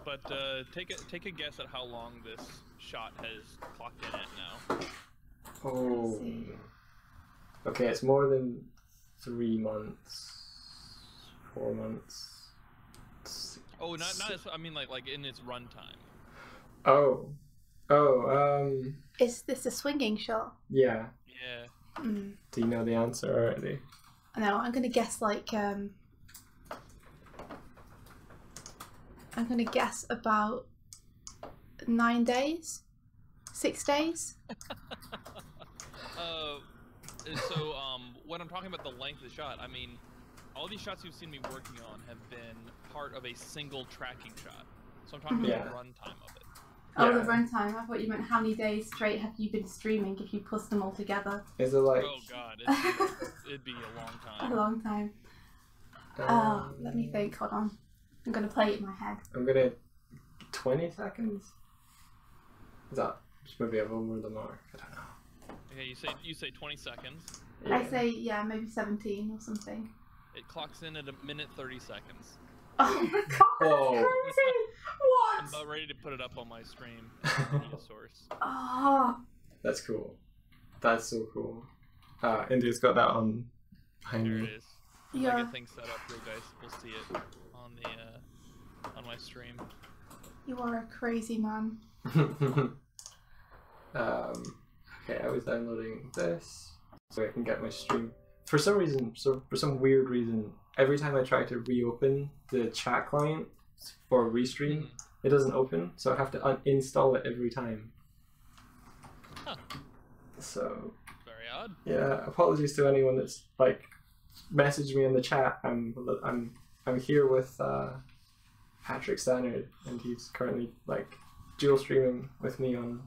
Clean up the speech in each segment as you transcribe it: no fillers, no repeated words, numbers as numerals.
But take a guess at how long this shot has clocked in at now. Oh. Okay, it's more than 3 months, 4 months. Oh, not I mean like in its runtime. Oh. Is this a swinging shot? Yeah. Yeah. Mm. Do you know the answer already? No, I'm gonna guess like I'm gonna guess about 9 days, 6 days. So when I'm talking about the length of the shot, I mean all these shots you've seen me working on have been part of a single tracking shot. So I'm talking about the runtime of it. Oh, the runtime. I thought you meant how many days straight have you been streaming if you plus them all together. Is it like... Oh god, it'd be a long time. A long time. Let me think. Hold on. I'm going to play it in my head. I'm going to... 20 seconds? Is that just maybe I've over the mark? I don't know. Okay, you say 20 seconds. Yeah. I say, yeah, maybe 17 or something. It clocks in at 1:30 seconds. Oh my god, Whoa. that's crazy! What? I'm about ready to put it up on my stream media source. Oh. That's cool. That's so cool. India's got that on behind There me. it is. Yeah. I get things set up, you guys will see it on my stream. You are a crazy man. Okay, I was downloading this so I can get my stream. For some reason, for some weird reason, every time I try to reopen the chat client for restream, it doesn't open, so I have to uninstall it every time. Huh. So Very odd. yeah, apologies to anyone that's like messaged me in the chat. I'm here with Patrick Stannard, and he's currently like dual streaming with me on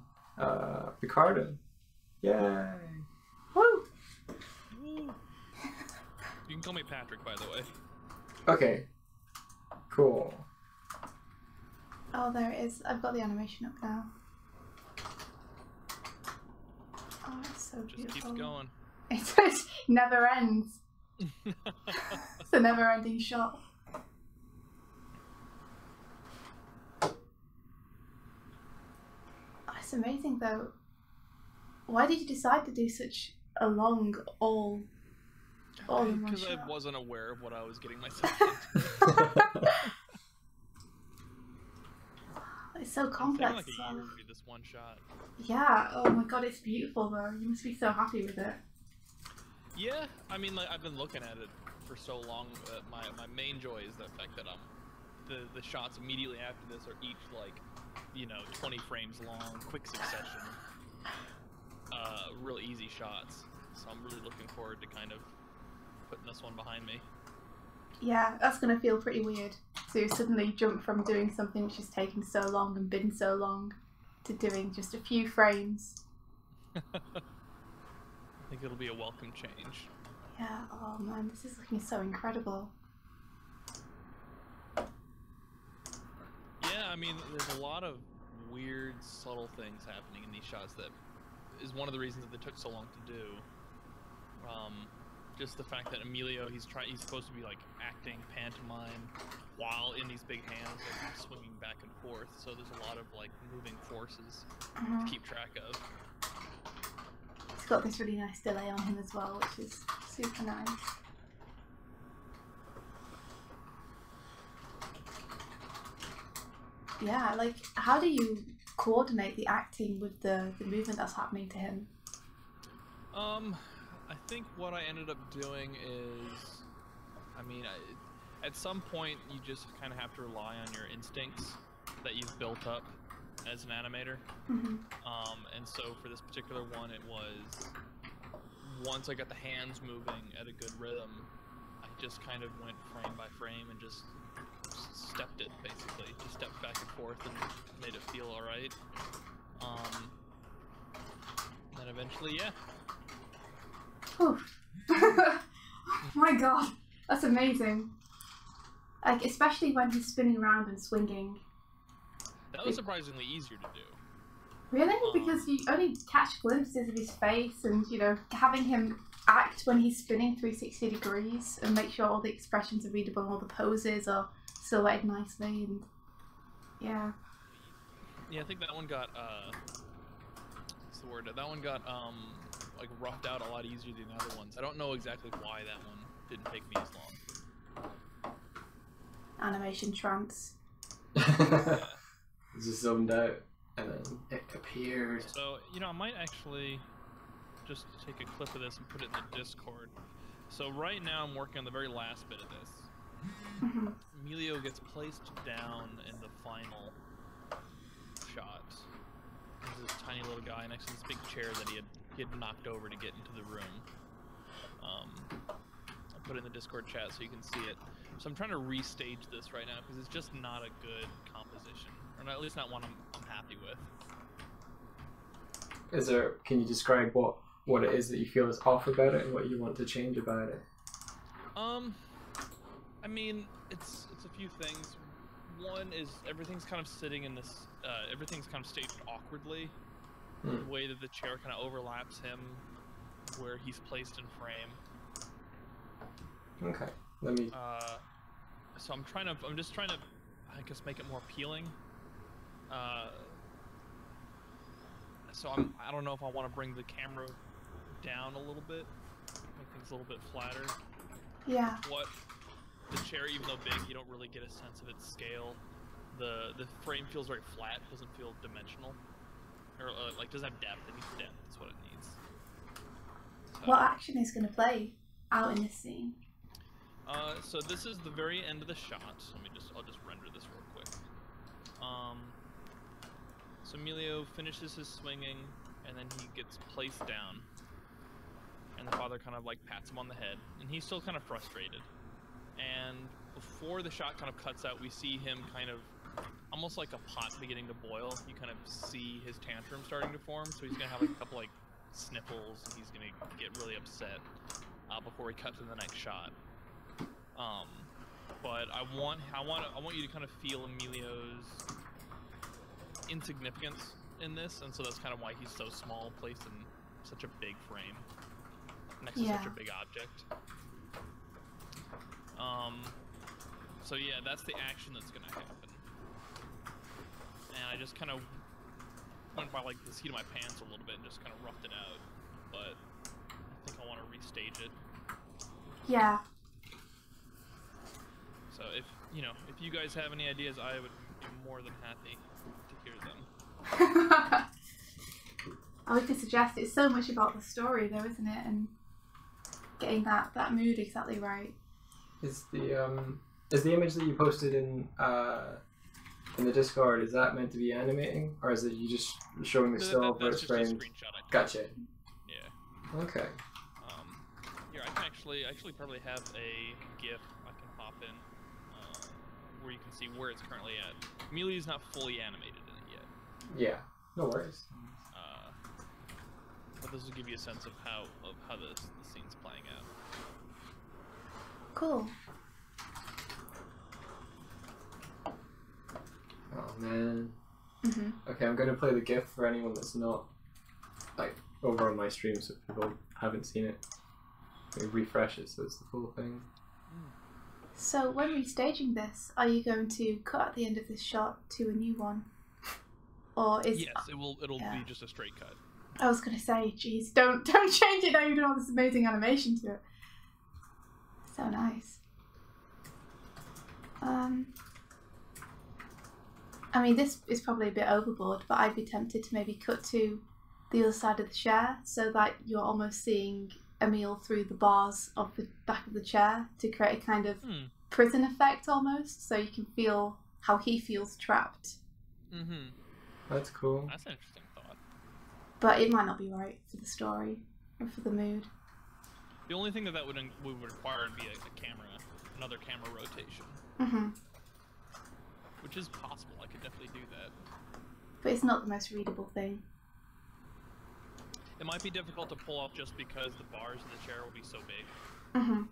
Picardo. Yay! Woo! Woo. You can call me Patrick, by the way. Okay. Cool. Oh, there it is. I've got the animation up now. Oh, it's so beautiful. Just keeps going. It just never ends. It's a never-ending shot. Oh, it's amazing, though. Why did you decide to do such a long all in one Because shot? I wasn't aware of what I was getting myself into. It's so It's complex. taken like a year to do this one shot. Yeah. Oh my god, it's beautiful though. You must be so happy with it. Yeah, I mean, like I've been looking at it for so long that my main joy is the fact that the shots immediately after this are each like, 20 frames long, quick succession, real easy shots. So I'm really looking forward to kind of putting this one behind me. Yeah, that's gonna feel pretty weird to suddenly jump from doing something which has taken so long and been so long to doing just a few frames. I think it'll be a welcome change. Yeah, oh man, this is looking so incredible. Yeah, I mean, there's a lot of weird, subtle things happening in these shots that is one of the reasons that they took so long to do. Just the fact that Emilio, he's supposed to be like acting pantomime while in these big hands, like swinging back and forth. So there's a lot of like moving forces to keep track of. It's got this really nice delay on him as well, which is super nice. Yeah, like how do you coordinate the acting with the movement that's happening to him? I think what I ended up doing is, I mean, at some point you just kind of have to rely on your instincts that you've built up as an animator. And so for this particular one, it was once I got the hands moving at a good rhythm, I just kind of went frame by frame and just stepped it, basically. Just stepped back and forth and made it feel alright. Then eventually, yeah. Oh my god, that's amazing. Like, especially when he's spinning around and swinging. That was surprisingly easier to do. Really? Because you only catch glimpses of his face and, having him act when he's spinning 360 degrees and make sure all the expressions are readable and all the poses are silhouetted nicely. And Yeah. Yeah, I think that one got what's the word? That one got like roughed out a lot easier than the other ones. I don't know exactly why that one didn't take me as long. Animation trance. Yeah. Just zoned out, and then it appeared. So, you know, I might actually just take a clip of this and put it in the Discord. So right now I'm working on the very last bit of this. Mm-hmm. Emilio gets placed down in the final shot. There's this tiny little guy next to this big chair that he had knocked over to get into the room. I'll put it in the Discord chat so you can see it. So I'm trying to restage this right now because it's just not a good composition, or at least not one I'm happy with. Can you describe what it is that you feel is off about it and what you want to change about it? I mean, it's a few things. One is everything's kind of sitting in this, everything's kind of staged awkwardly. The way that the chair kind of overlaps him, where he's placed in frame. Okay, let me. So I'm just trying to, I guess, make it more appealing. So I don't know if I want to bring the camera down a little bit, make things a little bit flatter. Yeah. The chair, even though big, you don't really get a sense of its scale. The frame feels very flat, doesn't feel dimensional, or like doesn't have depth. It needs depth. That's what it needs. So, What action is going to play out in this scene? So this is the very end of the shot. I'll just render this real quick. So Emilio finishes his swinging, and then he gets placed down. And the father kind of like pats him on the head, and he's still kind of frustrated. And before the shot kind of cuts out, we see him kind of almost like a pot beginning to boil. You kind of see his tantrum starting to form, so he's gonna have like a couple like sniffles, and he's gonna get really upset before we cut to the next shot. But I want you to kind of feel Emilio's insignificance in this, and so that's kind of why he's so small, placed in such a big frame next to such a big object. So yeah, that's the action that's gonna happen. And I just kind of went by like the seat of my pants a little bit and just kind of roughed it out. But I think I want to restage it. Yeah. So if you guys have any ideas, I would be more than happy to hear them. I would suggest it's so much about the story, though, isn't it? And getting that mood exactly right. Is the image that you posted in the Discord, is that meant to be animating, or is it you just showing the still where it's framed? That's just a screenshot. Gotcha. Yeah. Okay. Here, I can actually probably have a GIF I can pop in where you can see where it's currently at. Emilio's not fully animated in it yet. Yeah. No worries. But this will give you a sense of how the scene's playing out. Cool. Oh man. Okay, I'm going to play the GIF for anyone that's not like over on my stream, so people haven't seen it. Let me refresh it so it's the full thing. So when restaging this, are you going to cut at the end of this shot to a new one, or is yes, it'll be just a straight cut. I was going to say, geez, don't change it now. You've done all this amazing animation to it. So nice. I mean, this is probably a bit overboard, but I'd be tempted to maybe cut to the other side of the chair so that you're almost seeing Emile through the bars of the back of the chair to create a kind of prison effect almost, so you can feel how he feels trapped. That's cool. That's an interesting thought. But it might not be right for the story or for the mood. The only thing that would require would be another camera rotation. Which is possible. I could definitely do that. But it's not the most readable thing. It might be difficult to pull off just because the bars in the chair will be so big. So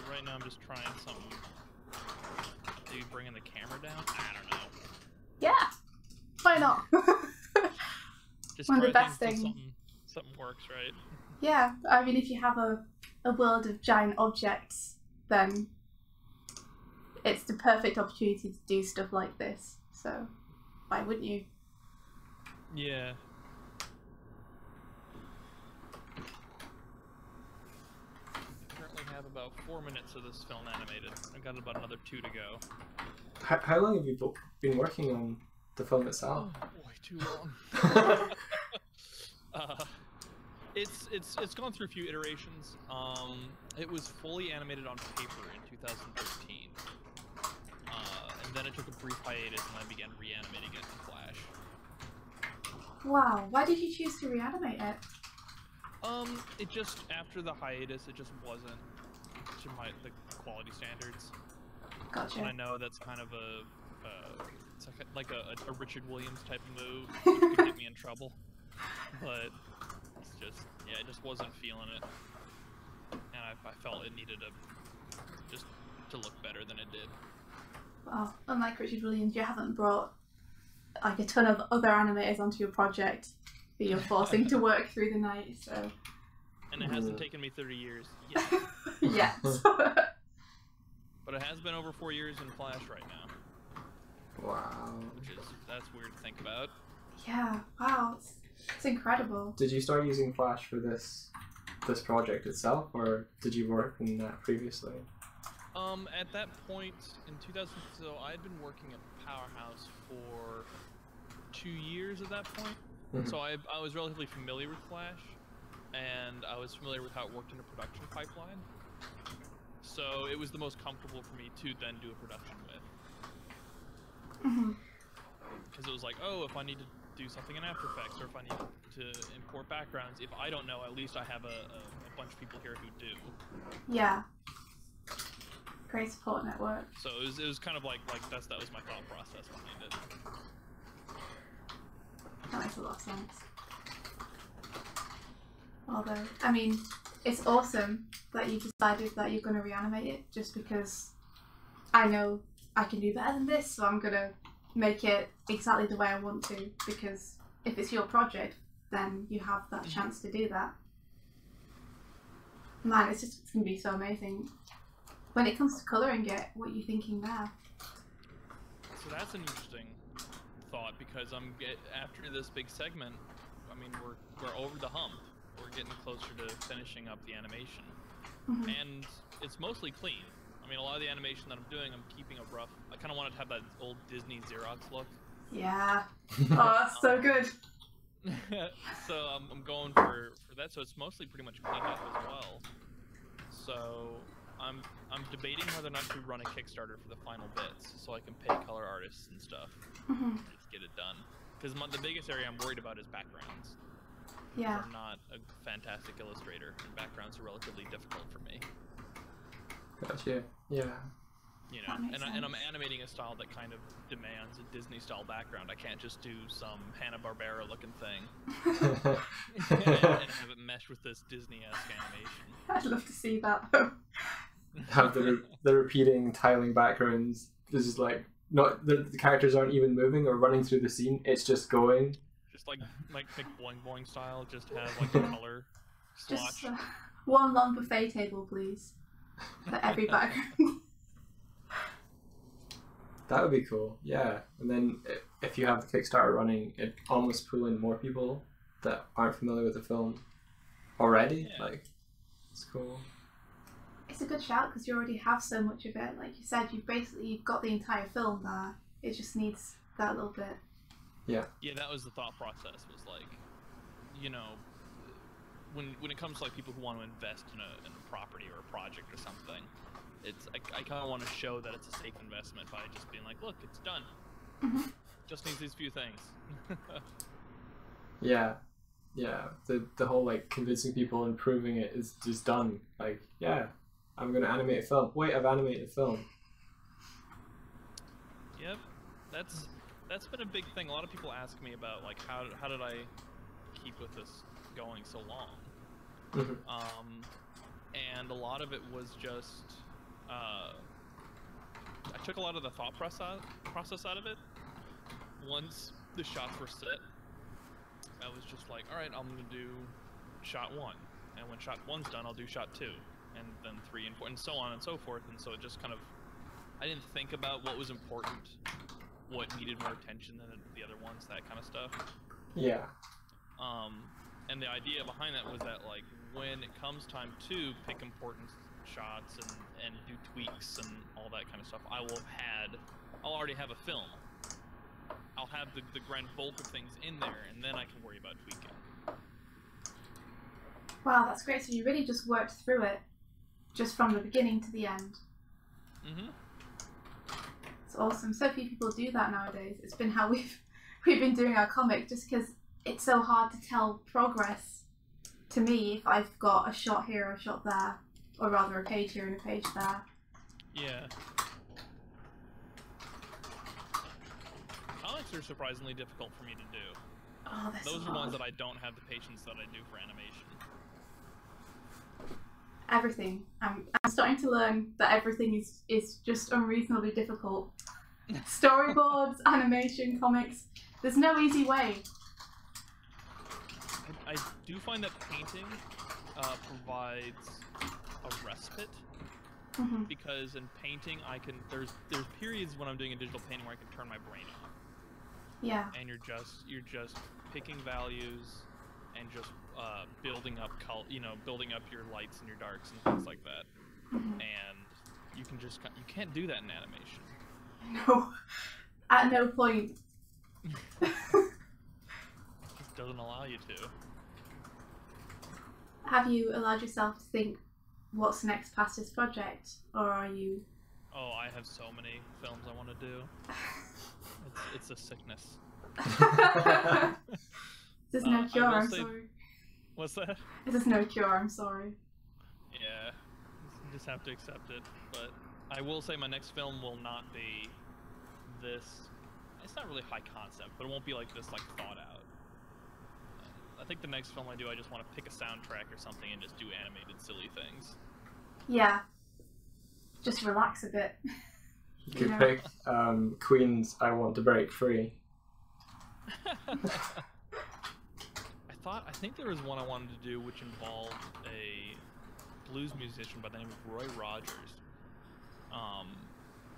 right now I'm just trying something. Maybe bringing the camera down? I don't know. Yeah. Why not? Just one of the best things things. Something works, right? Yeah. I mean, if you have a a world of giant objects, then it's the perfect opportunity to do stuff like this. So why wouldn't you? Yeah. I currently have about 4 minutes of this film animated. I've got about another 2 to go. How long have you been working on the film itself? Oh boy, too long. It's gone through a few iterations. It was fully animated on paper in 2013, and then it took a brief hiatus, and I began reanimating it in Flash. Wow, why did you choose to reanimate it? It just, after the hiatus, it just wasn't to the quality standards. Gotcha. And I know that's kind of it's like a Richard Williams type of move, which could get me in trouble. But it's just, yeah, it just wasn't feeling it. And I felt it needed just to look better than it did. Well, unlike Richard Williams, you haven't brought like a ton of other animators onto your project that you're forcing to work through the night, so... And it hasn't taken me 30 years yet. Yes. But it has been over 4 years in Flash right now. Wow. That's weird to think about. Yeah, wow, it's incredible. Did you start using Flash for this project itself, or did you work in that previously? At that point in 2000, so I had been working at Powerhouse for 2 years at that point. Mm-hmm. So I was relatively familiar with Flash, and I was familiar with how it worked in a production pipeline. So it was the most comfortable for me to then do a production with. Because it was like, oh, if I need to do something in After Effects, or if I need to import backgrounds, if I don't know, at least I have a bunch of people here who do. Yeah. Great support network. So it was kind of like that was my thought process behind it. That makes a lot of sense. Although, I mean, it's awesome that you decided that you're going to reanimate it, just because I know I can do better than this, so I'm going to make it exactly the way I want to, because if it's your project, then you have that chance to do that. Man, it's going to be so amazing. When it comes to colouring it, what are you thinking there? So that's an interesting thought, because after this big segment, I mean, we're over the hump. We're getting closer to finishing up the animation, and it's mostly clean. I mean, a lot of the animation that I'm doing, I'm keeping a rough. I kind of wanted to have that old Disney Xerox look. Yeah. Oh, that's so good. So I'm going for that. So it's mostly pretty much cleaned up as well. So I'm debating whether or not to run a Kickstarter for the final bits, so I can pay color artists and stuff and just get it done. Because the biggest area I'm worried about is backgrounds. Yeah. I'm not a fantastic illustrator, and backgrounds are relatively difficult for me. Gotcha. Yeah. You know, and I'm animating a style that kind of demands a Disney-style background. I can't just do some Hanna-Barbera-looking thing and have it mesh with this Disney-esque animation. I'd love to see that, though. Have the repeating tiling backgrounds. This is like not the characters aren't even moving or running through the scene. It's just going. Just like Boing Boing style. Just have like a color swatch. Just one long buffet table, please, for every background. That would be cool, yeah. And then if you have the Kickstarter running, it almost pull in more people that aren't familiar with the film already. Yeah. Like, it's cool. It's a good shout because you already have so much of it. Like you said, you've got the entire film there. It just needs that little bit. Yeah. Yeah, that was the thought process. Was like, you know, when it comes to like people who want to invest in a property or a project or something. I kind of want to show that it's a safe investment by just being like, look, it's done. Just needs these few things. Yeah. The whole like convincing people and proving it is just done. Like, yeah, I'm gonna animate a film. Wait, I've animated a film. Yep, that's been a big thing. A lot of people ask me about like how did I keep with this going so long? And a lot of it was just. I took a lot of the thought process out of it. Once the shots were set, I was just like, all right, I'm gonna do shot 1, and when shot 1's done, I'll do shot 2, and then 3 and 4, and so on and so forth. And so it just kind of, I didn't think about what was important, what needed more attention than the other ones, that kind of stuff. Yeah. And the idea behind that was that, like, when it comes time to pick important shots and do tweaks and all that kind of stuff, I'll already have a film. I'll have the grand bulk of things in there, and then I can worry about tweaking. Wow, that's great. So you really just worked through it, just from the beginning to the end. Mm-hmm. It's awesome. So few people do that nowadays. It's been how we've been doing our comic, just because it's so hard to tell progress to me if I've got a shot here or a shot there, or rather a page here and a page there. Yeah. Comics are surprisingly difficult for me to do. Oh, they're Those so are ones hard. that I don't have the patience that I do for animation. Everything. I'm starting to learn that everything is just unreasonably difficult. Storyboards, animation, comics. There's no easy way. I do find that painting provides a respite, because in painting there's periods when I'm doing a digital painting where I can turn my brain off. Yeah. And you're just picking values and just building up building up your lights and your darks and things like that. And you can't do that in animation. No. At no point. It just doesn't allow you to. Have you allowed yourself to think what's next past this project, or are you? Oh, I have so many films I want to do. It's a sickness. There's no cure, I'm sorry. What's that? There's no cure, I'm sorry. Yeah, you just have to accept it. But I will say my next film will not be this. It's not really high concept, but it won't be like this, like, thought out. I think the next film I do, I just want to pick a soundtrack or something and just do animated silly things. Yeah. Just relax a bit. You could pick Queen's I Want to Break Free. I think there was one I wanted to do which involved a blues musician by the name of Roy Rogers.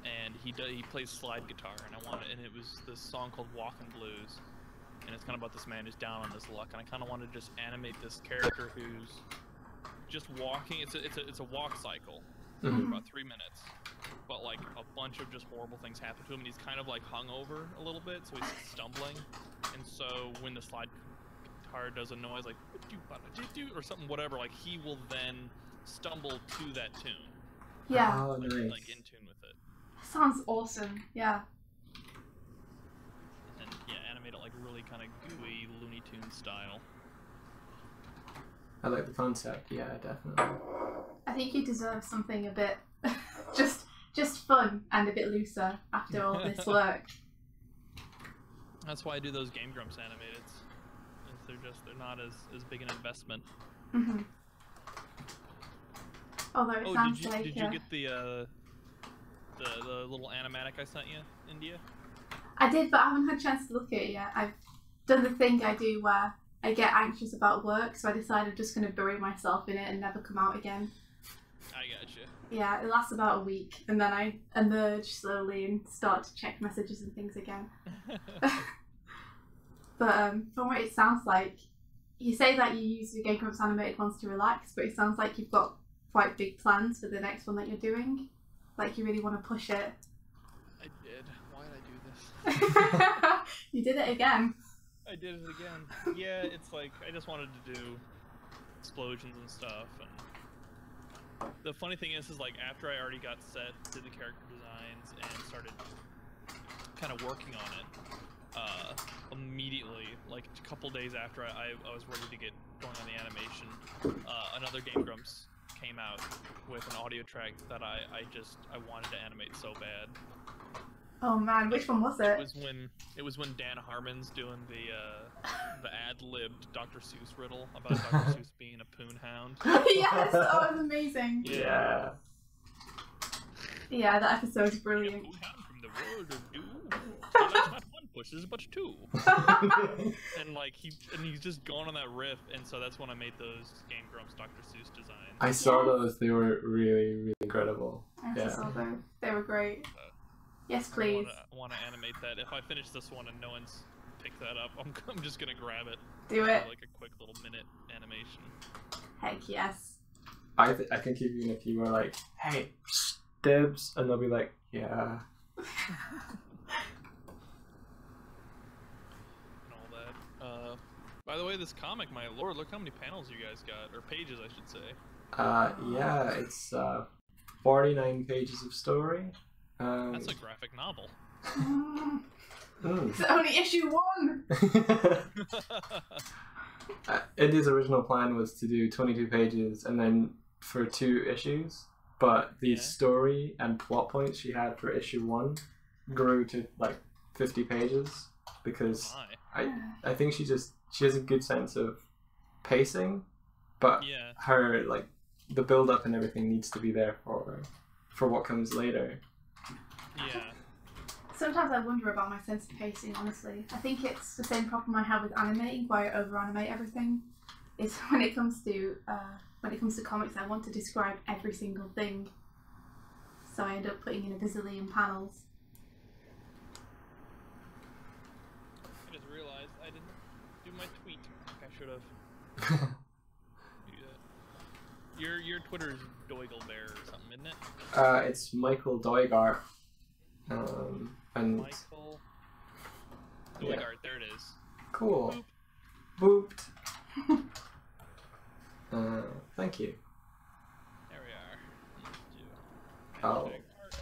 And he plays slide guitar, and it was this song called Walkin' Blues. And it's kind of about this man who's down on his luck, and I kind of want to just animate this character who's just walking. It's a walk cycle for about 3 minutes, but like a bunch of just horrible things happen to him, and he's kind of like hung over a little bit, so he's stumbling. And so when the slide guitar does a noise like or something, whatever, like he will then stumble to that tune. Yeah. Oh, nice. Like in tune with it. Sounds awesome. Yeah. And yeah, animate it like really kind of gooey Looney Tunes style. I like the concept. Yeah, definitely. I think you deserve something a bit just fun and a bit looser after all this work. That's why I do those Game Grumps animated. They're not as big an investment. Although it sounds like did you get the little animatic I sent you, India? I did, but I haven't had a chance to look at it yet. I've done the thing I do where I get anxious about work, so I decided I'm just going to bury myself in it and never come out again. I gotcha. Yeah, it lasts about a week, and then I emerge slowly and start to check messages and things again. But from what it sounds like, you say that you use the Game Grumps animated ones to relax, but it sounds like you've got quite big plans for the next one that you're doing. Like you really want to push it. I did. Why did I do this? You did it again. I did it again. Yeah, it's like I just wanted to do explosions and stuff. And the funny thing is like after I already got set, did the character designs, and started kind of working on it, immediately, like a couple days after I was ready to get going on the animation, another Game Grumps came out with an audio track that I wanted to animate so bad. Oh man, which one was it? It was when Dan Harmon's doing the ad-libbed Dr. Seuss riddle about Dr. Seuss being a poon hound. Yes, that was amazing. Yeah. Yeah, that episode's brilliant. Poon hound from the world of doom. Well, that's not one push this button too. And like he's just going on that riff, and so that's when I made those Game Grumps Dr. Seuss designs. I saw those. They were really, really incredible. I saw them. They were great. Yes, please. I want to animate that. If I finish this one and no one's picked that up, I'm just gonna grab it. Do it. Like a quick little minute animation. Heck yes. I think even if you were like, hey, dibs, and they'll be like, yeah. And all that. By the way, this comic, my lord, look how many panels you guys got, or pages, I should say. Yeah, it's 49 pages of story. That's a graphic novel. It's only issue 1. Indy's original plan was to do 22 pages and then for 2 issues, but the story and plot points she had for issue 1 grew to like 50 pages because I think she has a good sense of pacing, but her like the build up and everything needs to be there for what comes later. Yeah. Sometimes I wonder about my sense of pacing, honestly. I think it's the same problem I have with animating, where I over-animate everything. Is when it comes to comics, I want to describe every single thing. So I end up putting in a bazillion panels. I just realized I didn't do my tweet. I should have. Do that. Your Twitter's Doigle Bear or something, isn't it? It's Michael Doigart. And Michael Doigart, there it is. Cool. Booped. Thank you. There we are. Oh. art,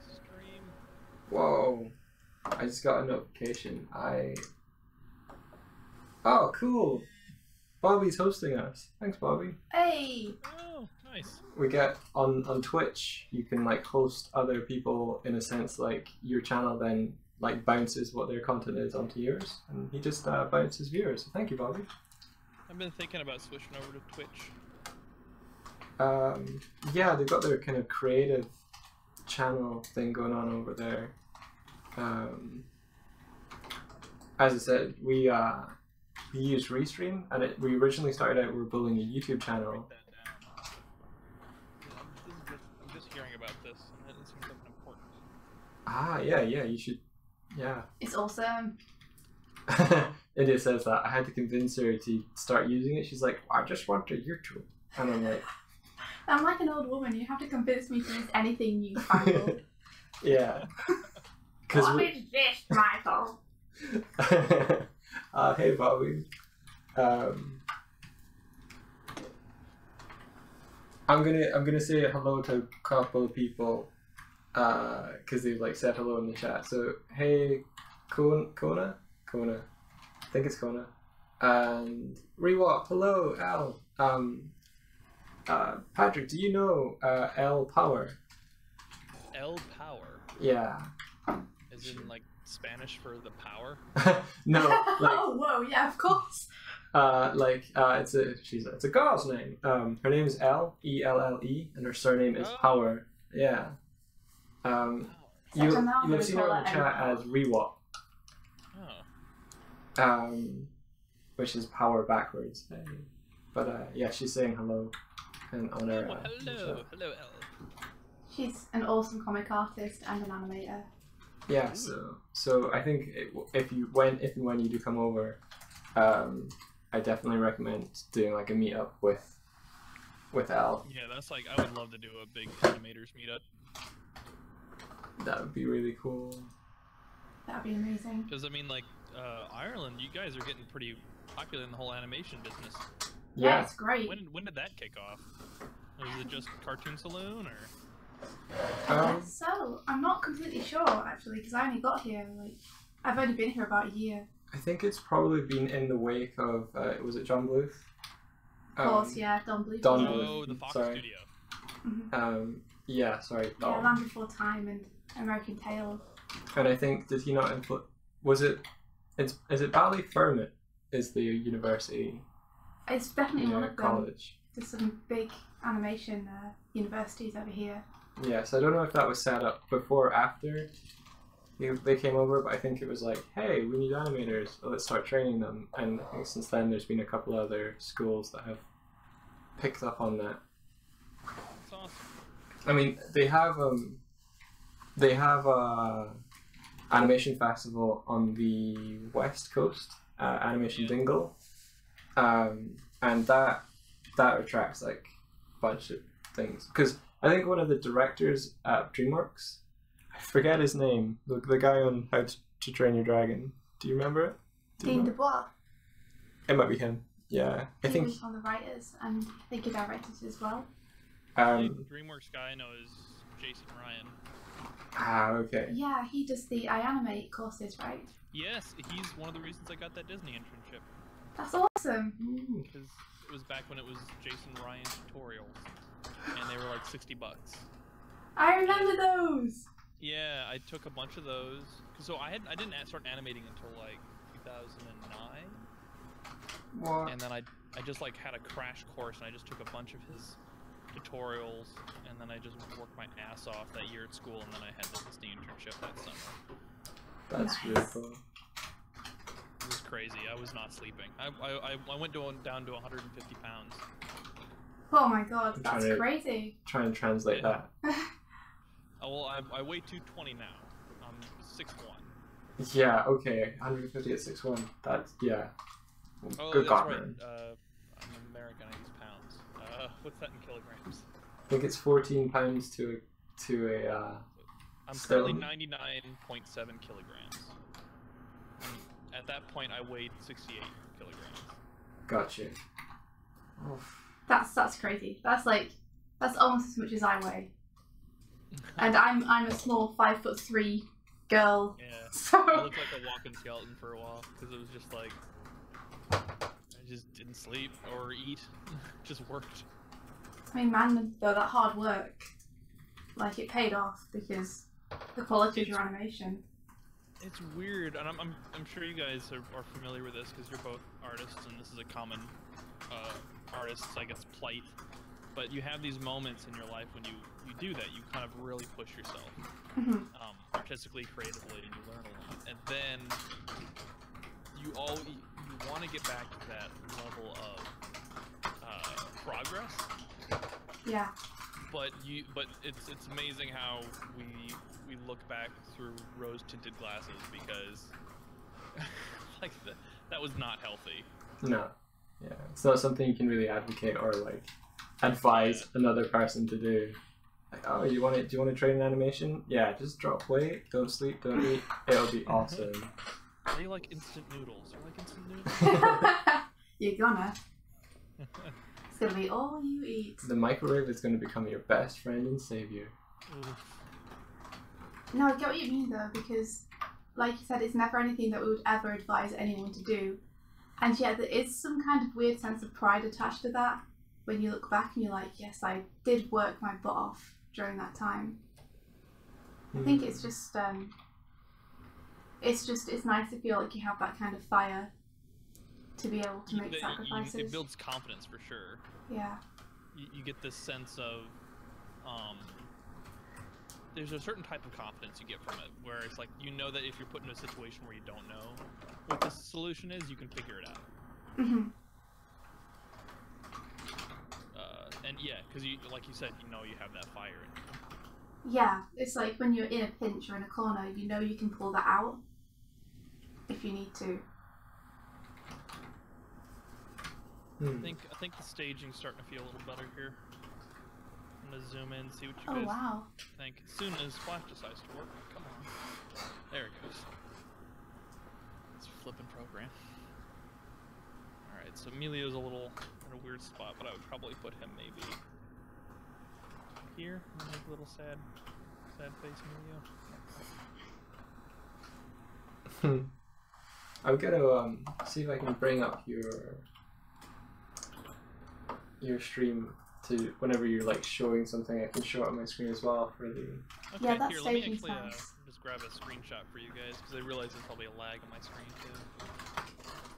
#stream. Whoa. I just got a notification. Oh, cool. Bobby's hosting us. Thanks, Bobby. Hey! Oh, nice. We get on Twitch, you can like host other people in a sense, like your channel then like bounces what their content is onto yours, and he just bounces viewers. So thank you, Bobby. I've been thinking about switching over to Twitch. Yeah, they've got their kind of creative channel thing going on over there. As I said, we use Restream, and we originally started out, we were building a YouTube channel. I'm just hearing about this, and it seems like important. Ah, yeah, you should, yeah. It's awesome. India says that. I had to convince her to start using it. She's like, I just want a YouTube. And I'm like... I'm like an old woman. You have to convince me to use anything newfangled. Yeah. What is this, Michael? Hey, Bobby. I'm gonna say hello to a couple of people because they've like said hello in the chat. So hey, Kona, I think it's Kona, and Rewap. Hello, Al. Patrick, do you know L Power? L Power. Yeah. Is in like Spanish for the power? No. Like, oh, whoa, yeah, of course. It's a girl's name. Her name is Elle, and her surname is Power. Yeah. You'll have seen her in the chat as Rewap. Oh. Which is power backwards. But yeah, she's saying hello and on her. Hello, Elle. She's an awesome comic artist and an animator. Yeah, so I think if and when you do come over, I definitely recommend doing like a meetup with Al. Yeah, that's like I would love to do a big animators meetup. That would be really cool. That'd be amazing. Because I mean, like Ireland, you guys are getting pretty popular in the whole animation business. Yeah, it's great. When did that kick off? Was it just Cartoon Saloon or? So I'm not completely sure actually, because I only got here I've only been here about a year. I think it's probably been in the wake of was it John Bluth? Of course, yeah, Don Bluth. Oh, the Fox sorry. Studio. Mm-hmm. Yeah, sorry. Yeah, Land Before Time and American Tail. And I think did he not was it? Is it Ballyfermot? Is the university? It's definitely one of them. College. There's some big animation universities over here. Yeah, so I don't know if that was set up before or after they came over, but I think it was like, hey, we need animators, let's start training them. And I think since then there's been a couple other schools that have picked up on that. That's awesome. I mean, they have a animation festival on the West Coast, Animation Dingle, and that attracts like a bunch of things. Because I think one of the directors at DreamWorks, I forget his name, the guy on How to Train Your Dragon. Do you remember it? Dean Dubois. It might be him. Yeah, I think He was one of the writers, and I think he directed it as well. The DreamWorks guy I know is Jason Ryan. Okay. Yeah, he does the iAnimate courses, right? Yes, he's one of the reasons I got that Disney internship. That's awesome. Because it was back when it was Jason Ryan tutorials, and they were like $60. I remember those. Yeah, I took a bunch of those. So I didn't start animating until like 2009. What? And then I just like had a crash course, and I just took a bunch of his tutorials, and then I just worked my ass off that year at school, and then I had the Disney internship that summer. That's really cool. It was crazy. I was not sleeping. I went down to 150 pounds. Oh my god, that's crazy. Try and translate that. Well, I weigh 220 now. I'm 6'1". Yeah, okay. 150 at 6'1". That's, yeah. Oh, good that's God, right. man. I'm American. I use pounds. What's that in kilograms? I think it's 14 pounds to a I'm stone. currently 99.7 kilograms. And at that point, I weighed 68 kilograms. Gotcha. Oof. That's crazy. That's almost as much as I weigh. And I'm a small 5'3" girl. Yeah. So I looked like a walking skeleton for a while, because it was just like, I just didn't sleep or eat, just worked. I mean, man, though, that hard work, like, it paid off because the quality of your animation. It's weird, and I'm sure you guys are familiar with this because you're both artists, and this is a common artist's, I guess, plight. But you have these moments in your life when you do that. You kind of really push yourself, artistically, creatively, and you learn a lot. And then you want to get back to that level of progress. Yeah. But it's amazing how we look back through rose-tinted glasses, because like that was not healthy. No. Yeah, it's not something you can really advocate or like advise another person to do. Like, oh, do you want to train in animation? Yeah, just drop weight, don't sleep, don't eat. It'll be awesome. Are you like instant noodles? You're like instant noodles? You're gonna. It's gonna be all you eat. The microwave is going to become your best friend and savior. No, I get what you mean though, because like you said, it's never anything that we would ever advise anyone to do. And yet there is some kind of weird sense of pride attached to that when you look back and you're like, yes, I did work my butt off during that time. I think it's just it's nice to feel like you have that kind of fire to be able to make sacrifices. It builds confidence for sure. Yeah. You get this sense of there's a certain type of confidence you get from it, where it's like, you know that if you're put in a situation where you don't know what the solution is, you can figure it out. And yeah, because you, like you said, you know you have that fire in you. Yeah, it's like when you're in a pinch or in a corner, you know you can pull that out if you need to. I think the staging's starting to feel a little better here. I'm gonna zoom in, see what you guys think. As soon as Flash decides to work, come on. There it goes. It's a flipping program. Alright, so Emilio's a little in a weird spot, but I would probably put him maybe here. Make a little sad face Emilio. I'm gonna see if I can bring up your stream to whenever you're like showing something. I can show it on my screen as well for the. Okay, yeah, that's here, let me actually nice. just grab a screenshot for you guys, because I realize there's probably a lag on my screen too.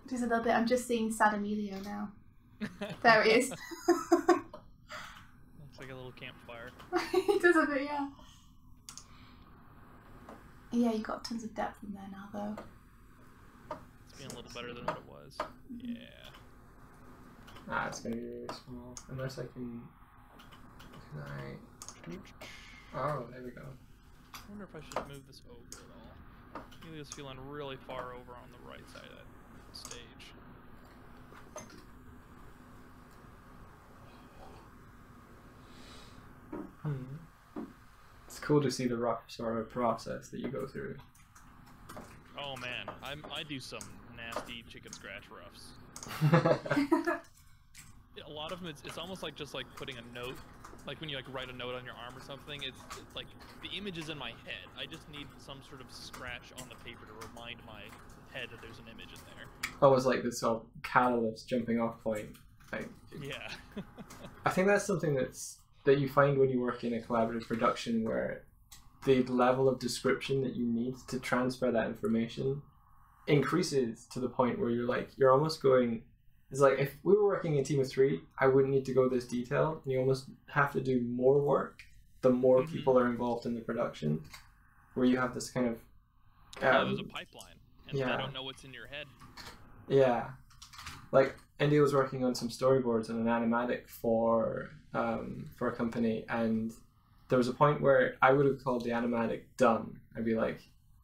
Just a little bit. I'm just seeing sad Emilio now. There he is. Looks like a little campfire. He does a bit, yeah. Yeah, you got tons of depth in there now, though. It's being a little better than what it was. Yeah. Ah, it's gonna be really small. Unless I can. Can I? Oh, there we go. I wonder if I should move this over at all. Maybe it's feeling really far over on the right side of that stage. It's cool to see the rough sort of process that you go through. Oh man, I do some nasty chicken scratch roughs. A lot of them, it's almost like just like putting a note, like when you like write a note on your arm or something. It's like the image is in my head. I just need some sort of scratch on the paper to remind my head that there's an image in there. Almost like this sort of catalyst jumping off point. Like, Yeah. I think that's something that you find when you work in a collaborative production, where the level of description that you need to transfer that information increases to the point where you're almost going. It's like if we were working in a team of 3, I wouldn't need to go this detailed, and you almost have to do more work the more people are involved in the production, where you have this kind of there's a pipeline, and I don't know what's in your head. Yeah, like India was working on some storyboards and an animatic for a company, and there was a point where I would have called the animatic done. I'd be like,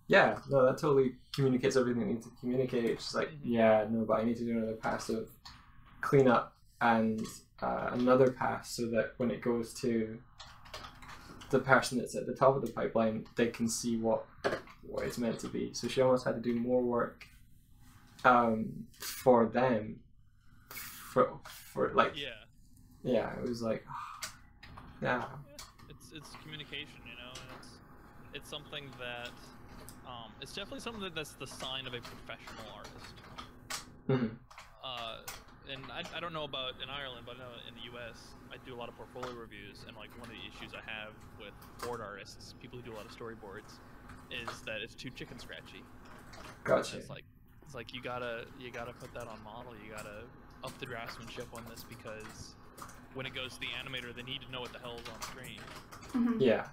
yeah, no, that totally communicates everything it needs to communicate. She's like, yeah, no, but I need to do another pass of cleanup and another pass so that when it goes to the person that's at the top of the pipeline, they can see what it's meant to be. So she almost had to do more work for them, for like, yeah, it was like, yeah. It's communication, you know, and it's something that. It's definitely something that's the sign of a professional artist. Mm-hmm. And I don't know about in Ireland, but I know in the US, I do a lot of portfolio reviews, and like one of the issues I have with board artists, people who do a lot of storyboards, is that it's too chicken scratchy. Gotcha. It's like you gotta put that on model. You gotta up the draftsmanship on this, because when it goes to the animator, they need to know what the hell is on screen. Mm-hmm. Yeah.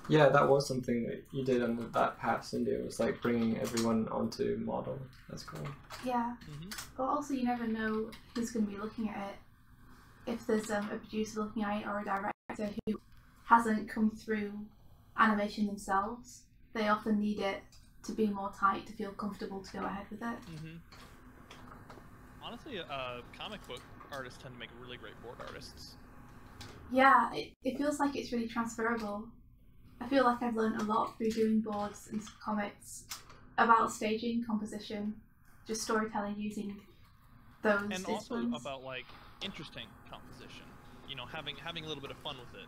Yeah, that was something that you did on that pass, India. It was like bringing everyone onto model. That's cool. Yeah. But also, you never know who's going to be looking at it. If there's a producer looking at it or a director who hasn't come through animation themselves, they often need it to be more tight to feel comfortable to go ahead with it. Honestly, comic book artists tend to make really great board artists. Yeah, it feels like it's really transferable. I feel like I've learned a lot through doing boards and comics about staging, composition, just storytelling using those and disciplines. And also about like interesting composition. You know, having a little bit of fun with it.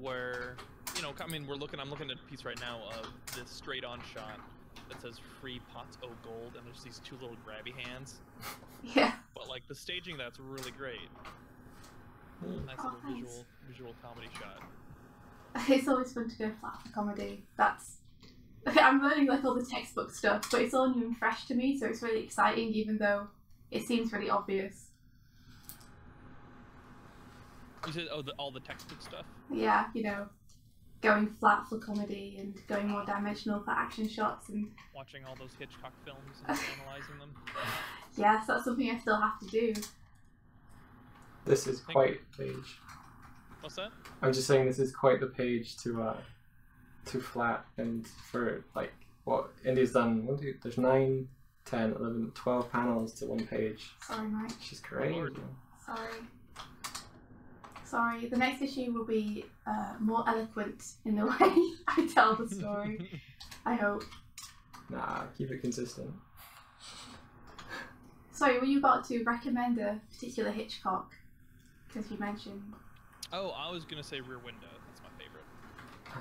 Where, you know, I mean, I'm looking at a piece right now of this straight-on shot that says "Free Pots O Gold," and there's these two little grabby hands. Yeah. But like the staging, that's really great. Nice little visual comedy shot. It's always fun to go flat for comedy. I'm learning like all the textbook stuff, but it's all new and fresh to me, so it's really exciting, even though it seems really obvious. You said, all the textbook stuff? Yeah, you know, going flat for comedy and going more dimensional for action shots and watching all those Hitchcock films and analyzing them. Yes, that's something I still have to do. This is quite the page. What's that? I'm just saying this is quite the page to flat, and for like what India's done. There's 9, 10, 11, 12 panels to one page. Sorry, Mike. She's great. Sorry. The next issue will be more eloquent in the way I tell the story. I hope. Nah, keep it consistent. Sorry, were you about to recommend a particular Hitchcock? Because you mentioned. Oh, I was gonna say Rear Window. That's my favorite.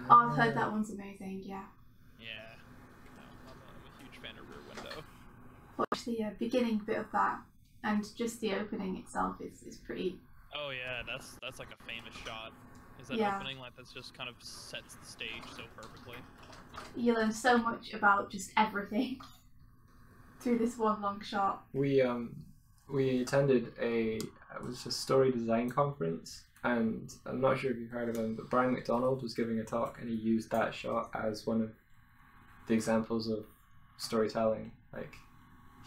Oh, I've heard that one's amazing. Yeah. Yeah. No, I'm a huge fan of Rear Window. Watch the beginning bit of that, and just the opening itself is pretty. Oh yeah, that's like a famous shot. Is that opening like that's just kind of sets the stage so perfectly. You learn so much about just everything through this one long shot. We attended a story design conference and I'm not sure if you've heard of him, but Brian McDonald was giving a talk, and he used that shot as one of the examples of storytelling. Like,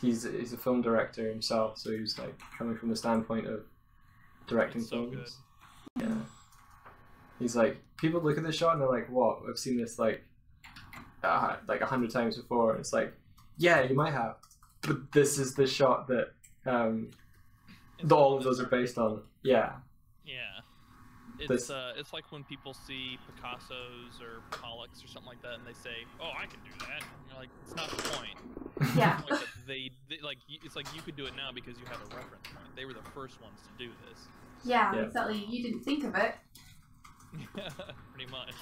he's a film director himself, so he's like coming from the standpoint of directing films. Yeah. He's like, people look at this shot and they're like, "What? I've seen this like 100 times before." And it's like, yeah, you might have, but this is the shot that all of those are based on. Yeah. Yeah. It's like when people see Picasso's or Pollock's or something like that, and they say, "Oh, I can do that." And you're like, it's not the point. Yeah. It's like they like it's like you could do it now because you have a reference point. They were the first ones to do this. Yeah, exactly. You didn't think of it. Pretty much.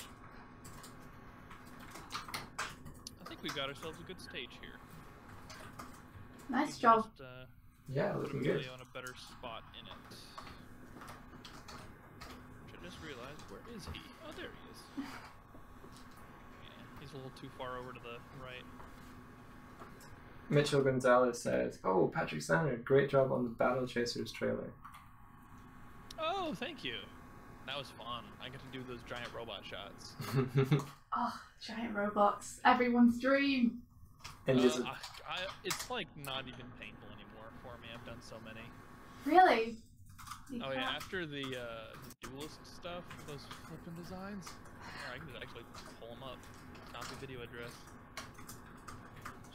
I think we've got ourselves a good stage here. Nice job. Just, Yeah, looking good. on a better spot in it. Which I just realized, where is he? Oh, there he is. Yeah, he's a little too far over to the right. Mitchell Gonzalez says, "Oh, Patrick Stannard, great job on the Battle Chasers trailer." Oh, thank you. That was fun. I get to do those giant robot shots. Oh, giant robots. Everyone's dream. And just it's like not even painful anymore for me. I've done so many. Really? Oh yeah, after the duelist stuff, those flipping designs. Or I can just actually pull them up. Copy video address.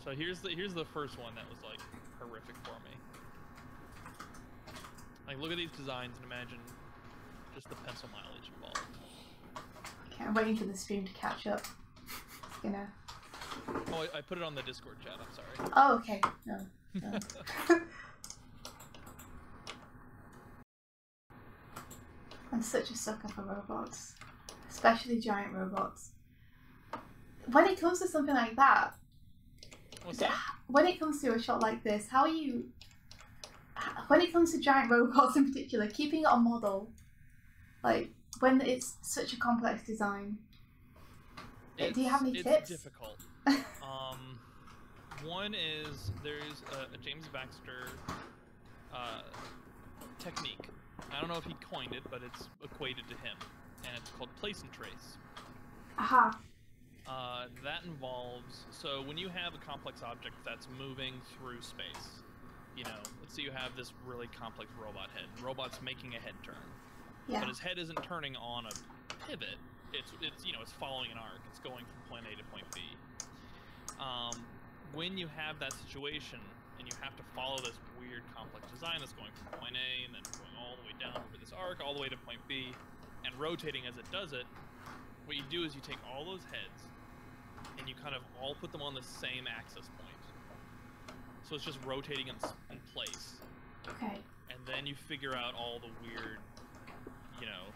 So here's the first one that was like horrific for me. Like, look at these designs and imagine just the pencil mileage involved. Okay, I'm waiting for the stream to catch up. It's gonna... Oh, I put it on the Discord chat, I'm sorry. Oh, okay. No. I'm such a sucker for robots. Especially giant robots. When it comes to something like that... What's that? When it comes to a shot like this, how are you... When it comes to giant robots in particular, keeping it on model, like, when it's such a complex design, do you have any tips? It's difficult. One is there's a James Baxter technique. I don't know if he coined it, but it's equated to him, and it's called place and trace. Aha. That involves, so when you have a complex object that's moving through space, you know, let's say you have this really complex robot head. The robot's making a head turn. Yeah. But his head isn't turning on a pivot. It's you know, it's following an arc. It's going from point A to point B. When you have that situation and you have to follow this weird complex design that's going from point A and then going all the way down over this arc, all the way to point B, and rotating as it does it, what you do is you take all those heads and you kind of all put them on the same axis point. So it's just rotating in place. Okay. And then you figure out all the weird, you know,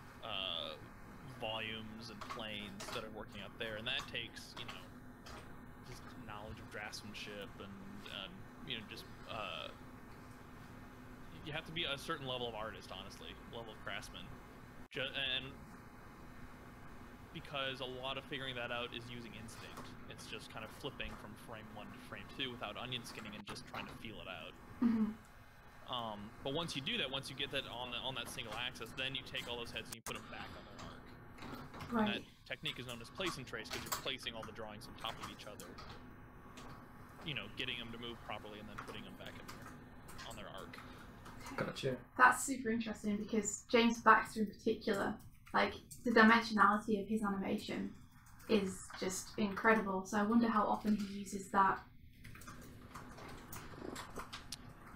volumes and planes that are working out there. And that takes, you know, just knowledge of draftsmanship and you know, just, you have to be a certain level of artist, honestly, level of craftsman. And because a lot of figuring that out is using instinct. It's just kind of flipping from frame 1 to frame 2 without onion skinning and just trying to feel it out. Mm-hmm. But once you do that, once you get that on that single axis, then you take all those heads and you put them back on their arc. Right. And that technique is known as place and trace because you're placing all the drawings on top of each other. You know, getting them to move properly and then putting them back on their arc. Gotcha. That's super interesting because James Baxter in particular, like, the dimensionality of his animation is just incredible. So I wonder how often he uses that.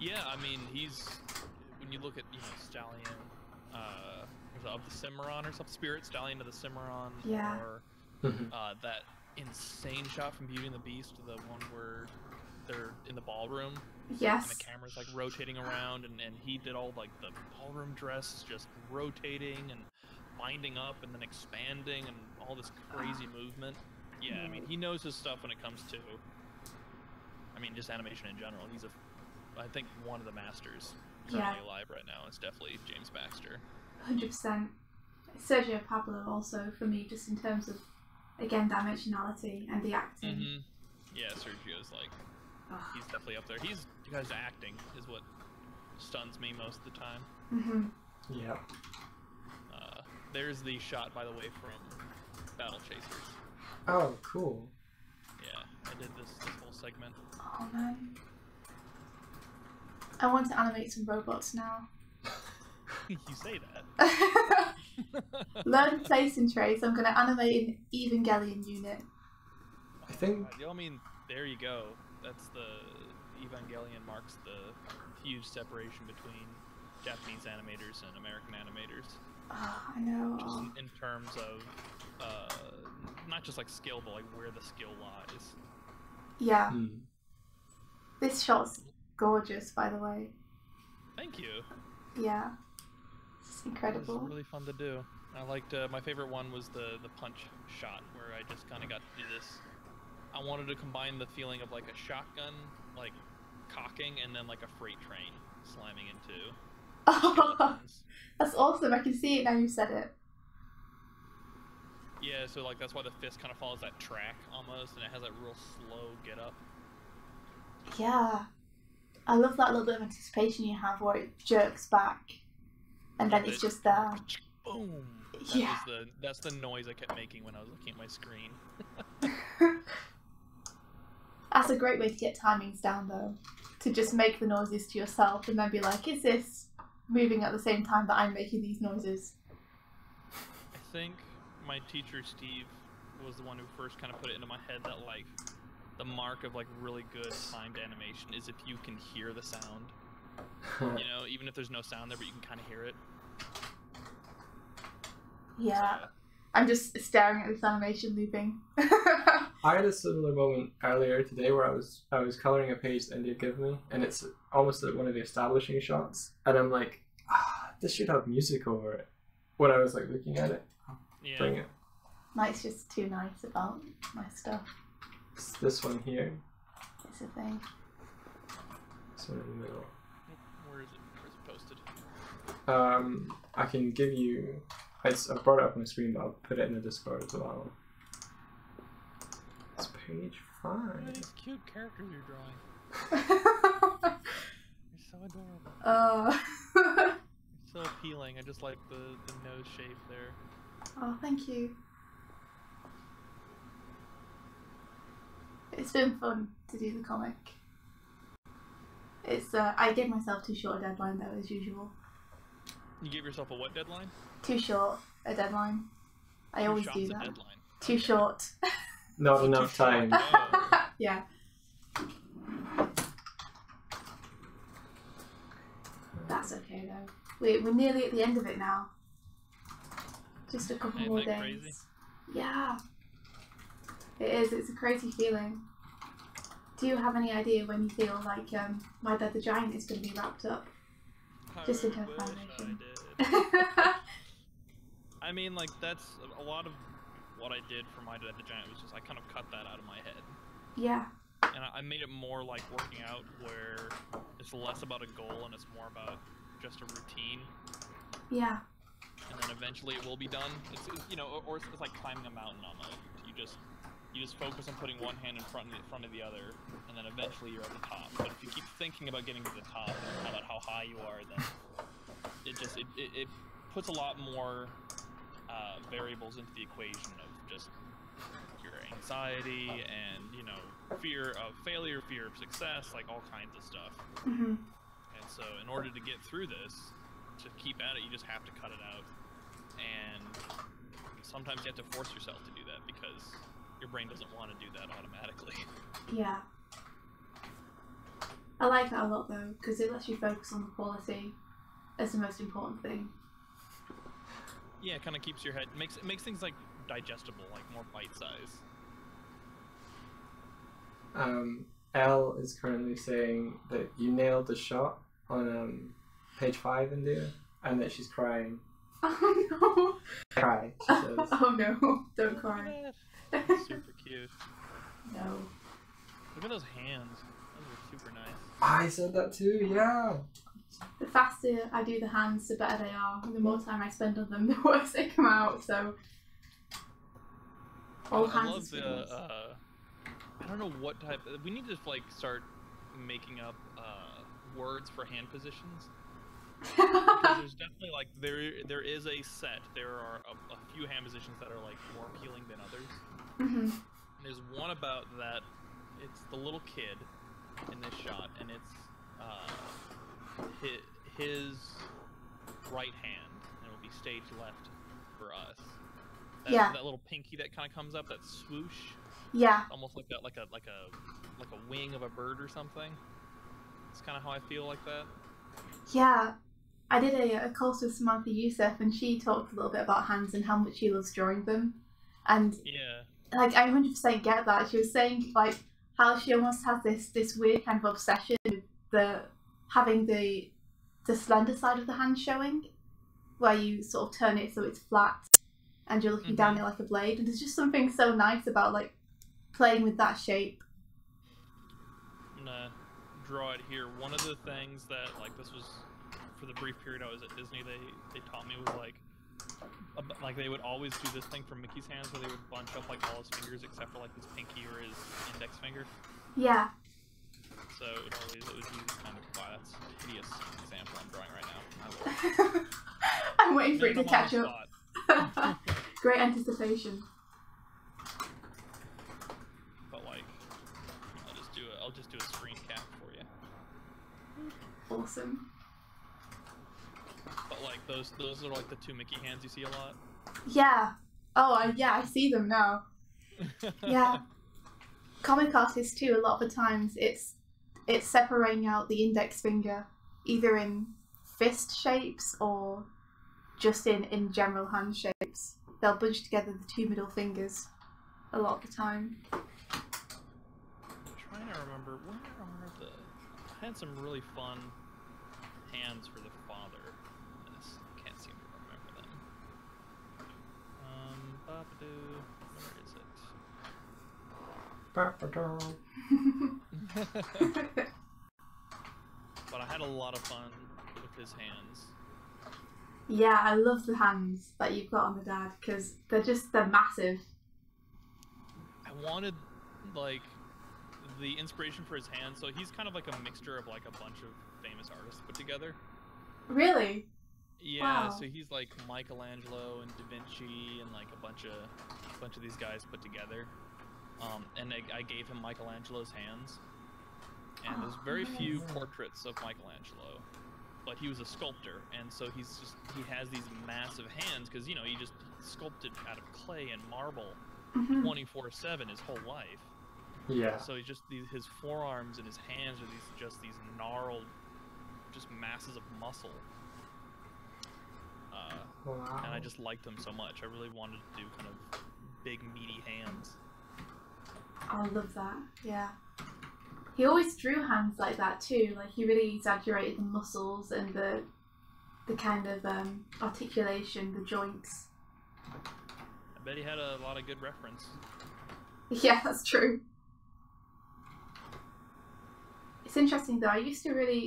Yeah, I mean, when you look at, you know, Stallion, of the Cimarron or something, Spirit Stallion of the Cimarron, Yeah. or that insane shot from Beauty and the Beast, the one where they're in the ballroom. Yes. And the camera's like rotating around, and he did all like the ballroom dress just rotating and binding up and then expanding and all this crazy movement. Yeah, I mean, he knows his stuff when it comes to, I mean, just animation in general. He's I think one of the masters currently alive right now is definitely James Baxter. 100%. Sergio Pablo also, for me, just in terms of, again, dimensionality and the acting. Mm-hmm. Yeah, Sergio's like, he's definitely up there. You guys acting is what stuns me most of the time. Mm-hmm. Yeah. There's the shot, by the way, from Battle Chasers. Oh, cool. Yeah, I did this whole segment. Oh man. I want to animate some robots now. You say that. Learn placing trays. I'm going to animate an Evangelion unit. I think. I mean, there you go. That's the Evangelion marks the huge separation between Japanese animators and American animators. Oh, I know. Just in terms of not just like skill, but like where the skill lies. Yeah. This shot's gorgeous, by the way. Thank you. Yeah. It's incredible. It was really fun to do. I liked my favorite one was the punch shot where I just kind of got to do this. I wanted to combine the feeling of like a shotgun, like cocking, and then like a freight train slamming into. Oh, that's awesome! I can see it now. You said it. Yeah, so like that's why the fist kind of follows that track almost, and it has that real slow get up. Yeah, I love that little bit of anticipation you have where it jerks back, and then it's just there. Boom. Yeah. That's the noise I kept making when I was looking at my screen. That's a great way to get timings down, though. To just make the noises to yourself and then be like, is this moving at the same time that I'm making these noises? I think my teacher, Steve, was the one who first kind of put it into my head that, like, the mark of, like, really good timed animation is if you can hear the sound. You know, even if there's no sound there, but you can kind of hear it. Yeah. So, I'm just staring at this animation looping. I had a similar moment earlier today where I was coloring a page that India gave me, and it's almost like one of the establishing shots, and I'm like, this should have music over it. When I was like looking at it, yeah. bring it. Mike's just too nice about my stuff. It's this one here. It's a thing. This one in the middle. Where is it posted? I can give you. I brought it up on the screen, but I'll put it in the Discord as well. It's page 5. Look at these cute characters you're drawing. You're so adorable. You're so appealing. I just like the nose shape there. Oh, thank you. It's been fun to do the comic. It's I gave myself too short a deadline though, as usual. You give yourself a what deadline? Too short a deadline. I always do that. Deadline. Too short. Not enough time. Oh. Yeah. That's okay though. We're nearly at the end of it now. Just a couple more days. Crazy? Yeah. It is. It's a crazy feeling. Do you have any idea when you feel like My Dead the Giant is going to be wrapped up? Just in terms of animation. I mean, like, that's a lot of what I did for My Dead the Giant was just I kind of cut that out of my head. Yeah. And I made it more like working out where it's less about a goal and it's more about just a routine. Yeah. And then eventually it will be done. It's you know, or it's like climbing a mountain almost. You just focus on putting one hand in front of the other, and then eventually you're at the top. But if you keep thinking about getting to the top and about how high you are, then it puts a lot more variables into the equation of just your anxiety and, you know, fear of failure, fear of success, like all kinds of stuff. Mm-hmm. And so in order to get through this, to keep at it, you just have to cut it out. And sometimes you have to force yourself to do that because your brain doesn't want to do that automatically. Yeah. I like that a lot though, because it lets you focus on the quality as the most important thing. Yeah, it kind of keeps your head, makes things like digestible, like more bite-sized. Elle is currently saying that you nailed the shot on page 5 in there, and that she's crying. Oh no! Cry, she says. Oh no! Don't cry. That's super cute. No. Look at those hands. Those are super nice. I said that too, yeah. The faster I do the hands, the better they are, and the more time I spend on them, the worse they come out. So, all I hands. love is good. I don't know what type. We need to like start making up words for hand positions. Because there's definitely like there is a set. There are a few hand positions that are like more appealing than others. Mhm. And there's one about that. It's the little kid in this shot, and it's his right hand, and it will be stage left for us. That little pinky that kind of comes up, that swoosh. Yeah. Almost like a wing of a bird or something. It's kind of how I feel like that. Yeah. I did a course with Samantha Youssef, and she talked a little bit about hands and how much she loves drawing them. And yeah, like I 100% get that. She was saying like how she almost has this weird kind of obsession with having the slender side of the hand showing, where you sort of turn it so it's flat and you're looking down it like a blade. And there's just something so nice about like playing with that shape. I'm gonna draw it here. One of the things that like this was for the brief period I was at Disney, they taught me was like they would always do this thing for Mickey's hands where they would bunch up like all his fingers except for like his pinky or his index finger. Yeah. So it was used kind of, wow, that's a hideous example I'm drawing right now. I'm waiting for it to catch up. Great anticipation. But like, I'll just do a screen cap for you. Awesome. But like those are like the two Mickey hands you see a lot. Yeah. Oh, I see them now. Yeah. Comic artists too. A lot of the times, it's separating out the index finger, either in fist shapes or just in general hand shapes. They'll bunch together the two middle fingers a lot of the time. I'm trying to remember where are the. I had some really fun hands for the father. I can't seem to remember them. Where is it? But I had a lot of fun with his hands. Yeah, I love the hands that you've got on the dad because they're massive. I wanted like the inspiration for his hands, so he's kind of like a mixture of like a bunch of famous artists put together. Really? Yeah, wow. So he's like Michelangelo and Da Vinci and like a bunch of these guys put together. And I gave him Michelangelo's hands. And there's very few portraits of Michelangelo, but he was a sculptor, and so he has these massive hands because he just sculpted out of clay and marble 24/7 his whole life. Yeah. So his forearms and his hands are these gnarled, just masses of muscle. Wow. And I just liked them so much. I really wanted to do kind of big meaty hands. I love that. Yeah. He always drew hands like that too. Like he really exaggerated the muscles and the kind of articulation, the joints. I bet he had a lot of good reference. Yeah, that's true. It's interesting though.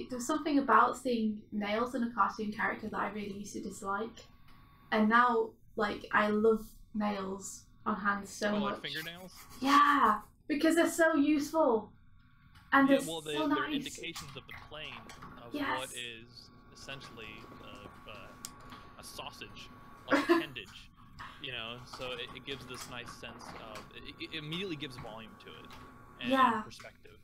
There's something about seeing nails in a cartoon character that I really used to dislike, and now like I love nails on hands so much. Like fingernails? Yeah, because they're so useful. And yeah, they're well, so nice. they're indications of the plane of what is essentially a sausage, like appendage. So it gives this nice sense of it immediately gives volume to it and perspective.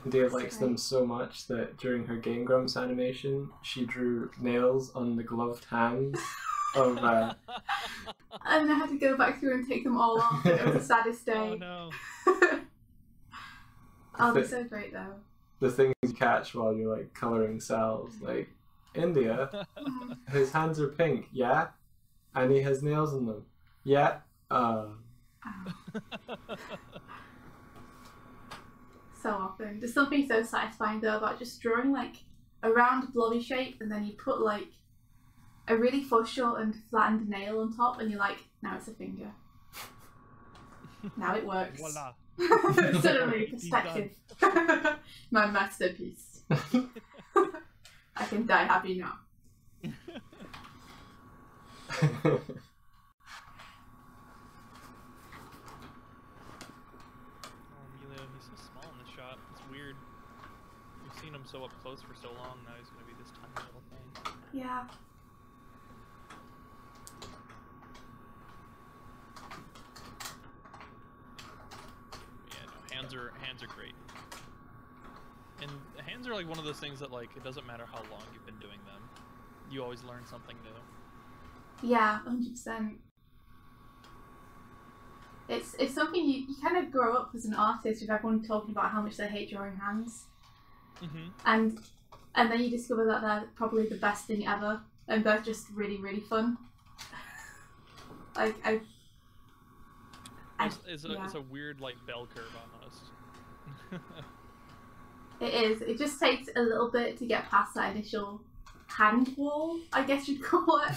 India likes them so much that during her Game Grumps animation, she drew nails on the gloved hands of. And I had to go back through and take them all off. It was the saddest day. Oh no. Oh, they're so great though. The things you catch while you're like coloring cells, like India, his hands are pink, yeah, and he has nails in them, yeah. So often, there's something so satisfying though about just drawing like a round blobby shape, and then you put like a really foreshort and flattened nail on top, and you're like, now it's a finger. Now it works. Voila. Suddenly, perspective. My masterpiece. I can die happy now. Emilio, he's so small in this shot. It's weird. We've seen him so up close for so long. Now he's gonna be this tiny little thing. hands are great. And hands are like one of those things that, like, it doesn't matter how long you've been doing them, you always learn something new. Yeah, 100%. It's something you kind of grow up as an artist with everyone talking about how much they hate drawing hands. And then you discover that they're probably the best thing ever, and they're just really, really fun. It's a weird, like, bell curve almost. It is. It just takes a little bit to get past that initial hand wall, I guess you'd call it.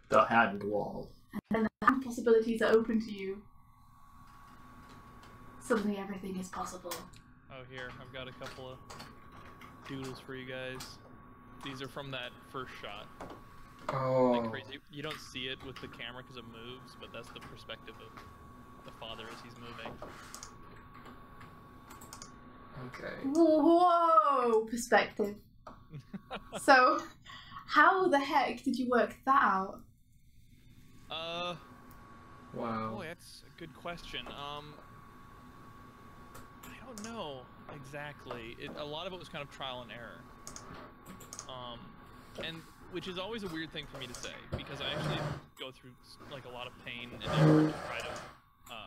The hand wall. And then the hand possibilities are open to you. Suddenly everything is possible. Oh, here, I've got a couple of doodles for you guys. These are from that first shot. Oh. Like crazy. You don't see it with the camera because it moves, but that's the perspective of the father as he's moving. Okay. Whoa! Perspective. So, how the heck did you work that out? Wow. Boy, that's a good question. I don't know exactly. A lot of it was kind of trial and error. And which is always a weird thing for me to say, because I actually go through like a lot of pain and effort to try to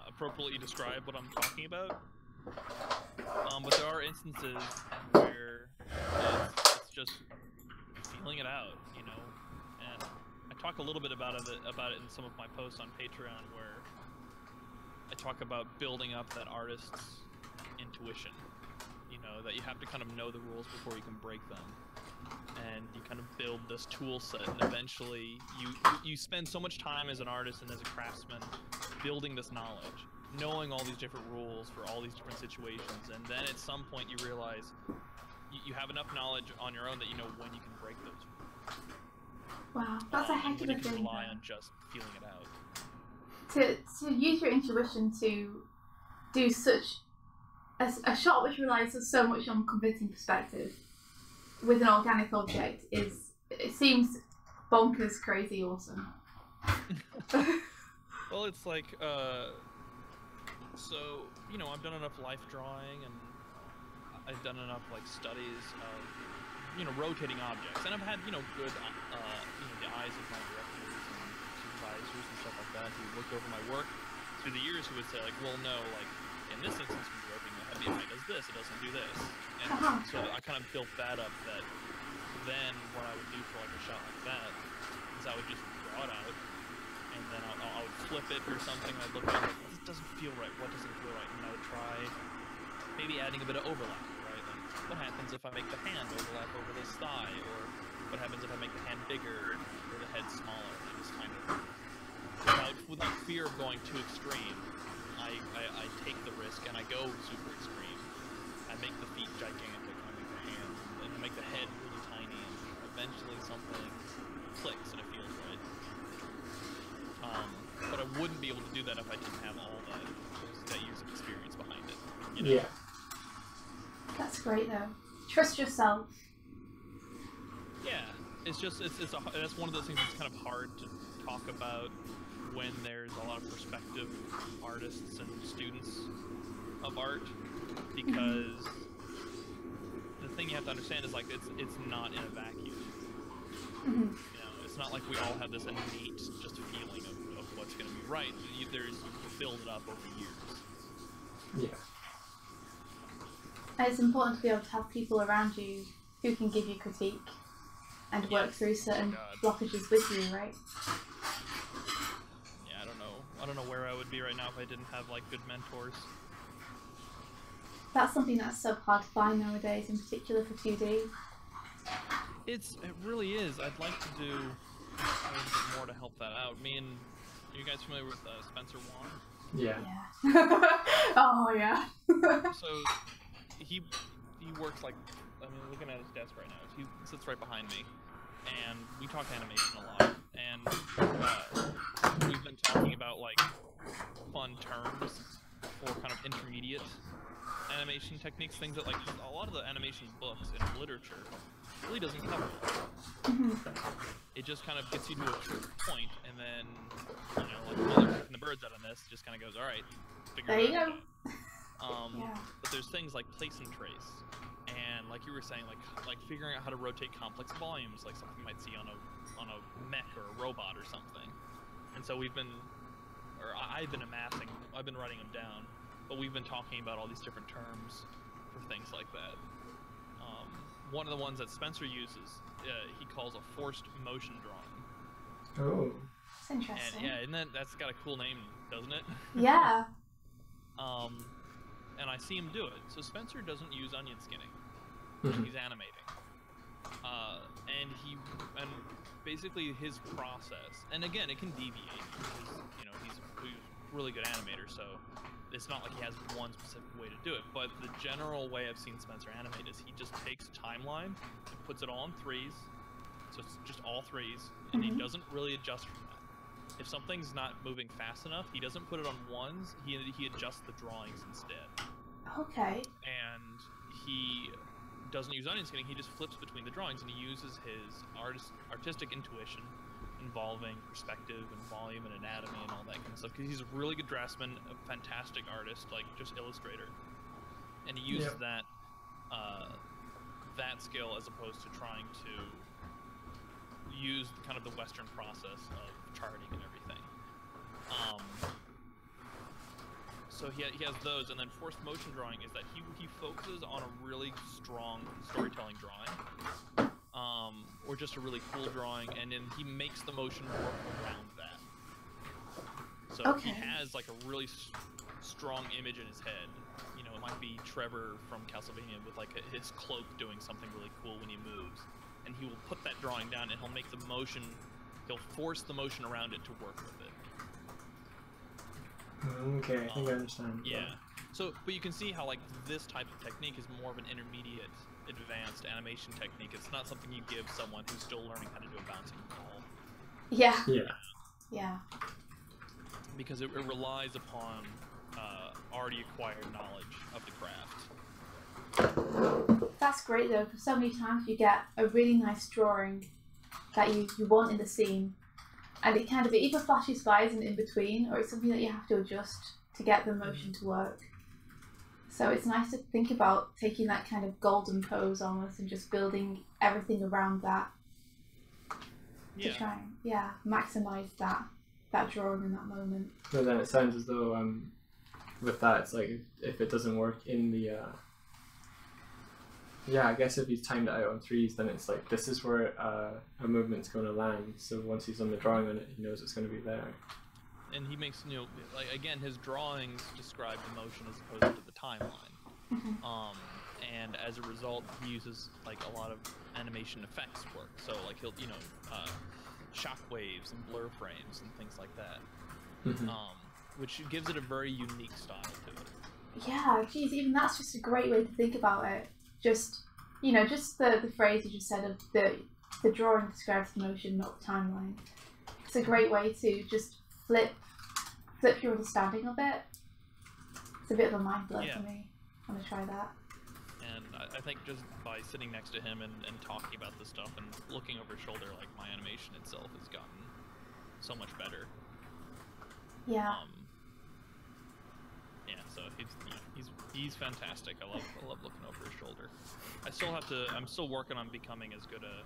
appropriately describe what I'm talking about. But there are instances where it's just feeling it out, you know. And I talk a little bit about it in some of my posts on Patreon, where I talk about building up that artist's intuition. You know, that you have to kind of know the rules before you can break them. And you kind of build this tool set, and eventually you spend so much time as an artist and as a craftsman building this knowledge, knowing all these different rules for all these different situations, and then at some point you realize you have enough knowledge on your own that you know when you can break those rules. Wow, that's a heck of a thing. You can rely on just feeling it out. To use your intuition to do such a shot which relies so much on convincing perspective with an organic object it seems bonkers, crazy, awesome. Well, it's like, so, you know, I've done enough life drawing, and I've done enough, like, studies of, you know, rotating objects, and I've had, you know, good, you know, the eyes of my directors and supervisors and stuff like that who looked over my work through the years, who would say, like, well, no, like, in this instance, when you're roping the heavy, if it does this, it doesn't do this. And so I kind of built that up, that then what I would do for, like, a shot like that is I would just draw it out, and then I would flip it or something. I'd look at it, like, this doesn't feel right. What doesn't feel right? And I would try maybe adding a bit of overlap, right? Like, what happens if I make the hand overlap over this thigh? Or what happens if I make the hand bigger or the head smaller? And just kind of, without fear of going too extreme, I take the risk and I go super extreme. I make the feet gigantic, I make the hands, and I make the head really tiny, and eventually something clicks and it feels right. But I wouldn't be able to do that if I didn't have all that years of experience behind it. You know? Yeah. That's great though. Trust yourself. Yeah, it's just that's one of those things that's kind of hard to talk about when there's a lot of prospective artists and students of art, because the thing you have to understand is, like, it's not in a vacuum. You know, it's not like we all have this innate just feeling of what's going to be right. You build it up over years. Yeah. And it's important to be able to have people around you who can give you critique and work through certain blockages with you, right? Yeah, I don't know where I would be right now if I didn't have, like, good mentors. That's something that's so hard to find nowadays, in particular for 2D. It really is. I'd like to do a little bit more to help that out. Are you guys familiar with Spencer Wong? Yeah. Oh yeah. So he works, like, I mean, looking at his desk right now, he sits right behind me, and we talk animation a lot, and we've been talking about, like, fun terms or kind of intermediate animation techniques, things that, like, a lot of the animation books and literature really doesn't cover. It just kind of gets you to a certain point, and then, you know, like, the mother kicking the birds out of this just kind of goes, all right, figure there it you out. go. But there's things like place and trace, and like you were saying, like figuring out how to rotate complex volumes, like something you might see on a mech or a robot or something. And so I've been writing them down, but we've been talking about all these different terms for things like that. One of the ones that Spencer uses, he calls a forced motion drawing. Oh. That's interesting. And that's got a cool name, doesn't it? Yeah. And I see him do it. So Spencer doesn't use onion skinning when he's animating. And basically his process, and again, it can deviate because, you know, he's a really good animator, so it's not like he has one specific way to do it, but the general way I've seen Spencer animate is he just takes timeline and puts it all in threes, so it's just all threes, and he doesn't really adjust from that. If something's not moving fast enough, he doesn't put it on ones, he adjusts the drawings instead. Okay. And he doesn't use onion skinning, he just flips between the drawings, and he uses his artistic intuition involving perspective and volume and anatomy and all that kind of stuff, because he's a really good draftsman, a fantastic artist, like just illustrator, and he uses that skill as opposed to trying to use kind of the Western process of charting and everything. So he has those, and then forced motion drawing is that he focuses on a really strong storytelling drawing, or just a really cool drawing, and then he makes the motion work around that. So he has like a really strong image in his head. You know, it might be Trevor from Castlevania with like his cloak doing something really cool when he moves, and he will put that drawing down, and he'll make the motion, he'll force the motion around it to work with it. Okay, I think I understand. Yeah. So, but you can see how like this type of technique is more of an intermediate, advanced animation technique. It's not something you give someone who's still learning how to do a bouncing ball. Yeah. Yeah. Yeah. Because it relies upon already acquired knowledge of the craft. That's great though, because so many times you get a really nice drawing that you want in the scene, and it kind of either flashes by as an in-between, or it's something that you have to adjust to get the motion to work. So it's nice to think about taking that kind of golden pose almost and just building everything around that to try and maximize that drawing in that moment. But then it sounds as though with that, it's like if it doesn't work in the I guess if he's timed it out on threes, then it's like this is where a movement's going to land. So once he's on the drawing on it, he knows it's going to be there. And he makes, you know, like again, his drawings describe the motion as opposed to the timeline. And as a result, he uses like a lot of animation effects work. So like he'll, you know, shock waves and blur frames and things like that, which gives it a very unique style to it. Yeah, geez, even that's just a great way to think about it. Just, you know, just the phrase you just said of the drawing describes the motion, not the timeline. It's a great way to just flip your understanding of it. It's a bit of a mind blow for me. I want to try that. And I think just by sitting next to him and talking about this stuff and looking over his shoulder, like my animation itself has gotten so much better. Yeah. So he's fantastic. I love looking over his shoulder. I'm still working on becoming as good a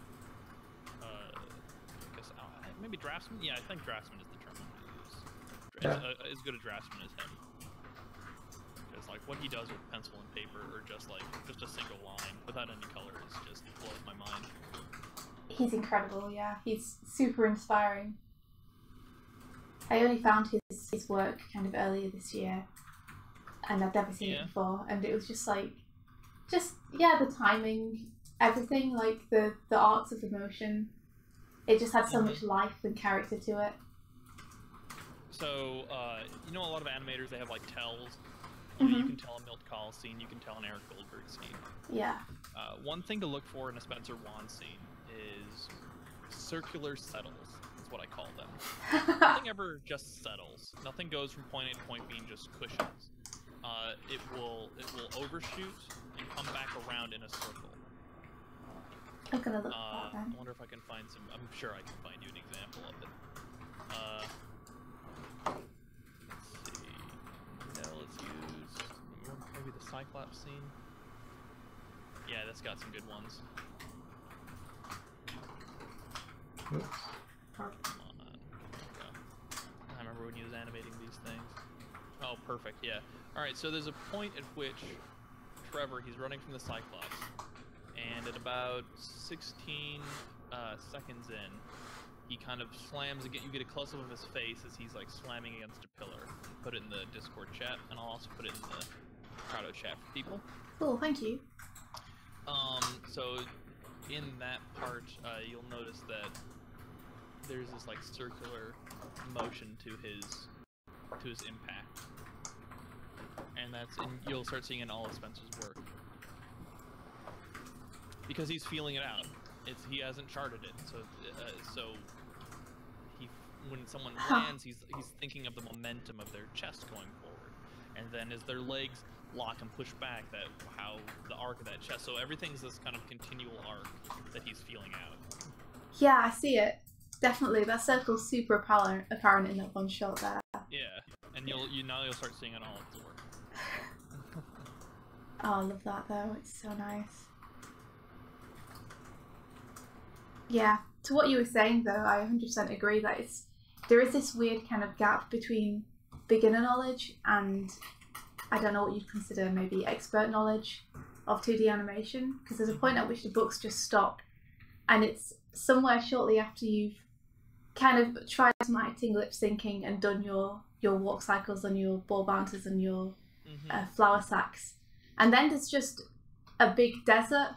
I guess maybe draftsman. Yeah, I think draftsman is the term I'm gonna use. As good a draftsman as him. Because like what he does with pencil and paper, or just a single line without any color, is just blows my mind. He's incredible. Yeah, he's super inspiring. I only found his work kind of earlier this year, and I'd never seen it before, and it was just like, the timing, everything, like the arts of the motion, it just had so much life and character to it. So, you know, a lot of animators, they have like tells. You know, you can tell a Milt Kahl scene, you can tell an Eric Goldberg scene. Yeah. One thing to look for in a Spencer Wan scene is circular settles. That's what I call them. Nothing ever just settles. Nothing goes from point A to point B and just cushions. It will overshoot and come back around in a circle. I'm gonna look for that then. I wonder if I can find some. I'm sure I can find you an example of it. Let's see. Now let's use scene. Yeah, that's got some good ones. Oops. Come on. I remember when he was animating these things. Oh, perfect, yeah. Alright, so there's a point at which Trevor, he's running from the Cyclops, and at about 16 seconds in, he kind of slams again. You get a close-up of his face as he's like slamming against a pillar. Put it in the Discord chat, and I'll also put it in the Crowdo chat for people. Cool, thank you. So in that part, you'll notice that there's this like circular motion to his impact, and you'll start seeing in all of Spencer's work because he's feeling it out. He hasn't charted it, so when someone lands, he's thinking of the momentum of their chest going forward, and then as their legs lock and push back, how the arc of that chest. So everything's this kind of continual arc that he's feeling out. Yeah, I see it. Definitely, that circle's super apparent in that one shot there. Yeah, and you'll start seeing it all of his work. Oh, I love that though. It's so nice. Yeah, to what you were saying though, I 100% agree that there is this weird kind of gap between beginner knowledge and I don't know what you'd consider maybe expert knowledge of 2D animation, because there's a point at which the books just stop, and it's somewhere shortly after you've kind of tried some acting, lip syncing, and done your walk cycles and your ball bouncers and your flower sacks, and then there's just a big desert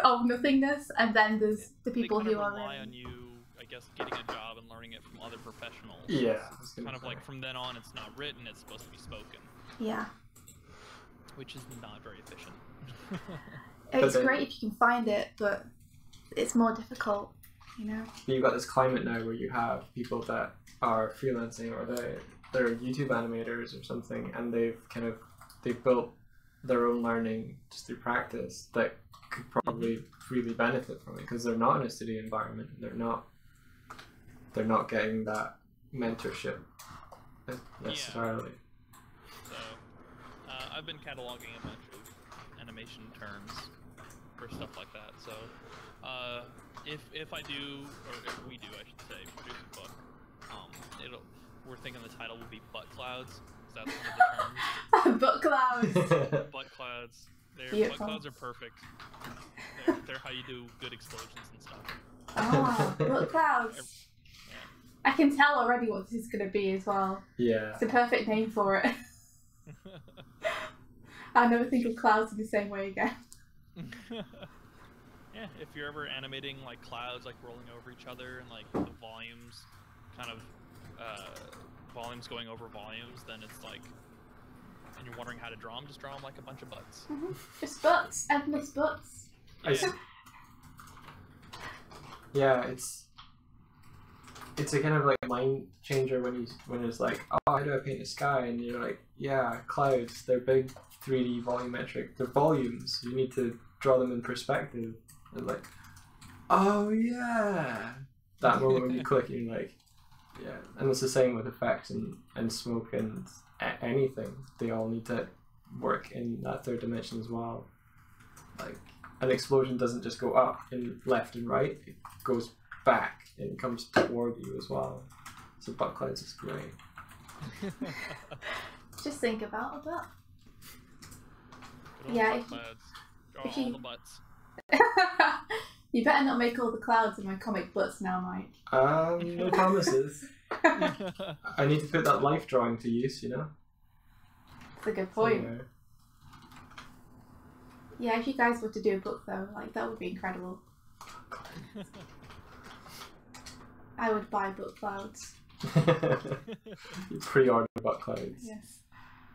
of nothingness, and then there's the people who rely on you, I guess, getting a job and learning it from other professionals. Yeah, it's kind of like from then on, it's not written; it's supposed to be spoken. Yeah. Which is not very efficient. It's great if you can find it, but it's more difficult, you know. You've got this climate now where you have people that are freelancing, or they're YouTube animators or something, and they've built their own learning just through practice that could probably really benefit from it, because they're not in a studio environment, and they're not getting that mentorship necessarily. Yeah. So I've been cataloging a bunch of animation terms for stuff like that. So if I do, or if we do, I should say, produce a book, we're thinking the title will be Butt Clouds. That's one of the terms. Butt clouds. Butt clouds. Butt clouds are perfect. They're how you do good explosions and stuff. Oh, butt clouds. I can tell already what this is going to be as well. Yeah. It's a perfect name for it. I'll never think of clouds in the same way again. Yeah, if you're ever animating like clouds like rolling over each other and like the volumes kind of volumes going over volumes, then it's like, and you're wondering how to draw them, just draw them like a bunch of butts. Just butts, endless butts. Yeah, it's a kind of like mind changer when it's like, oh, how do I paint the sky? And you're like, yeah, clouds, they're big 3D volumetric, they're volumes, you need to draw them in perspective. And like, oh yeah, that moment when you click, and you're like, yeah. And it's the same with effects and smoke and anything. They all need to work in that third dimension as well. Like, an explosion doesn't just go up and left and right, it goes back and comes toward you as well. So butt clouds is great. Just think about a butt. Yeah, butt clouds. Draw all the butts. You better not make all the clouds in my comic butts now, Mike. No promises. I need to put that life drawing to use, you know? That's a good point. Yeah, if you guys were to do a book though, like, that would be incredible. I would buy butt clouds. You pre-order butt clouds. Yes.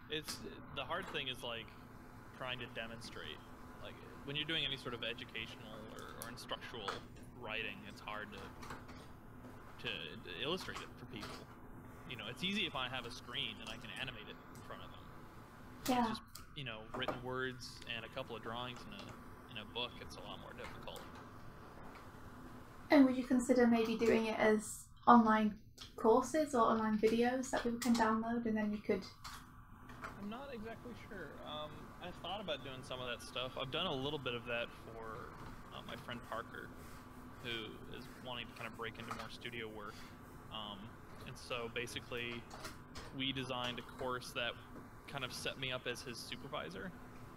It's the hard thing is like trying to demonstrate, like when you're doing any sort of educational or instructional writing, it's hard to illustrate it for people. You know, it's easy if I have a screen and I can animate it in front of them. Yeah. It's just, you know, written words and a couple of drawings in a book, it's a lot more difficult. And would you consider maybe doing it as online courses or online videos that people can download, and then you could... I'm not exactly sure. I thought about doing some of that stuff. I've done a little bit of that for my friend Parker, who is wanting to kind of break into more studio work. And so basically, we designed a course that kind of set me up as his supervisor,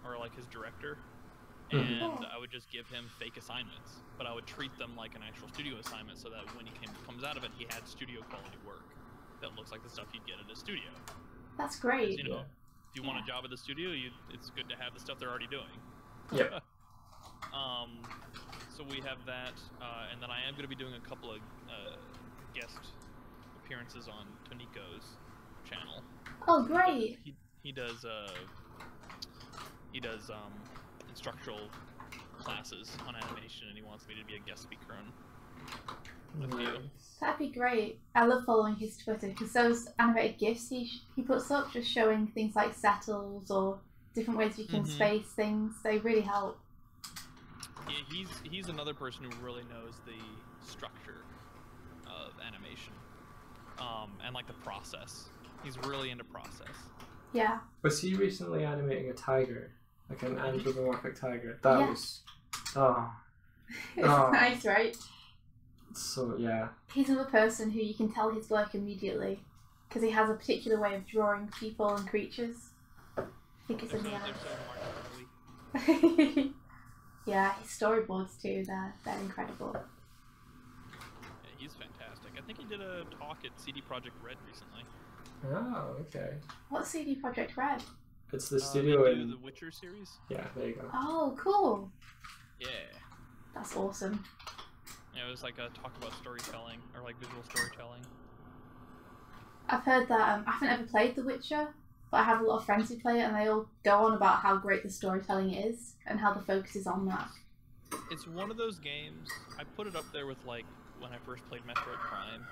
or like his director. And I would just give him fake assignments, but I would treat them like an actual studio assignment, so that when he comes out of it, he had studio quality work that looks like the stuff you'd get at a studio. That's great. You know, if you want a job at the studio, it's good to have the stuff they're already doing. Yep. So we have that, and then I am going to be doing a couple of guest appearances on Toniko's channel. Oh, great. He does instructional classes on animation, and he wants me to be a guest speaker on with you. That'd be great. I love following his Twitter, because those animated GIFs he puts up, just showing things like settles or different ways you can space things, they really help. Yeah, he's another person who really knows the structure of animation, and like the process. He's really into process. Yeah. Was he recently animating a tiger? Like an anthropomorphic tiger? That was... Oh. It's nice, right? So, yeah. He's another person who you can tell his work immediately, because he has a particular way of drawing people and creatures. I think it's in the eye. Yeah, his storyboards too, they're incredible. Yeah, he's fantastic. I think he did a talk at CD Projekt Red recently. Oh, okay. What's CD Projekt Red? It's the studio they do in... the Witcher series? Yeah, there you go. Oh, cool. Yeah. That's awesome. Yeah, it was like a talk about storytelling, or like visual storytelling. I've heard that, I haven't ever played The Witcher, but I have a lot of friends who play it, and they all go on about how great the storytelling is, and how the focus is on that. It's one of those games, I put it up there with like, when I first played Metroid Prime.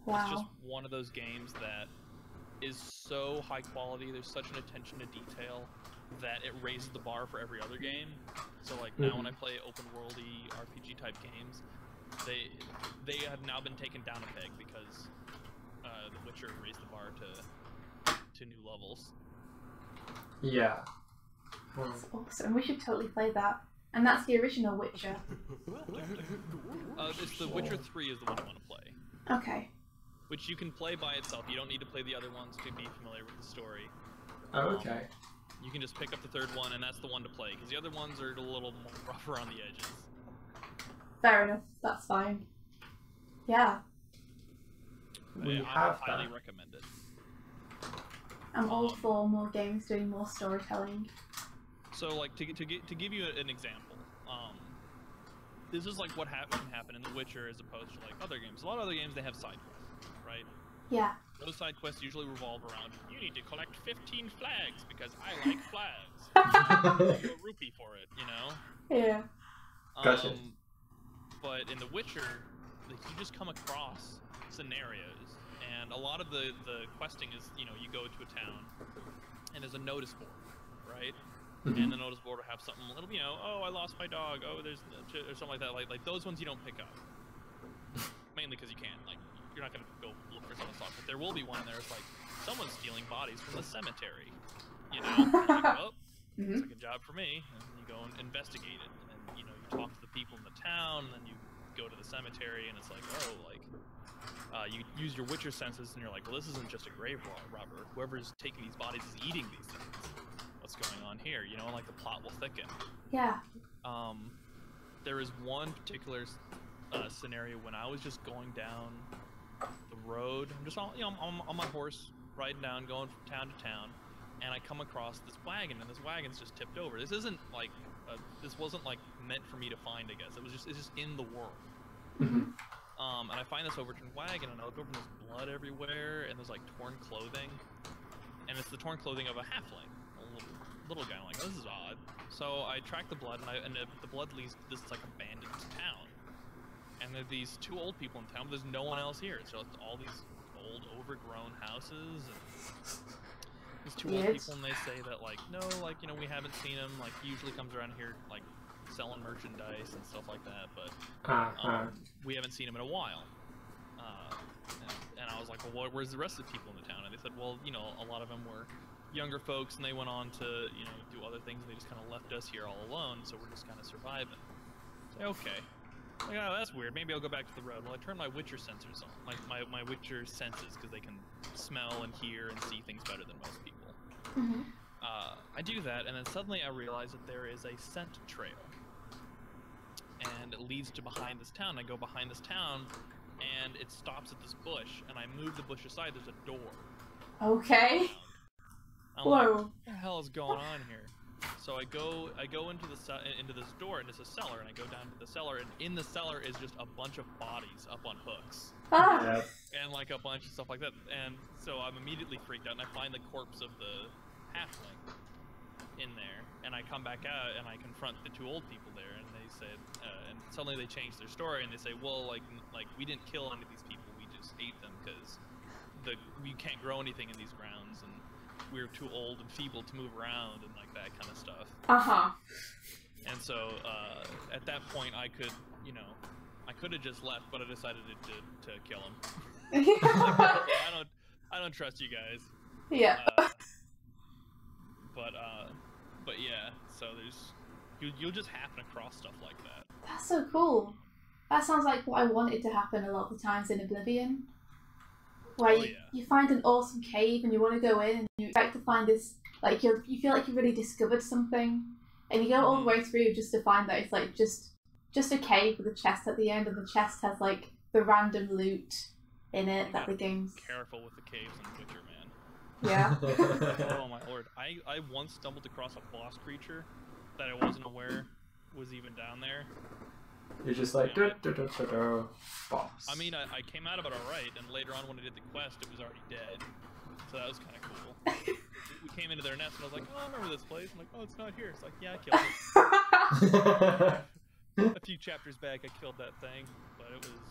Wow. It's just one of those games that is so high quality, there's such an attention to detail, that it raises the bar for every other game. So like now when I play open worldy RPG type games, they have now been taken down a peg, because The Witcher raised the bar to new levels. Yeah. That's awesome. We should totally play that. And that's the original Witcher. It's The Witcher 3 is the one I want to play. Okay. Which you can play by itself. You don't need to play the other ones to be familiar with the story. Oh, okay. You can just pick up the third one, and that's the one to play, because the other ones are a little more rougher on the edges. Fair enough. That's fine. Yeah. We I have highly that. recommend it. I'm all for more games doing more storytelling. So, like, to give you an example, this is like what can happen in The Witcher as opposed to like other games. A lot of other games, they have side quests, right? Yeah. Those side quests usually revolve around, you need to collect 15 flags because I like flags. I'll give you a rupee for it, you know? Yeah. Gotcha. But in The Witcher, like, you just come across scenarios, and a lot of the questing is, you know, you go to a town, and there's a notice board, right? And the notice board will have something, it'll be, you know, oh, I lost my dog, oh, there's or something like that. Like those ones you don't pick up, mainly because you can't. Like, you're not gonna go look for someone's dog, but there will be one there. It's like someone's stealing bodies from the cemetery, you know? Like, oh, it's like a job for me, and you go and investigate it, and then, you know, you talk to the people in the town, and then you go to the cemetery, and it's like, oh, like, you use your Witcher senses, and you're like, well, this isn't just a grave robber. Whoever's taking these bodies is eating these things. What's going on here? You know, and like the plot will thicken. Yeah. There is one particular scenario when I was just going down the road. I'm just on my horse, riding down, going from town to town, and I come across this wagon, and this wagon's just tipped over. This isn't like this wasn't like meant for me to find. I guess it's just in the world. And I find this overturned wagon, and I look over, and there's blood everywhere, and there's like torn clothing, and it's the torn clothing of a halfling. Little guy. I'm like, oh, this is odd. So I track the blood, and the blood leads to this like abandoned town. And there are these two old people in town, but there's no one else here. So it's all these old, overgrown houses, and these two old people, and they say that like, no, like, you know, we haven't seen him. Like, he usually comes around here like selling merchandise and stuff like that, but we haven't seen him in a while. And I was like, well, where's the rest of the people in the town? And they said, well, you know, a lot of them were younger folks, and they went on to, you know, do other things, and they just kind of left us here all alone, so we're just kind of surviving. Say, okay. Like, oh, that's weird. Maybe I'll go back to the road. Well, I turn my Witcher sensors on. My Witcher senses, because they can smell and hear and see things better than most people. Mm-hmm. I do that, and then suddenly I realize that there is a scent trail. And it leads to behind this town. I go behind this town, and it stops at this bush, and I move the bush aside. There's a door. Okay. I'm like, what the hell is going on here? So I go into this door, and it's a cellar, and I go down to the cellar, and in the cellar is just a bunch of bodies up on hooks. Ah. And like a bunch of stuff like that. And so I'm immediately freaked out, and I find the corpse of the halfling in there, and I come back out, and I confront the two old people there, and they said, and suddenly they change their story, and they say, well, like we didn't kill any of these people, we just ate them because we can't grow anything in these grounds, and we're too old and feeble to move around, and like that kind of stuff. And so at that point, I could, you know, I could have just left, but I decided to kill him. I don't trust you guys. Yeah. But yeah, so you'll just happen across stuff like that. That's so cool. That sounds like what I wanted to happen a lot of the times in Oblivion. Where you find an awesome cave and you want to go in and you expect to find this, like you feel like you've really discovered something, and you go all the way through just to find that it's like just a cave with a chest at the end, and the chest has like the random loot in it that the game's... Careful with the caves in Witcher, man. Yeah. Oh my lord. I once stumbled across a boss creature that I wasn't aware was even down there. You're just like, boss. I mean, I came out of it alright, and later on when I did the quest, it was already dead. So that was kind of cool. We came into their nest, and I was like, oh, I remember this place. I'm like, oh, it's not here. It's like, yeah, I killed it. A few chapters back, I killed that thing, but it was...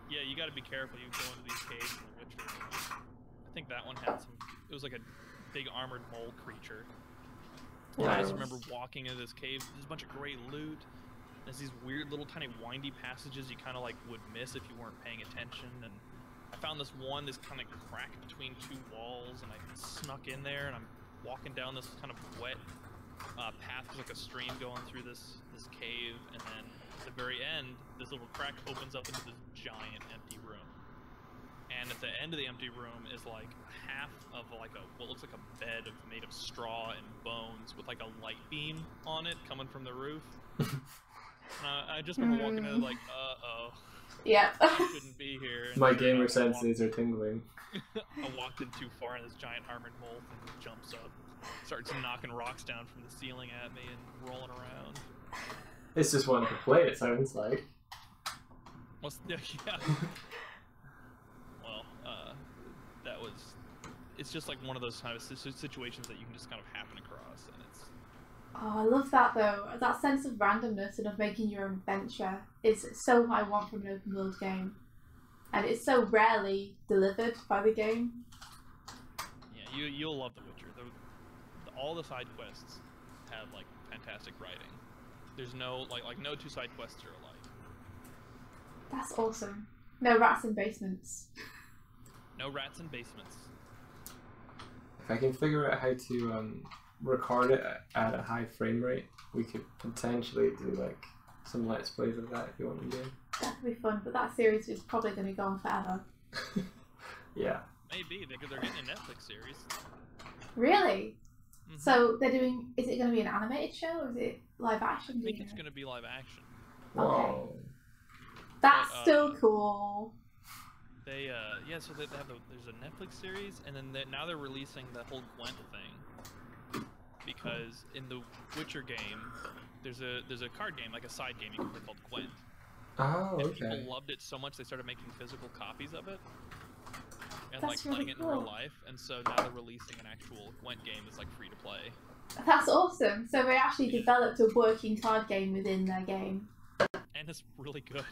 Yeah, you gotta be careful. You go into these caves in The Witcher. I think that one had some... It was like a big armored mole creature. Yeah, I just remember walking into this cave. There's a bunch of great loot. There's these weird little tiny windy passages you kind of like would miss if you weren't paying attention. And I found this kind of crack between two walls, and I snuck in there, and I'm walking down this kind of wet path. There's like a stream going through this cave, and then at the very end, this little crack opens up into this giant empty room. And at the end of the empty room is like half of like what looks like a bed made of straw and bones with like a light beam on it coming from the roof. I just remember walking in like, uh-oh. Yeah. I shouldn't be here. And my gamer senses are tingling. I walked in too far, and this giant armored mole thing jumps up, starts knocking rocks down from the ceiling at me and rolling around. It's just one to play, it sounds like. Yeah. Well, it's just like one of those kind of situations that you can just kind of happen across, and it's... Oh, I love that though. That sense of randomness and of making your own adventure is so what I want from an open world game. And it's so rarely delivered by the game. Yeah, you'll love The Witcher. All the side quests have like fantastic writing. There's no no two side quests are alike. That's awesome. No rats in basements. No rats in basements. If I can figure out how to record it at a high frame rate, we could potentially do like some let's plays of that if you want to do. That could be fun, but that series is probably going to go on forever. Yeah. Maybe because they're getting a Netflix series. Really? Mm-hmm. So they're doing. Is it going to be an animated show or is it live action? I think it's going to be live action. Whoa. Okay. That's still cool. They so they have there's a Netflix series, and then now they're releasing the whole Gwent thing. Because in the Witcher game, there's a card game, like a side game you can play called Gwent. Oh, okay. And people loved it so much they started making physical copies of it. And That's like playing really it in real life, and so now they're releasing an actual Gwent game that's like free to play. That's awesome. So they actually developed a working card game within their game. And it's really good.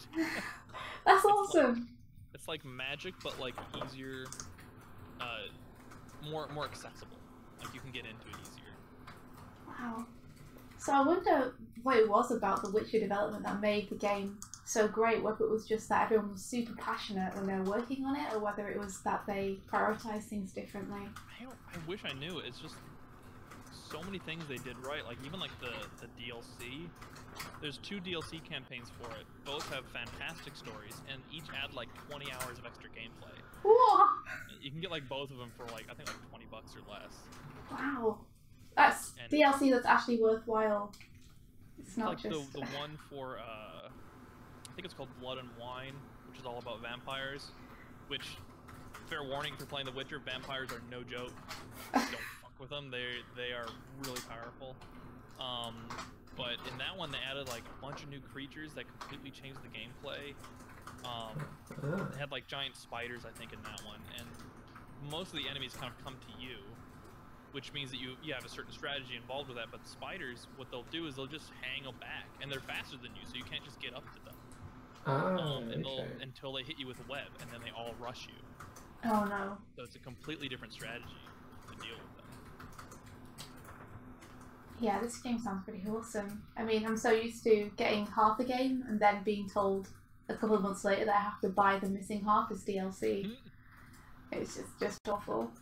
That's awesome. It's like Magic, but like easier, more accessible. Like you can get into it easier. Wow. So I wonder what it was about the Witcher development that made the game so great, whether it was just that everyone was super passionate when they were working on it, or whether it was that they prioritized things differently. I wish I knew. It's just so many things they did right. Like even like the DLC. There's 2 DLC campaigns for it. Both have fantastic stories, and each add like 20 hours of extra gameplay. Whoa! You can get like both of them for like I think like $20 or less. Wow, that's DLC that's actually worthwhile. It's not like just the one for I think it's called Blood and Wine, which is all about vampires. Which, fair warning, if you're playing The Witcher, vampires are no joke. Don't fuck with them. They are really powerful. But in that one, they added like a bunch of new creatures that completely changed the gameplay. They had like giant spiders, I think, in that one, and most of the enemies kind of come to you, which means that you have a certain strategy involved with that. But the spiders, what they'll do is they'll just hang back, and they're faster than you, so you can't just get up to them. Until they hit you with a web, and then they all rush you. Oh no. So it's a completely different strategy to deal with them. Yeah, this game sounds pretty awesome. I mean, I'm so used to getting half a game and then being told a couple of months later that I have to buy the missing half as DLC. It's just awful.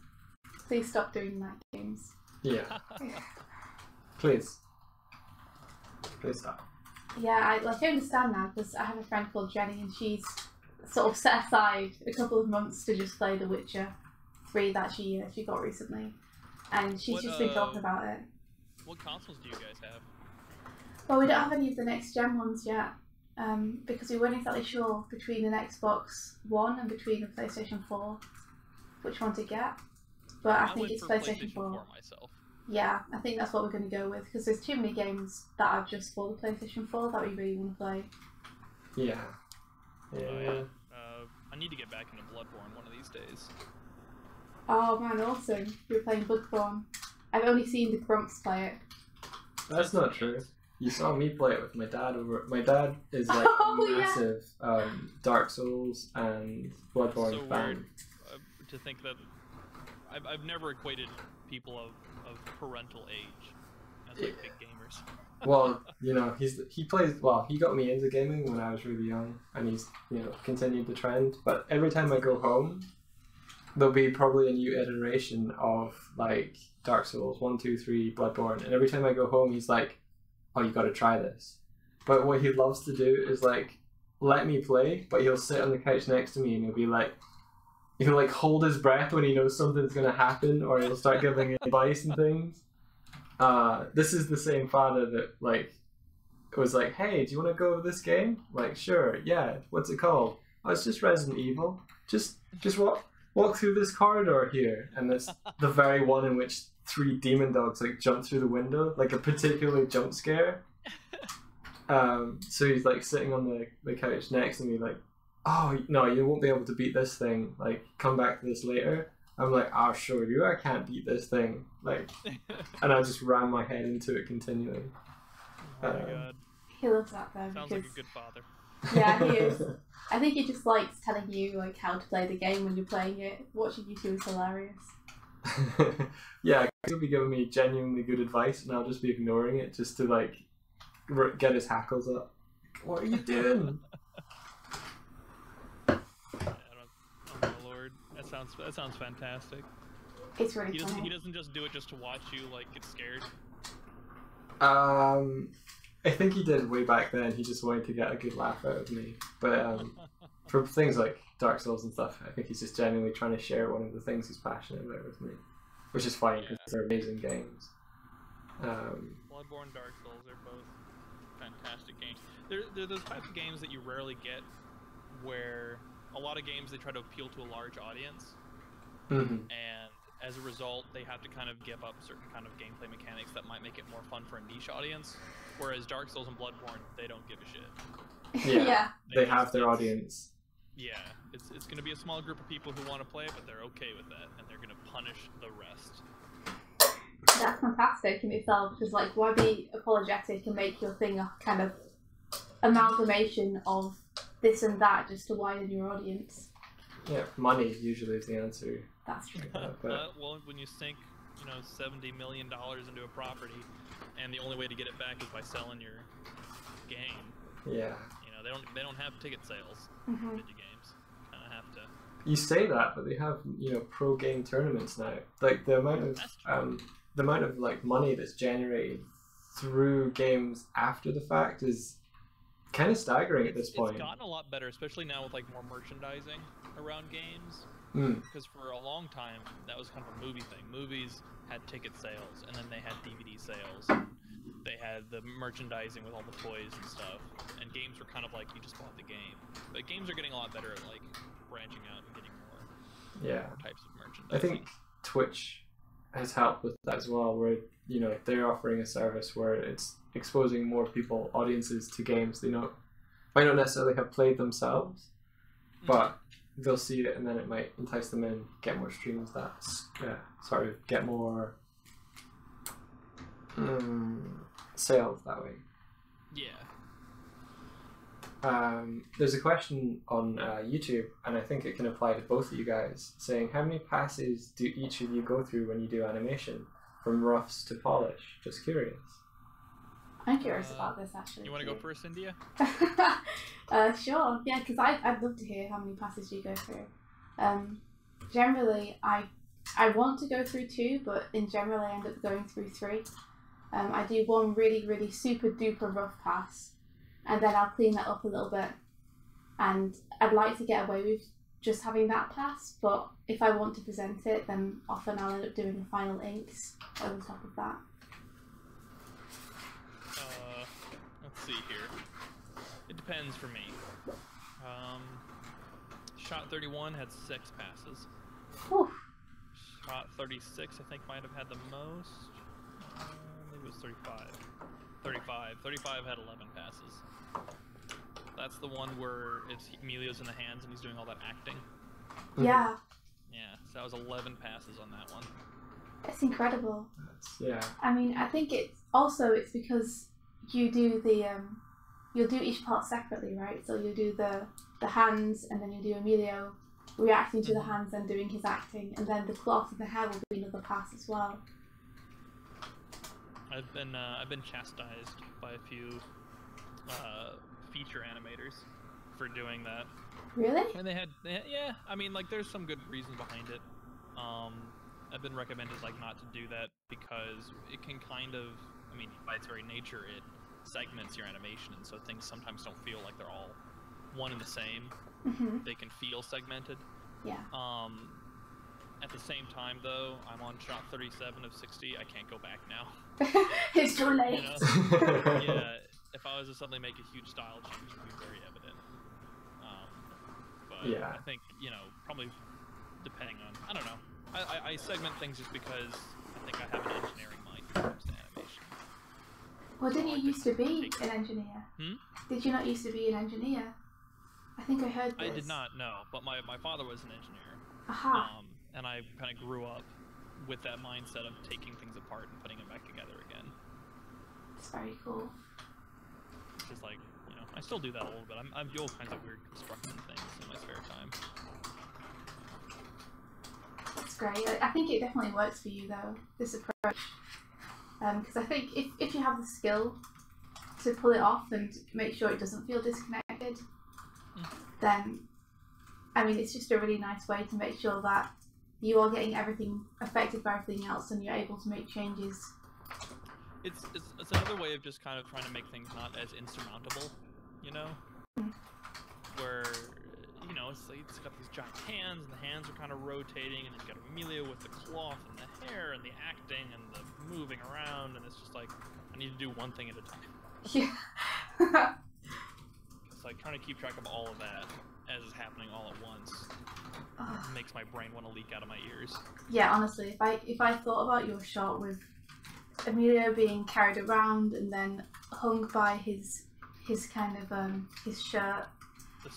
Please stop doing that, games. Yeah. Please. Please stop. Yeah, I understand now, because I have a friend called Jenny, and she's sort of set aside a couple of months to just play The Witcher 3 that she got recently, and she's just been talking about it. What consoles do you guys have? Well, we don't have any of the next gen ones yet, because we weren't exactly sure between an Xbox One and between a PlayStation 4 which one to get. But I think it's PlayStation 4. Myself. Yeah, I think that's what we're going to go with, because there's too many games that are just for the PlayStation 4 that we really want to play. Yeah. Yeah. I need to get back into Bloodborne one of these days. Oh man, awesome. You're playing Bloodborne. I've only seen the Grumps play it. That's not true. You saw me play it with my dad over. My dad is like massive Dark Souls and Bloodborne so fan. Weird to think that I've never equated people of parental age as like big gamers. Well, you know, he plays well. He got me into gaming when I was really young, and he's continued the trend. But every time I go home, there'll be probably a new iteration of like Dark Souls 1, 2, 3, Bloodborne, and every time I go home, he's like, "Oh, you got to try this." But what he loves to do is like let me play, but he'll sit on the couch next to me and he'll like hold his breath when he knows something's gonna happen, or he'll start giving advice and things. This is the same father that like was like, "Hey, do you want to go over this game?" Like, "Sure, yeah. What's it called?" "Oh, it's just Resident Evil. Just walk through this corridor here." And it's the very one in which 3 demon dogs like jump through the window, like a particular jump scare. So he's like sitting on the couch next to me, like, "Oh no, you won't be able to beat this thing. Like, come back to this later." I'm like, "I'll show you. I can't beat this thing." Like, and I just ram my head into it continually. Oh my god. He loves that though. Sounds like a good father. Yeah, he is. I think he just likes telling you like how to play the game when you're playing it. Watching you two is hilarious. Yeah, he'll be giving me genuinely good advice, and I'll just be ignoring it just to like get his hackles up. "What are you doing?" Oh my lord, that sounds fantastic. It's really funny. He doesn't just do it just to watch you like get scared. I think he did way back then. He just wanted to get a good laugh out of me. But for things like Dark Souls and stuff, I think he's just genuinely trying to share one of the things he's passionate about with me, which is fine because they're amazing games. Bloodborne, Dark Souls, they're both fantastic games. They're those types of games that you rarely get, where a lot of games they try to appeal to a large audience, and as a result, they have to kind of give up certain kind of gameplay mechanics that might make it more fun for a niche audience. Whereas Dark Souls and Bloodborne, they don't give a shit. Yeah, they have their audience. Yeah, it's going to be a small group of people who want to play it, but they're okay with that, and they're going to punish the rest. That's fantastic in itself, because like, why be apologetic and make your thing a kind of amalgamation of this and that just to widen your audience? Yeah, money usually is the answer. That's true. Well, when you sink, $70 million into a property, and the only way to get it back is by selling your game. Yeah. they don't have ticket sales Mhm. for video games. Kind of have to. You say that, but they have pro game tournaments now. Like the amount of like money that's generated through games after the fact is kind of staggering at this point. It's gotten a lot better, especially now with like more merchandising around games. Mm. Because for a long time that was kind of a movie thing. Movies had ticket sales, and then they had DVD sales. They had the merchandising with all the toys and stuff, and games were kind of like you just bought the game. But games are getting a lot better at like branching out and getting more types of merchandising. I think Twitch has helped with that as well, where they're offering a service where it's exposing more audiences to games they might not necessarily have played themselves, but they'll see it and then it might entice them in, get more streams get more sales that way. Yeah. There's a question on YouTube, and I think it can apply to both of you guys, saying how many passes do each of you go through when you do animation, from roughs to polish? Just curious. I'm curious about this actually. You want to go first, India? Sure. Yeah, because I'd love to hear how many passes you go through. Generally, I want to go through 2, but in general I end up going through 3. I do one really, really super duper rough pass, and then I'll clean that up a little bit. And I'd like to get away with just having that pass, but if I want to present it, then often I'll end up doing the final inks over top of that. Let's see here. It depends for me. Shot 31 had 6 passes. Whew. Shot 36 I think might have had the most. Maybe it was 35. 35 had 11 passes. That's the one where Emilio's in the hands and he's doing all that acting. Yeah. Yeah, so that was 11 passes on that one. It's incredible. Yeah. I mean, I think it's because you do you'll do each part separately, right? So you do the hands, and then you do Emilio reacting to the hands and doing his acting, and then the cloth and the hair will be another pass as well. I've been chastised by a few feature animators for doing that. Really? And they had yeah. I mean, like, there's some good reasons behind it. I've been recommended like not to do that because it can kind of, I mean, by its very nature, it segments your animation, and so things sometimes don't feel like they're all one and the same. Mm-hmm. They can feel segmented. Yeah. At the same time, though, I'm on shot 37 of 60. I can't go back now. It's too late. Yeah. If I was to suddenly make a huge style change, it would be very evident. But yeah. I think, probably depending on, I don't know. I segment things just because I think I have an engineering mind when it comes to animation. Well, didn't you used to be an engineer? Did you not used to be an engineer? I think I heard this. I did not, no. But my father was an engineer. Aha. And I kind of grew up with that mindset of taking things apart and putting them back together again. It's very cool. Which is like, I still do that a little bit. I do all kinds of weird construction things in my spare time. That's great. I think it definitely works for you, though, this approach. Because I think if you have the skill to pull it off and make sure it doesn't feel disconnected, then, I mean, it's just a really nice way to make sure that you are getting everything affected by everything else and you're able to make changes. It's another way of just kind of trying to make things not as insurmountable, where, it's got these giant hands, and the hands are kind of rotating, and then you got Emilio with the cloth and the hair and the acting and the moving around, and it's just like, I need to do one thing at a time. Yeah. It's like trying to keep track of all of that as is happening all at once. Makes my brain want to leak out of my ears. Yeah, honestly, if I thought about your shot with Emilio being carried around and then hung by his kind of his shirt. That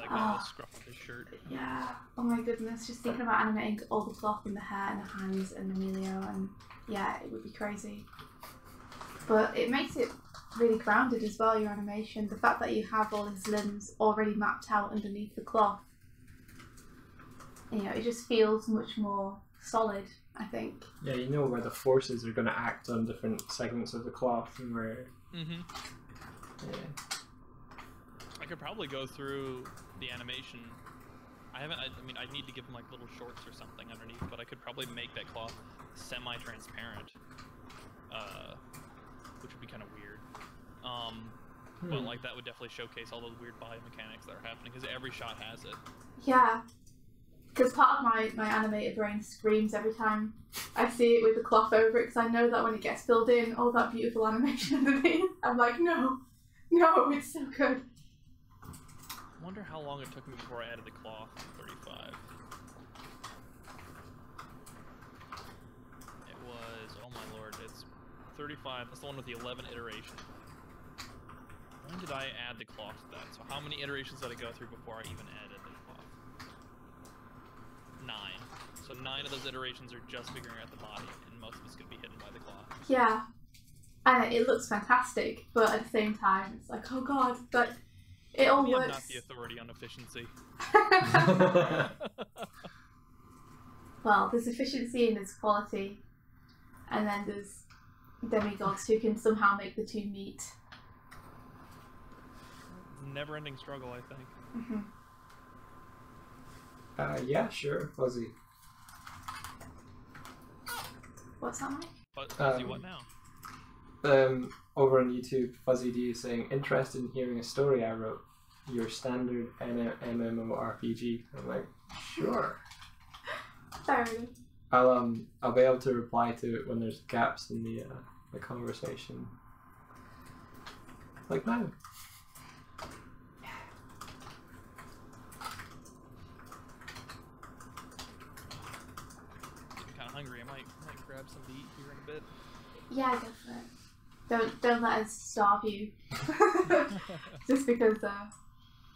guy with the scruff of his shirt. Yeah. Oh my goodness, just thinking about animating all the cloth and the hair and the hands and Emilio, and yeah, it would be crazy. But it makes it really grounded as well, your animation. The fact that you have all his limbs already mapped out underneath the cloth. It just feels much more solid, I think. Yeah, you know where the forces are going to act on different segments of the cloth and where... Mm-hmm. Yeah. I could probably go through the animation. I mean, I need to give them like little shorts or something underneath, but I could probably make that cloth semi-transparent, which would be kind of weird. But like that would definitely showcase all those weird body mechanics that are happening because every shot has it. Yeah, because part of my animated brain screams every time I see it with the cloth over it, because I know that when it gets filled in, all that beautiful animation underneath, I'm like, no, it's so good. I wonder how long it took me before I added the cloth to 35. It was, oh my lord, it's 35. That's the one with the 11 iterations. When did I add the cloth to that? So how many iterations did I go through before I even added the cloth? 9. So 9 of those iterations are just figuring out the body, and most of it's going to be hidden by the cloth. Yeah. And it looks fantastic, but at the same time, it's like, oh god, but it all works. I'm not the authority on efficiency. Well, there's efficiency and there's quality, and then there's demigods who can somehow make the two meet. Never-ending struggle, I think. Yeah, sure, Fuzzy. What's that like? Fuzzy, what now? Over on YouTube, Fuzzy D is saying, interested in hearing a story I wrote, your standard MMORPG. I'm like, sure. Fair enough. I'll be able to reply to it when there's gaps in the conversation. Like now. Hungry. I might grab some to eat here in a bit. Yeah, go for it. Don't let us starve you. Just because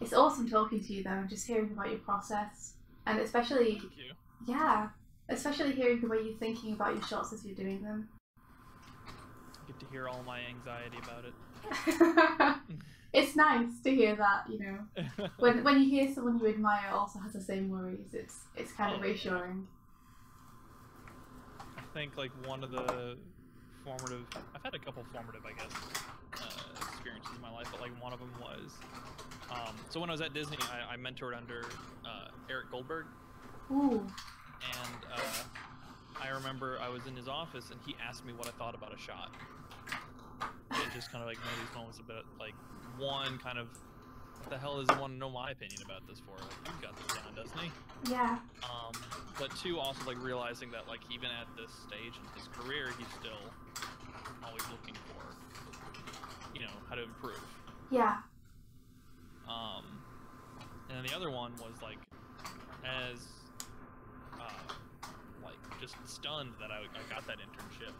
it's awesome talking to you though, and just hearing about your process, and especially Thank you. Yeah, especially hearing the way you're thinking about your shots as you're doing them. I get to hear all my anxiety about it. It's nice to hear that, you know. When you hear someone you admire also has the same worries, it's kind of reassuring. I think like one of the formative, I've had a couple formative, I guess, experiences in my life, but like one of them was, so when I was at Disney, I mentored under Eric Goldberg. Ooh. And I remember I was in his office and he asked me what I thought about a shot. It just kind of like one of these moments a bit like, one kind of, what the hell does he want to know my opinion about this for? Like, he's got this down, doesn't he? Yeah. But two, also like realizing that like even at this stage in his career, he's still always looking for, you know, how to improve. Yeah. And then the other one was like, as like just stunned that I got that internship.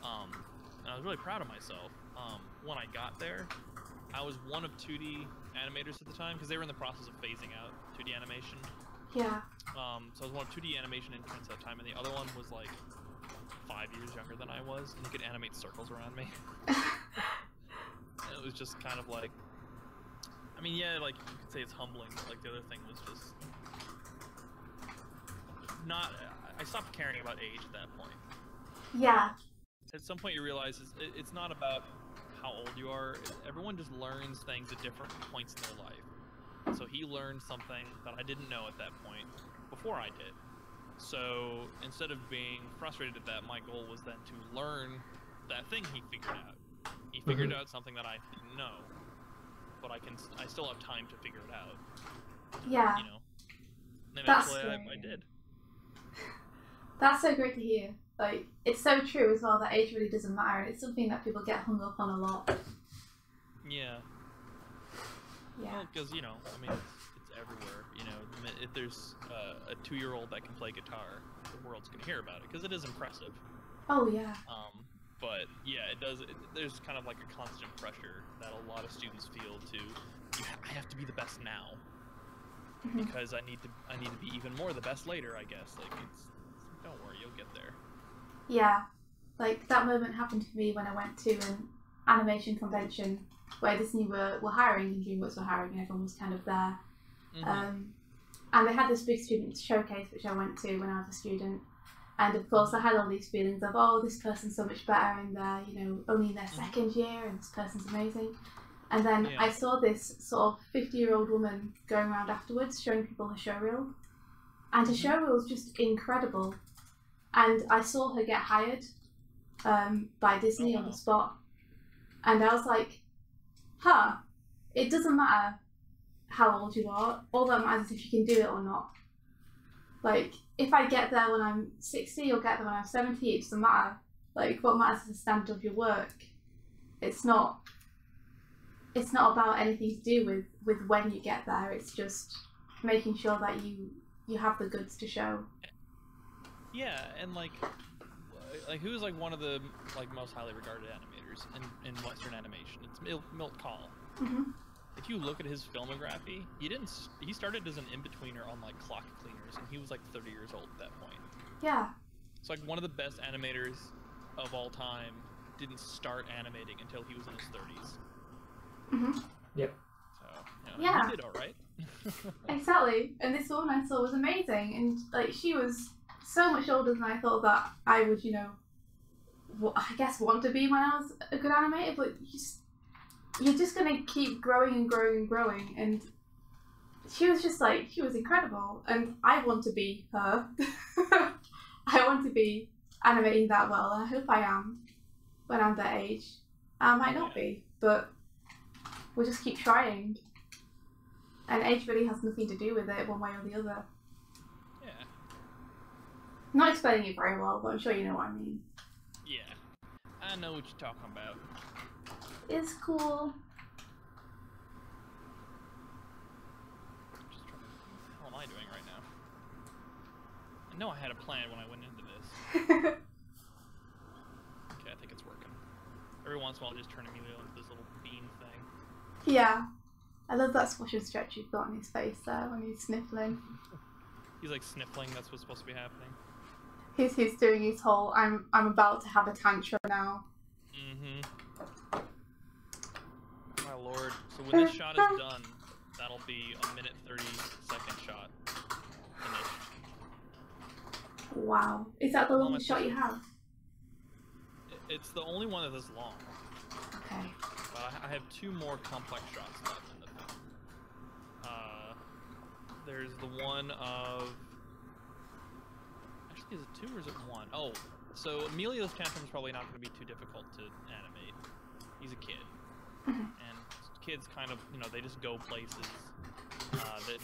And I was really proud of myself. When I got there, I was one of 2D animators at the time because they were in the process of phasing out 2D animation. Yeah. So I was one of 2D animation interns at that time, and the other one was like 5 years younger than I was, and he could animate circles around me. And it was just kind of like, I mean, yeah, like you could say it's humbling, but like the other thing was just not. I stopped caring about age at that point. Yeah. At some point, you realize it's not about how old you are. Everyone just learns things at different points in their life. So he learned something that I didn't know at that point before I did. So instead of being frustrated at that, my goal was then to learn that thing he figured out. He figured out something that I didn't know, but I still have time to figure it out. Yeah. You know. And That's eventually I did. That's so great to hear. Like, it's so true as well that age really doesn't matter, and it's something that people get hung up on a lot. Yeah. Yeah. Well, because, you know, I mean, it's everywhere. You know, if there's a 2-year-old that can play guitar, the world's going to hear about it, because it is impressive. Oh, yeah. But, yeah, it does, there's kind of like a constant pressure that a lot of students feel to, I have to be the best now, because I need to be even more the best later, I guess. Like, don't worry, you'll get there. Yeah, like that moment happened to me when I went to an animation convention where Disney were hiring and DreamWorks were hiring, and everyone was kind of there. And they had this big student showcase which I went to when I was a student, and of course I had all these feelings of, oh, this person's so much better, and they're, you know, only in their second year, and this person's amazing. And then I saw this sort of 50-year-old woman going around afterwards showing people her showreel. And her showreel was just incredible. And I saw her get hired by Disney on the spot. And I was like, it doesn't matter how old you are. All that matters is if you can do it or not. Like, if I get there when I'm 60 or get there when I'm 70, it doesn't matter. Like, what matters is the standard of your work. It's not about anything to do with when you get there. It's just making sure that you have the goods to show. Yeah, and like who's like one of the like most highly regarded animators in Western animation? It's Milt Kahl. Mm-hmm. If you look at his filmography, he started as an in-betweener on like clock cleaners, and he was like 30 years old at that point. Yeah. It's like one of the best animators of all time didn't start animating until he was in his 30s. Mm-hmm. Yep. So, yeah. He did all right. Exactly. And this woman I saw was amazing, and like she was so much older than I thought that I would, I guess want to be when I was a good animator. But you're just gonna keep growing and growing and growing, and she was incredible, and I want to be her. I want to be animating that well, and I hope I am when I'm that age. I might not be, but we'll just keep trying. And age really has nothing to do with it, one way or the other. Yeah. Not explaining it very well, but I'm sure you know what I mean. Yeah. I know what you're talking about. It's cool. Just trying to... What am I doing right now? I know I had a plan when I went into this. Okay, I think it's working. Every once in a while, I'll just turn Emilio into this little bean thing. Yeah. I love that squash and stretch you've got on his face there when he's sniffling. He's like sniffling, that's what's supposed to be happening. He's doing his whole, I'm about to have a tantrum now. Mm-hmm. My lord. So when this shot is done, that'll be a 1:30-second shot. Finished. Wow. Is that the longest shot you have? It's the only one that is long. Okay. But I have 2 more complex shots left in the film. There's the one of... Actually, is it 2 or is it 1? Oh, so Emilio's tantrum is probably not going to be too difficult to animate. He's a kid. And kids kind of, they just go places.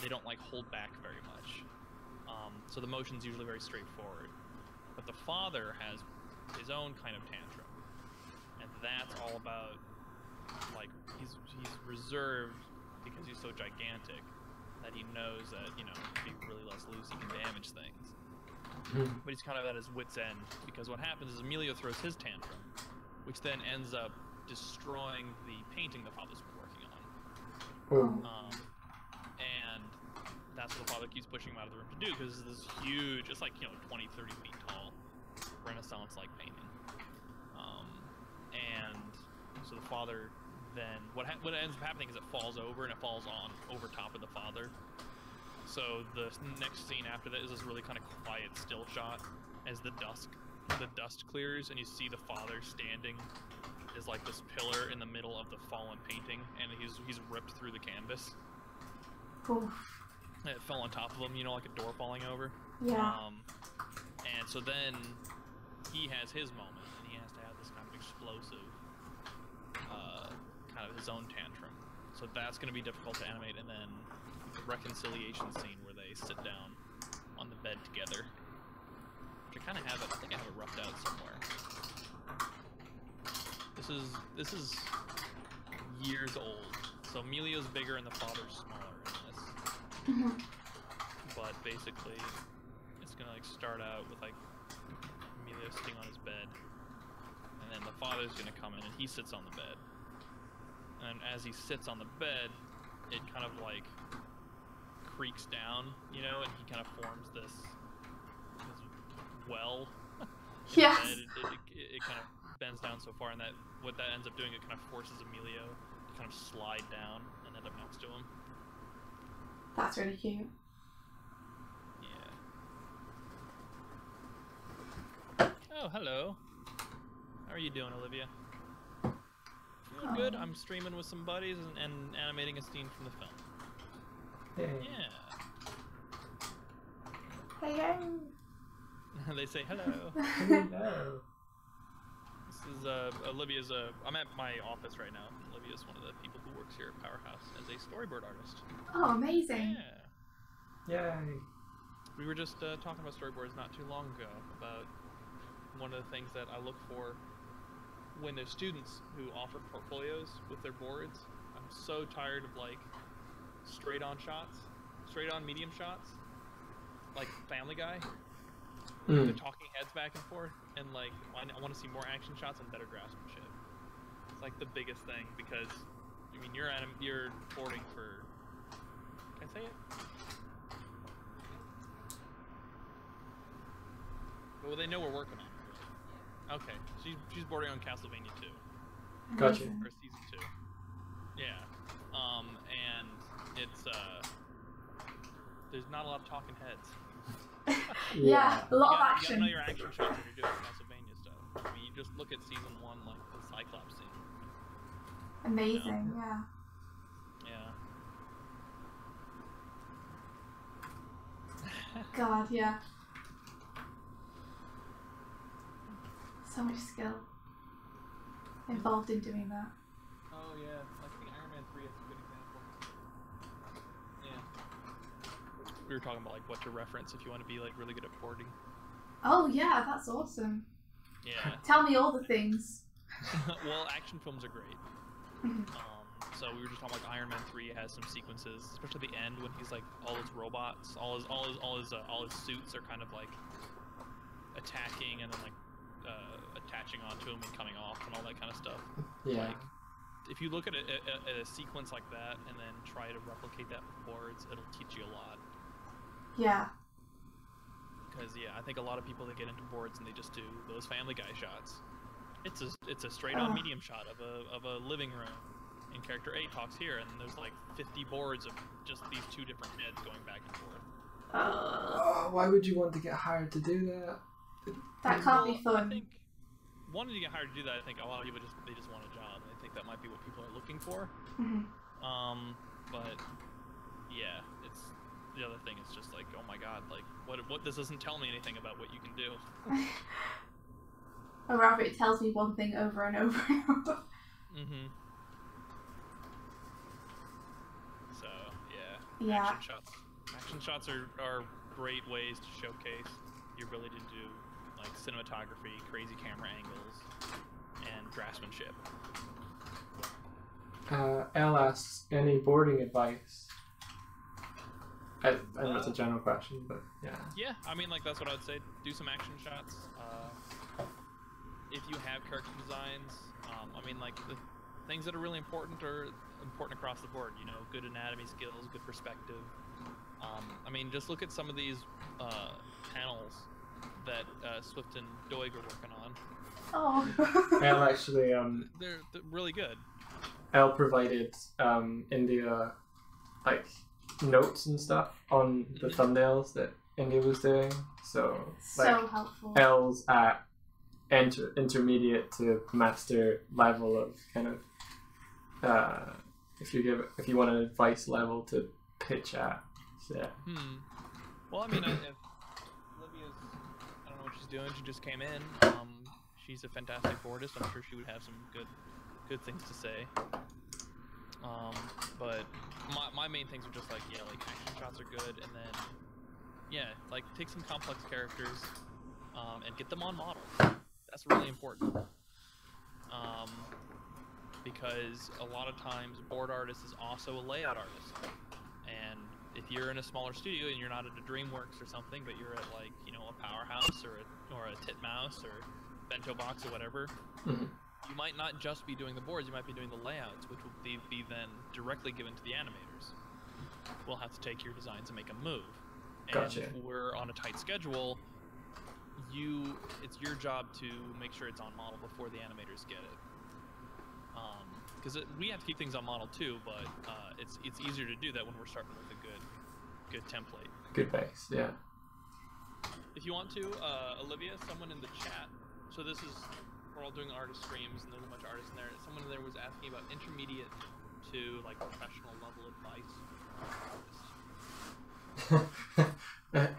They don't, like, hold back very much. So the motion's usually very straightforward. But the father has his own kind of tantrum. And that's all about, like, he's reserved because he's so gigantic that he knows that, if he really lets loose, he can damage things. But he's kind of at his wit's end, because what happens is Emilio throws his tantrum, which then ends up destroying the painting the father's been working on. And that's what the father keeps pushing him out of the room to do, because this huge, it's like, 20, 30 feet tall, Renaissance-like painting. And so the father then, what ends up happening is it falls over, and it falls over top of the father. So the next scene after that is this really kind of quiet, still shot as the dust clears, and you see the father standing as like this pillar in the middle of the fallen painting, and he's ripped through the canvas. Oof. And it fell on top of him, like a door falling over. Yeah. And so then he has his moment, and he has to have this kind of explosive, kind of his own tantrum. So that's going to be difficult to animate, and then the reconciliation scene where they sit down on the bed together, which I kind of have it. I think I have it roughed out somewhere. This is years old. So Emilio's bigger and the father's smaller in this. But basically, it's gonna like start out with like Emilio sitting on his bed, and then the father's gonna come in and he sits on the bed. And as he sits on the bed, it kind of like creaks down, and he kind of forms this well. Yes. It kind of bends down so far, and what that ends up doing, it kind of forces Emilio to kind of slide down and end up next to him. That's really cute. Yeah. Oh, hello. How are you doing, Olivia? Doing good. I'm streaming with some buddies and animating a scene from the film. Hey. Yeah. Hey. They say hello. Hello. This is Olivia's. I'm at my office right now. Olivia's one of the people who works here at Powerhouse as a storyboard artist. Oh, amazing. Yeah. Yay. We were just talking about storyboards not too long ago, about one of the things that I look for when there's students who offer portfolios with their boards. I'm so tired of like straight on shots, straight on medium shots, like Family Guy. The talking heads back and forth, and like I want to see more action shots and better craftsmanship. It's like the biggest thing, because I mean you're boarding for. Can I say it? Well, they know we're working on it. Okay, she's boarding on Castlevania 2. Gotcha. Or season 2. Yeah. And it's there's not a lot of talking heads. Yeah, a lot of You action. gotta know your action shots when you're doing Castlevania stuff. I mean, you just look at season 1, like the Cyclops scene. Amazing, yeah. Yeah. God, yeah. So much skill involved in doing that. Oh yeah, like the Iron Man 3 is a good example. Yeah. We were talking about like what to reference if you want to be like really good at boarding. Oh yeah, that's awesome. Yeah. Tell me all the things. Well, action films are great. So we were just talking like Iron Man 3 has some sequences, especially the end when he's like all his robots, all his suits are kind of like attacking and then like attaching onto him and coming off and all that kind of stuff. Yeah. Like, if you look at a sequence like that and then try to replicate that with boards, it'll teach you a lot. Yeah. Because yeah, I think a lot of people that get into boards and they just do those Family Guy shots. It's a straight on medium shot of a living room, and character A talks here, and there's like 50 boards of just these two different heads going back and forth. Why would you want to get hired to do that? That can't be I fun. think wanting to get hired to do that, I think a lot of people just want a job. And I think that might be what people are looking for. But yeah, it's the other thing. It's just like, oh my god, like what this doesn't tell me anything about what you can do. Or rather, it tells me one thing over and over and over. So yeah. Yeah. Action shots are great ways to showcase your ability to do like cinematography, crazy camera angles, and draftsmanship. Elle asks, any boarding advice? I know it's a general question, but yeah. Yeah, I mean, like that's what I'd say. Do some action shots. If you have character designs, I mean, like the things that are really important are important across the board. You know, good anatomy skills, good perspective. I mean, just look at some of these panels that Swift and Doig are working on. Oh. Elle actually, They're really good. Elle provided India like notes and stuff on the thumbnails that India was doing. So like, so helpful. Elle's at intermediate to master level of kind of if you want an advice level to pitch at. So, yeah. Well, I mean, if Olivia's, I don't know what she's doing. She just came in. She's a fantastic boardist. I'm sure she would have some good things to say. But my main things are just like, yeah, like action shots are good, and then yeah, like take some complex characters and get them on model. That's really important. Because a lot of times board artist is also a layout artist, and if you're in a smaller studio and you're not at a DreamWorks or something, but you're at like, you know, a Powerhouse or a Titmouse or Bento Box or whatever, you might not just be doing the boards, you might be doing the layouts, which will be then directly given to the animators. We'll have to take your designs and make them move. And Gotcha. if we're on a tight schedule, it's your job to make sure it's on model before the animators get it. Because we have to keep things on model too, but it's easier to do that when we're starting with a good template. Good base, yeah. If you want to, Olivia, someone in the chat. So this is we're all doing artist streams, and there's a bunch of artists in there. Someone in there was asking about intermediate to like professional level advice.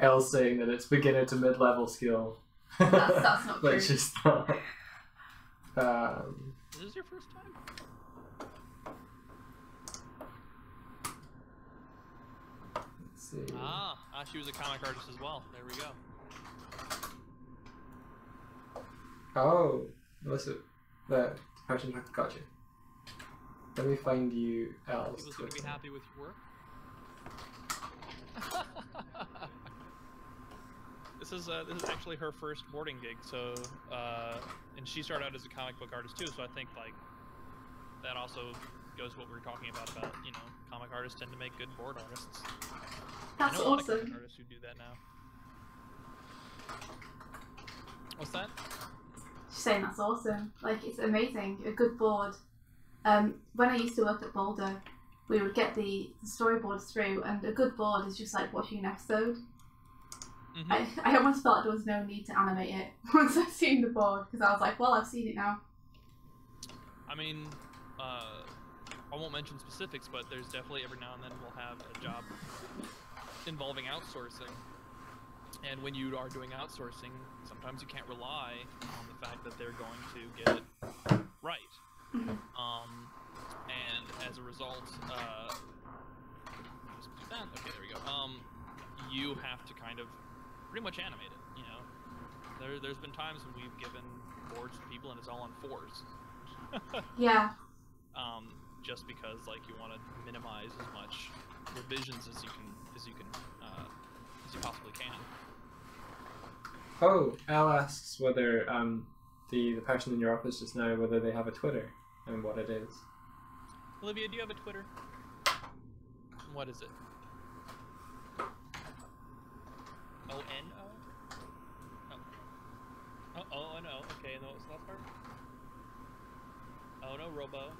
Elle saying that it's beginner to mid-level skill. That's not true. Which is not. Is this your first time? Let's see. She was a comic artist as well. There we go. Oh, what's it? The person got you. Let me find you else. People seem to be happy with your work. This is actually her first boarding gig. So, and she started out as a comic book artist too. So I think like that also goes what we were talking about you know, comic artists tend to make good board artists. That's I know a lot of awesome. comic artists who do that now. What's that? She's saying that's awesome. Like, it's amazing. A good board. When I used to work at Boulder, we would get the storyboards through, and a good board is just like watching an episode. Mm-hmm. I almost felt there was no need to animate it once I've seen the board, because I was like, well, I've seen it now. I mean, I won't mention specifics, but there's definitely every now and then we'll have a job involving outsourcing. And when you are doing outsourcing, sometimes you can't rely on the fact that they're going to get it right. Mm-hmm. And as a result, just do that. Okay, there we go. You have to kind of pretty much animate it. You know, there's been times when we've given boards to people and it's all on 4s. Yeah. Just because like you want to minimize as much revisions as you possibly can. Oh, Al asks whether the person in your office just now, whether they have a Twitter and what it is. Olivia, do you have a Twitter? What is it? O-N-O? Oh, O-N-O. Okay, and what was the last part? Oh no, Robo.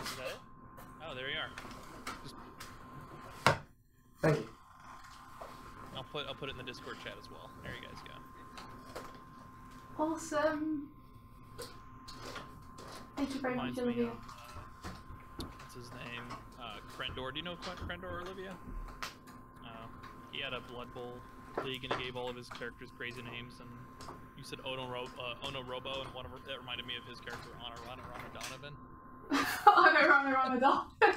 Is that it? Oh, there you are. Just... Thank you. I'll put it in the Discord chat as well. There you guys go. Awesome. Thank you very much, Reminds me Olivia. of, what's his name? Crendor. Do you know Crendor, Olivia? He had a Blood Bowl league and he gave all of his characters crazy names, and you said Ono Robo, and one of that reminded me of his character Rana Donovan. Rana Donovan.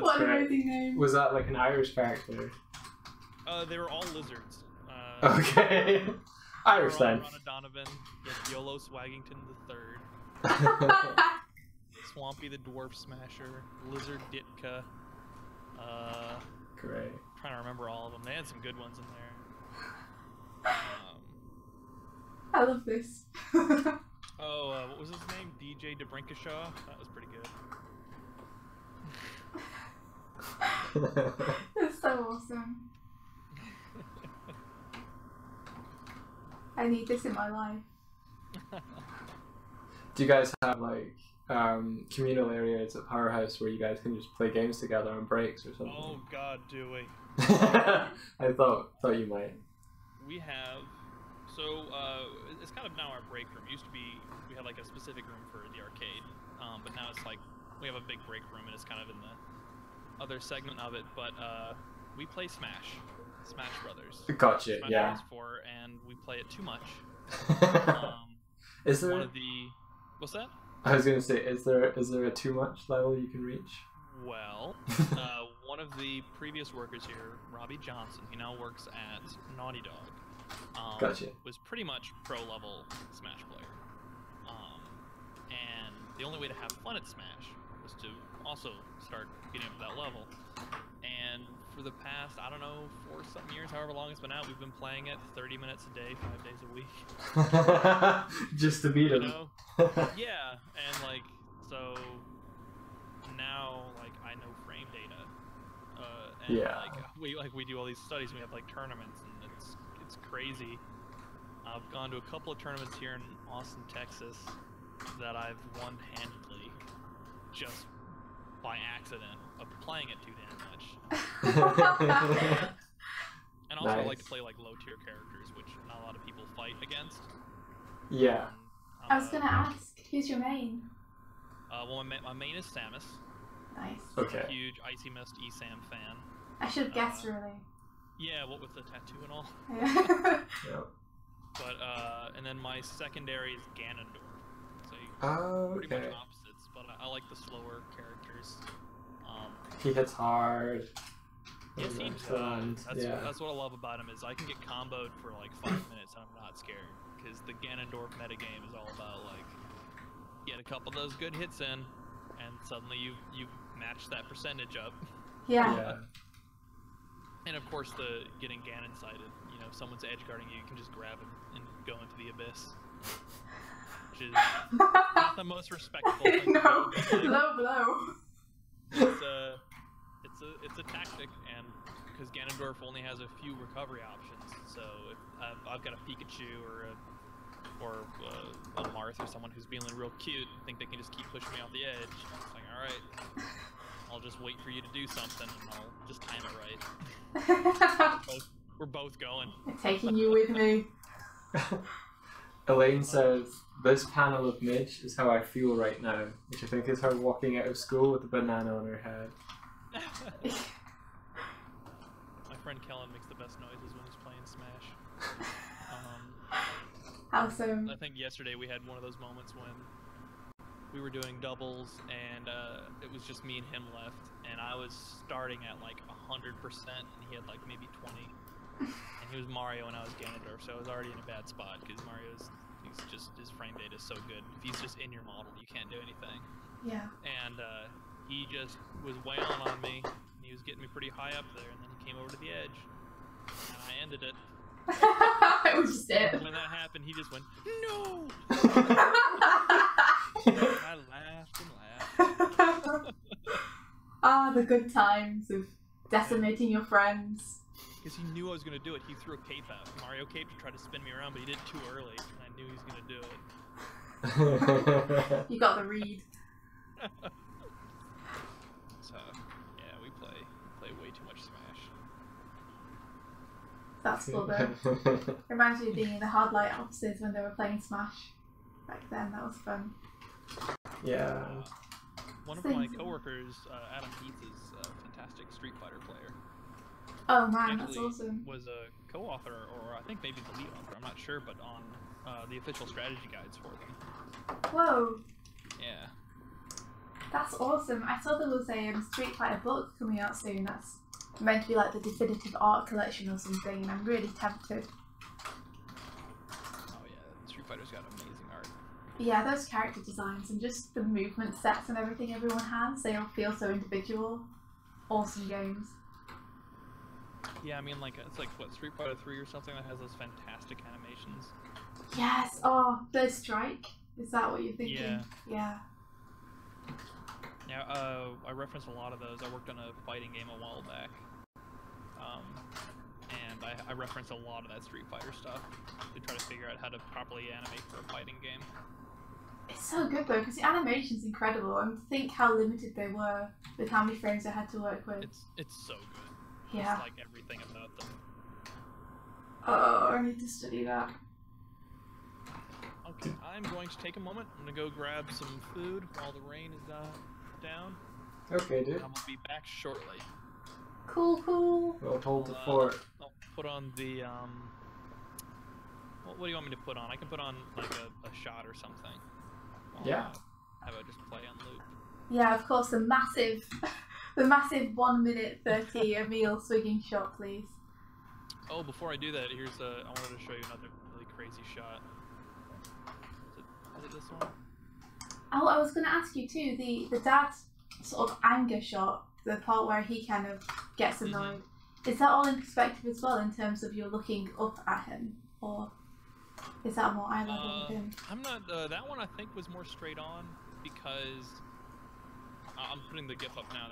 What an amazing name. Was that like an Irish character? They were all lizards. Okay. Irish then. Rana Donovan, Yolo Swaggington III, Swampy the Dwarf Smasher, Lizard Ditka. Great. Trying to remember all of them. They had some good ones in there. I love this. What was his name? DJ DeBrinkashaw? That was pretty good. That's so awesome. I need this in my life. Do you guys have like communal areas at Powerhouse where you guys can just play games together on breaks or something? Oh God, do we? I thought you might. We have. So it's kind of now our break room. It used to be we had like a specific room for the arcade, but now it's like we have a big break room and it's kind of in the other segment of it. But we play Smash Brothers. Gotcha. Smash Yeah. Brothers 4, and we play it too much. Is there? One of the. What's that? I was gonna say, is there a too much level you can reach? Well, one of the previous workers here, Robbie Johnson, he now works at Naughty Dog. Gotcha. Was pretty much pro-level Smash player. And the only way to have fun at Smash was to also start getting up to that level. And for the past, I don't know, 4-something years, however long it's been out, we've been playing it 30 minutes a day, 5 days a week. Just to beat him. You know? Yeah, and like, so now, like, I know frame data. And Yeah. we do all these studies, and we have like tournaments, and it's crazy. I've gone to a couple of tournaments here in Austin, Texas, that I've won handedly, just by accident of playing it too damn much. And also, I like to play like low tier characters, which not a lot of people fight against. Yeah. I was gonna ask, who's your main? Well, my main is Samus. Nice. Okay. I'm a huge Icy Mist ESAM fan. I should have guessed, really. Yeah, what with the tattoo and all. Yeah. Yeah. But and then my secondary is Ganondorf. So pretty Okay. much opposites, but I like the slower characters. He hits hard. Yes, he Excellent. does. Yeah. That's what I love about him is I can get comboed for like 5 minutes and I'm not scared because the Ganondorf metagame is all about like get a couple of those good hits in and suddenly you match that percentage up. Yeah. Yeah. And of course the getting Ganon sided. You know, if someone's edge guarding you, you can just grab him and go into the abyss. Which is not the most respectful thing. No, to do, but, low blow. it's a tactic, and because Ganondorf only has a few recovery options, so if I've got a Pikachu or a Marth or someone who's being real cute, think they can just keep pushing me off the edge. It's like, all right, I'll just wait for you to do something, and I'll just time it right. We're both going. Taking you with me. Elaine says, "This panel of Midge is how I feel right now," which I think is her walking out of school with a banana on her head. My friend Kellen makes the best noises when he's playing Smash. Awesome. I think yesterday we had one of those moments when we were doing doubles and it was just me and him left, and I was starting at like 100% and he had like maybe 20, and he was Mario and I was Ganondorf, so I was already in a bad spot because his frame data is so good. If he's just in your model, you can't do anything. Yeah. And he just was wailing on me, and he was getting me pretty high up there, and then he came over to the edge, and I ended it. It was just it. When that happened, he just went, "No!" And I laughed and laughed. Ah, the good times of decimating your friends. Because he knew I was going to do it. He threw a cape out. Mario cape to try to spin me around, but he did it too early, and I knew he was going to do it. You got the read. So, yeah, we play way too much Smash. That's cool though. Reminds me of being in the hard light offices when they were playing Smash back then. That was fun. Yeah. One of my coworkers, Adam Heath, is a fantastic Street Fighter player. Oh man, He that's actually awesome. was a co-author, or I think maybe the lead author, I'm not sure, but on the official strategy guides for them. Whoa, Yeah. that's awesome. I saw there was a Street Fighter book coming out soon. That's meant to be like the definitive art collection or something, and I'm really tempted. Oh yeah, Street Fighter's got amazing art. Yeah, those character designs and just the movement sets and everything everyone has, they all feel so individual. Awesome games. Yeah, I mean, like, it's like, what, Street Fighter 3 or something that has those fantastic animations? Yes, oh, Third Strike? Is that what you're thinking? Yeah. Yeah. Yeah, I reference a lot of those. I worked on a fighting game a while back. And I reference a lot of that Street Fighter stuff to try to figure out how to properly animate for a fighting game. It's so good though, because the animation's incredible, and think how limited they were with how many frames I had to work with. It's so good. Yeah. It's like everything about them. Oh, I need to study that. Okay, I'm going to take a moment. I'm going to go grab some food while the rain is down. Okay, dude. And I'm going to be back shortly. Cool, cool. We'll hold the fort. I'll put on the, what do you want me to put on? I can put on, like, a shot or something. Yeah. How about just play on loop? Yeah, of course, the massive 1 minute 30 Emil swinging shot, please. Oh, before I do that, here's I wanted to show you another really crazy shot. Is it this one? Oh, I was going to ask you too, the dad sort of anger shot, the part where he kind of gets annoyed. Is that all in perspective as well, in terms of you're looking up at him, or is that more eye level with him? I'm not. That one I think was more straight on because I'm putting the GIF up now.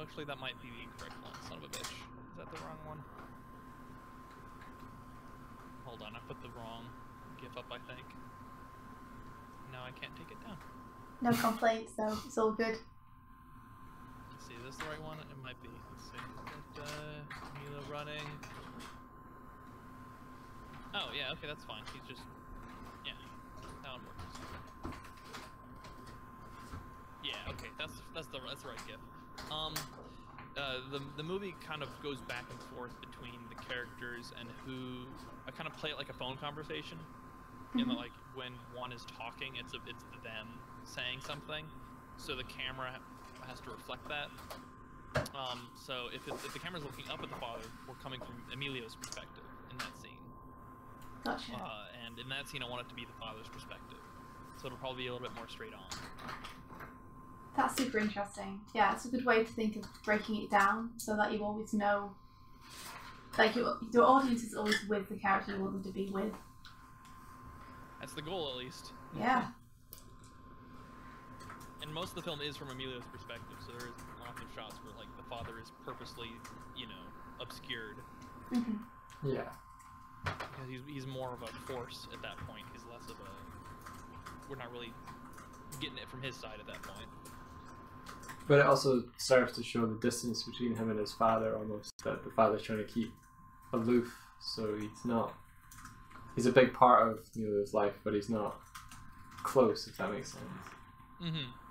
Actually, that might be the incorrect one. Son of a bitch. Is that the wrong one? Hold on, I put the wrong GIF up, I think. Now I can't take it down. No complaints though. It's all good. Let's see, is this the right one? It might be. Let's see. Mila running. Oh, yeah, okay, that's fine. He's just... Yeah, that one works. Okay, that's the right gif. The movie kind of goes back and forth between the characters and who kind of play it like a phone conversation. In that, like, when one is talking, it's them saying something, so the camera has to reflect that. So if the camera's looking up at the father, we're coming from Emilio's perspective in that scene. Gotcha. And in that scene, I want it to be the father's perspective, so it'll probably be a little bit more straight on. That's super interesting. Yeah, it's a good way to think of breaking it down so that you always know, like, your audience is always with the character you want them to be with. That's the goal, at least. Yeah. And most of the film is from Emilio's perspective, so there is lots of shots where, like, the father is purposely, obscured. Yeah. Because he's more of a force at that point. He's less of a... We're not really getting it from his side at that point. But it also serves to show the distance between him and his father, almost, that the father's trying to keep aloof, so he's not... He's a big part of his life, but he's not close, if that makes sense.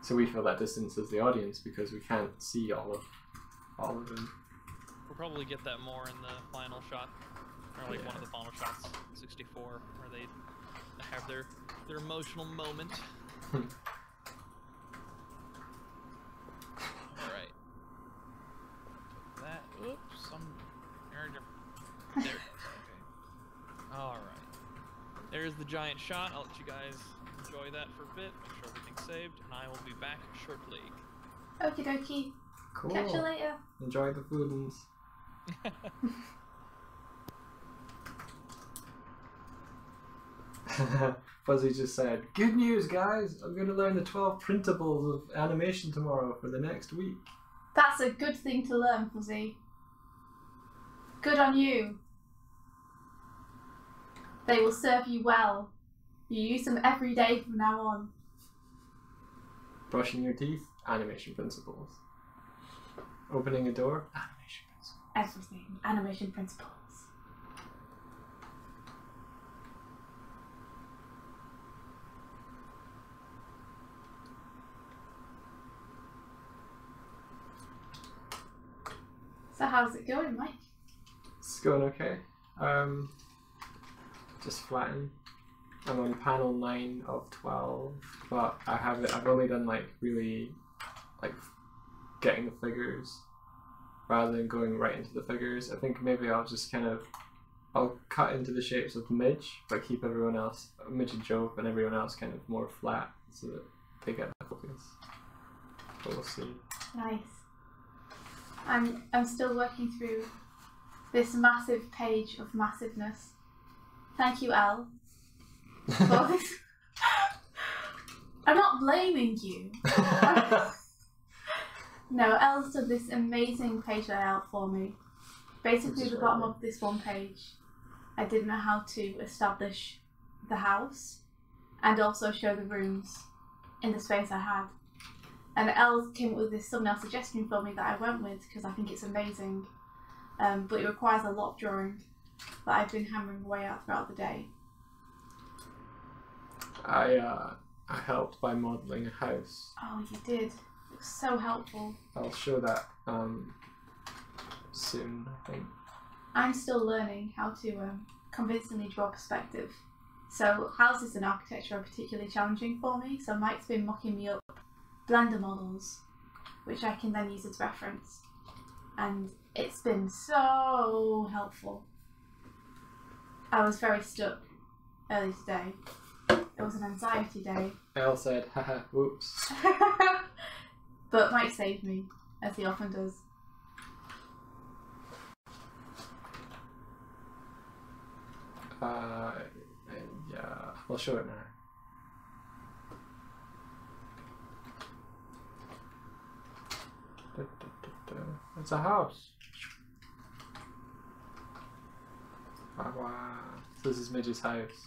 So we feel that distance as the audience because we can't see all of him. We'll probably get that more in the final shot, or like one of the final shots, 64, where they have their emotional moment. Alright. That, oops, there it goes, okay. Alright. There's the giant shot. I'll let you guys enjoy that for a bit, make sure everything's saved, and I will be back shortly. Okie dokie. Cool. Catch you later. Enjoy the foodins. Fuzzy just said, "Good news, guys! I'm going to learn the 12 printables of animation tomorrow for the next week." That's a good thing to learn, Fuzzy. Good on you. They will serve you well. You use them every day from now on. Brushing your teeth, animation principles. Opening a door, animation principles. Everything, animation principles. So how's it going, Mike? It's going okay. Just flatten. I'm on panel 9 of 12, but I've only done really getting the figures rather than going right into the figures. I think maybe I'll just I'll cut into the shapes of Midge, but keep everyone else, Midge and Joe, and everyone else kind of more flat so that they get the focus. But we'll see. Nice. I'm still working through this massive page of massiveness. Thank you, Elle, for this. I'm not blaming you. No, Elle's done this amazing page layout for me. Basically, the bottom of this one page, I didn't know how to establish the house and also show the rooms in the space I had. And Elle came up with this thumbnail suggestion for me that I went with because I think it's amazing. But it requires a lot of drawing that I've been hammering away at throughout the day. I helped by modelling a house. Oh, you did. It was so helpful. I'll show that soon, I think. I'm still learning how to convincingly draw perspective. So houses and architecture are particularly challenging for me. So Mike's been mocking me up Blender models, which I can then use as reference. And it's been so helpful. I was very stuck early today. It was an anxiety day. Elle said, haha, whoops. But Mike saved me, as he often does. Yeah, I'll show it now. It's a house. Wow. So this is Midge's house.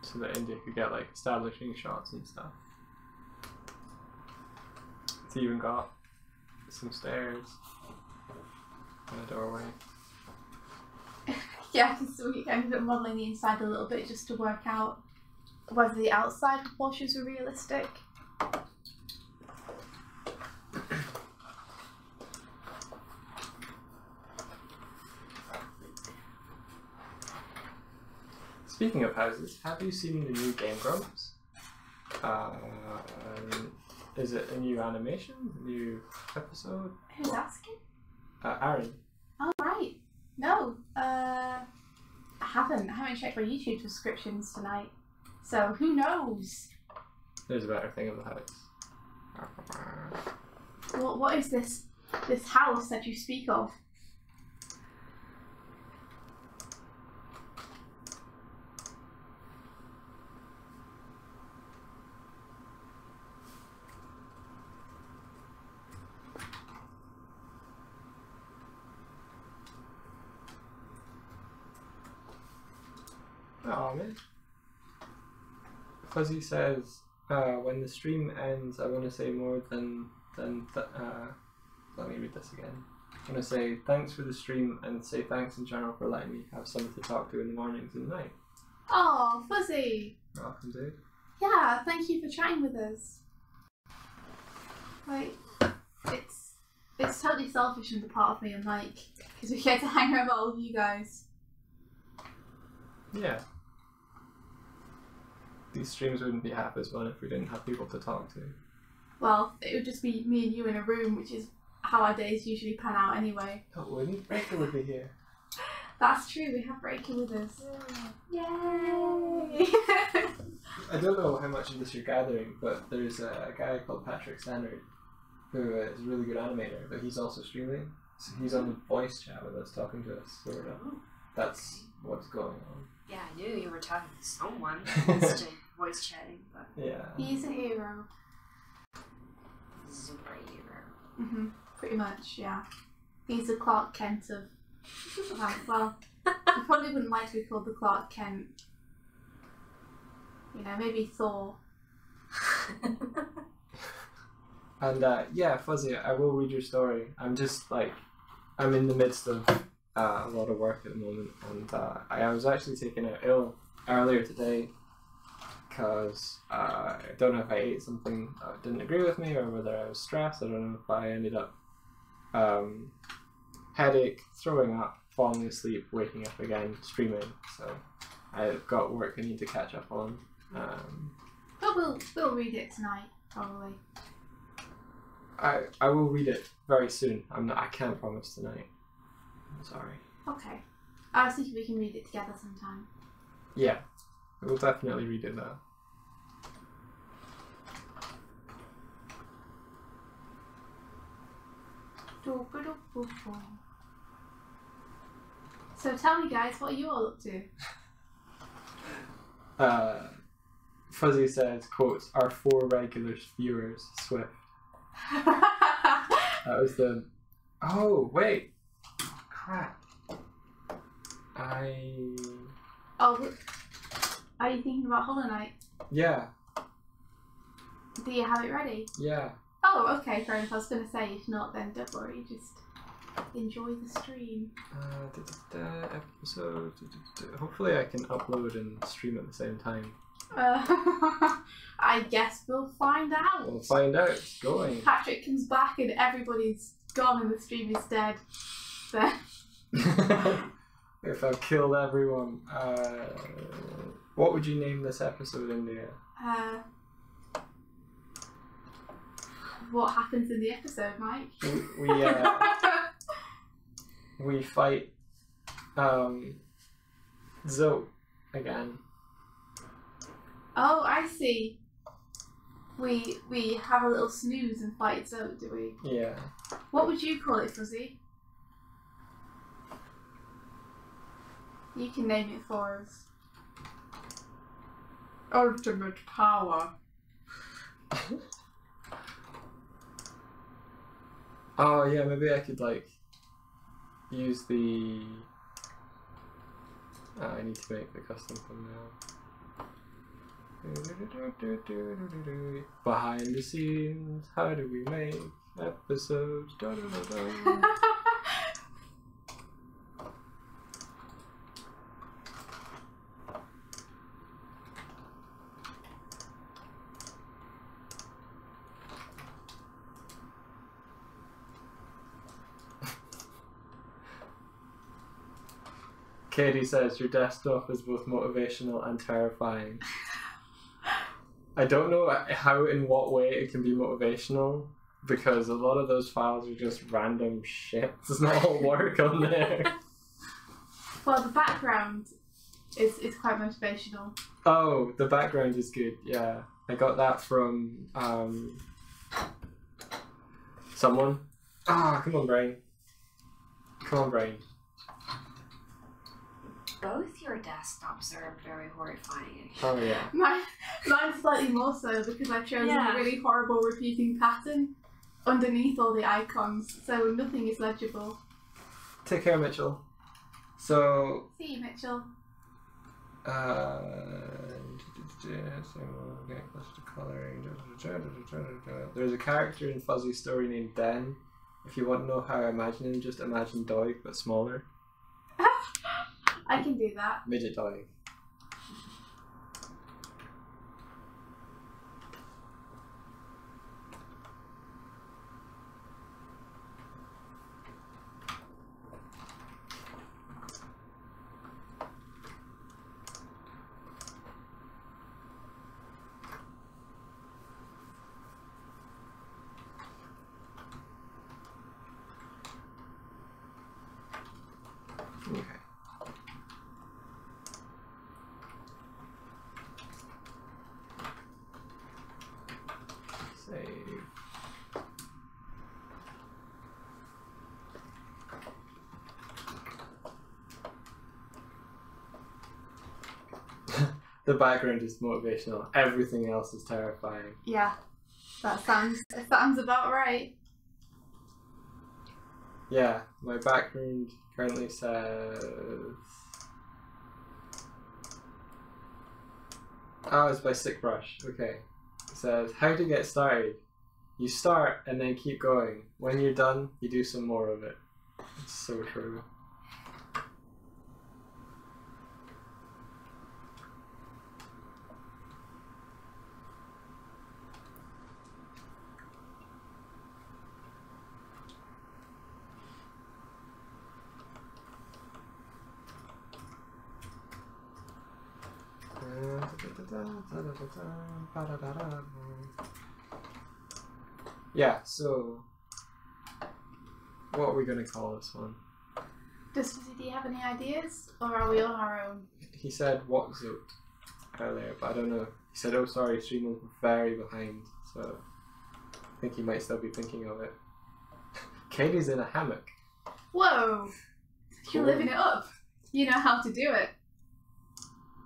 So that India could get establishing shots and stuff. It's even got some stairs and a doorway. Yeah, because we ended up modelling the inside a little bit just to work out whether the outside proportions were realistic. Speaking of houses, have you seen the new Game Grumps? Is it a new animation? A new episode? Who's asking? Aaron. Oh, right. No. I haven't checked my YouTube subscriptions tonight. So, who knows? There's a better thing of the house. What is this house that you speak of? Oh man. Fuzzy says, when the stream ends, I want to say more than let me read this again. I want to say thanks for the stream and say thanks in general for letting me have someone to talk to in the mornings and night. Oh, Fuzzy. Welcome, dude. Yeah, thank you for chatting with us. Like, it's totally selfish on the part of me and Mike because we get to hang around with all of you guys. Yeah. These streams wouldn't be half as fun if we didn't have people to talk to. Well, it would just be me and you in a room, which is how our days usually pan out anyway. No, it wouldn't. Rachel would be here. That's true, we have Rachel with us. Yay! I don't know how much of this you're gathering, but there's a guy called Patrick Stannard who is a really good animator, but he's also streaming. So he's on voice chat with us, talking to us, sort of. That's what's going on. Yeah, I knew you were talking to someone instead of voice chatting, but Yeah. He's a hero. superhero. Pretty much, yeah. He's the Clark Kent of... well, you probably wouldn't like to be called the Clark Kent. You know, maybe Thor. And yeah, Fuzzy, I will read your story. I'm just like, I'm in the midst of a lot of work at the moment, and I was actually taken out ill earlier today because I don't know if I ate something that didn't agree with me or whether I was stressed. I don't know if I ended up headache, throwing up, falling asleep, waking up again, streaming. So I've got work I need to catch up on. But we'll read it tonight, probably. I will read it very soon. I can't promise tonight. I'm sorry. Okay. I was thinking we can read it together sometime. Yeah, we'll definitely read it though. So tell me, guys, what are you all up to? Fuzzy says, quotes, our 4 regular viewers, Swift. That was the... Oh, wait! Crap. Oh, are you thinking about Hollow Knight? Yeah. Do you have it ready? Yeah. Oh, okay, fair enough. I was going to say, if not, then don't worry, just enjoy the stream. Episode... Hopefully I can upload and stream at the same time. I guess we'll find out. We'll find out. It's going. Patrick comes back and everybody's gone and the stream is dead. So. If I've killed everyone. What would you name this episode, India? What happens in the episode, Mike? We fight Zoe again. Oh, I see. We have a little snooze and fight Zoe, do we? Yeah. What would you call it, Fuzzy? You can name it for us. Ultimate power. Oh yeah, maybe I could like use the... I need to make the custom thumbnail. Behind the scenes, how do we make episodes? Da, da, da, da. Katie says your desktop is both motivational and terrifying. I don't know how, in what way it can be motivational, because a lot of those files are just random shit. There's not all work on there. Well, the background is quite motivational. Oh, the background is good, yeah. I got that from someone. Ah, come on, brain. Come on, brain. Both your desktops are very horrifying. Oh, yeah. Mine's slightly more so because I've chosen a really horrible repeating pattern underneath all the icons, so nothing is legible. Take care, Mitchell. So... See you, Mitchell. There's a character in Fuzzy Story named Den. If you want to know how I imagine him, just imagine Doig, but smaller. I can do that. Midget Doig. Okay. Save. The background is motivational. Everything else is terrifying. Yeah, that sounds about right. Yeah, my background currently says... Oh, it's by Sickbrush. Okay. It says, how to get started. You start and then keep going. When you're done, you do some more of it. It's so true. Yeah, so what are we going to call this one? Do you have any ideas, or are we on our own? He said what's it earlier, but I don't know. He said, oh sorry, stream was very behind, so I think he might still be thinking of it. Katie's in a hammock. Whoa! You're Cool. living it up. You know how to do it.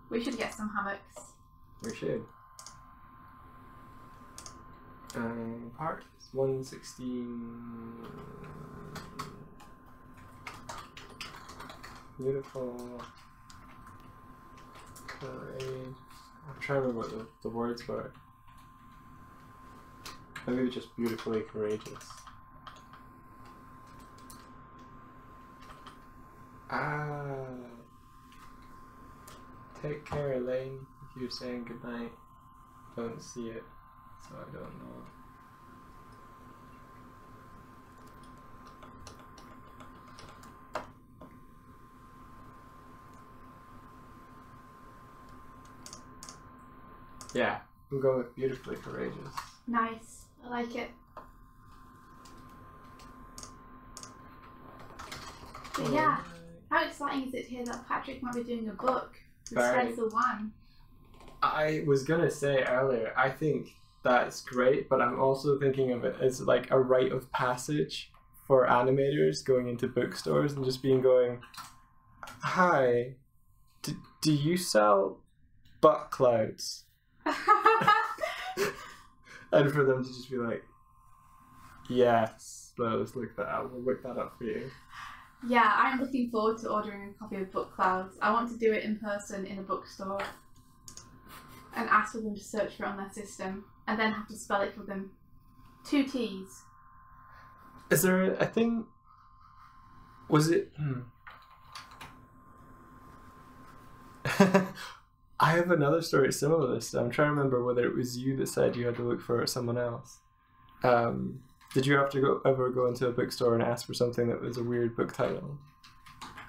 We should get some hammocks. We should. Part 116. Beautiful. Parade. I'm trying to remember what the words were. Maybe it was just beautifully courageous. Take care, Elaine. If you're saying goodnight, don't see it, so I don't know. Yeah, I'm going with beautifully courageous. Nice. I like it. But yeah, how exciting is it to hear that Patrick might be doing a book with Very. Spencer Wan? I was gonna say earlier, I think that's great, but I'm also thinking of it as like a rite of passage for animators going into bookstores and just going, hi, do you sell butt clouds? And for them to just be like, yes, let's look that up. We'll look that up for you. Yeah, I'm looking forward to ordering a copy of Book Clouds. I want to do it in person in a bookstore and ask for them to search for it on their system and then have to spell it for them. 2 T's. Is there a thing? Was it? I have another story similar to this. I'm trying to remember whether it was you that said you had to look for someone else. Did you have to ever go into a bookstore and ask for something that was a weird book title?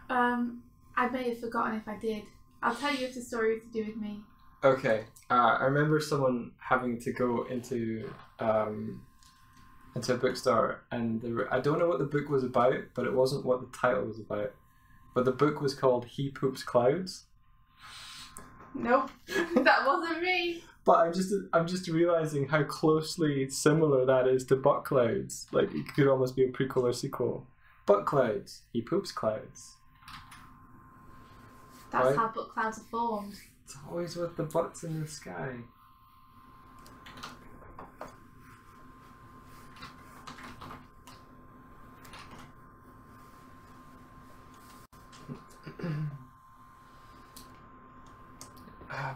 I I may have forgotten if I did. I'll tell you if the story was to do with me. Okay. I remember someone having to go into a bookstore, and I don't know what the book was about, but it wasn't what the title was about. But the book was called He Poops Clouds. Nope, that wasn't me. But I'm just realizing how closely similar that is to Butt Clouds. Like, it could almost be a prequel or sequel. Butt Clouds. He poops clouds. That's right? how book clouds are formed. It's always with the butts in the sky.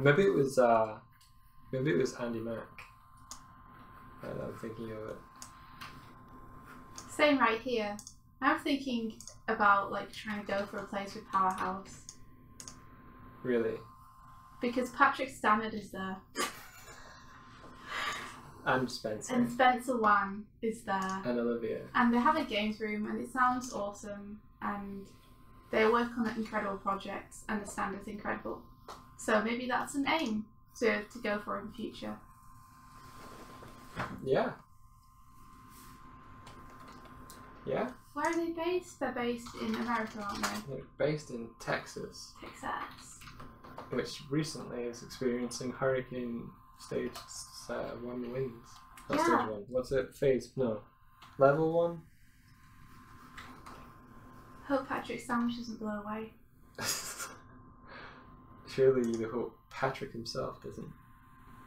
Maybe it was Andy Mack. I'm thinking of it. Same right here. I'm thinking about like trying to go for a place with Powerhouse. Really? Because Patrick Stannard is there. And Spencer. And Spencer Wang is there. And Olivia. And they have a games room and it sounds awesome, and they work on incredible projects and the standard's incredible. So maybe that's an aim to go for in the future. Yeah. Yeah. Where are they based? They're based in America, aren't they? They're based in Texas. Texas. Which recently is experiencing hurricane stage 1 winds. Not Yeah. stage 1. What's it? Phase? No. Level 1? Hope Patrick Sandwich doesn't blow away. Surely you hope Patrick himself doesn't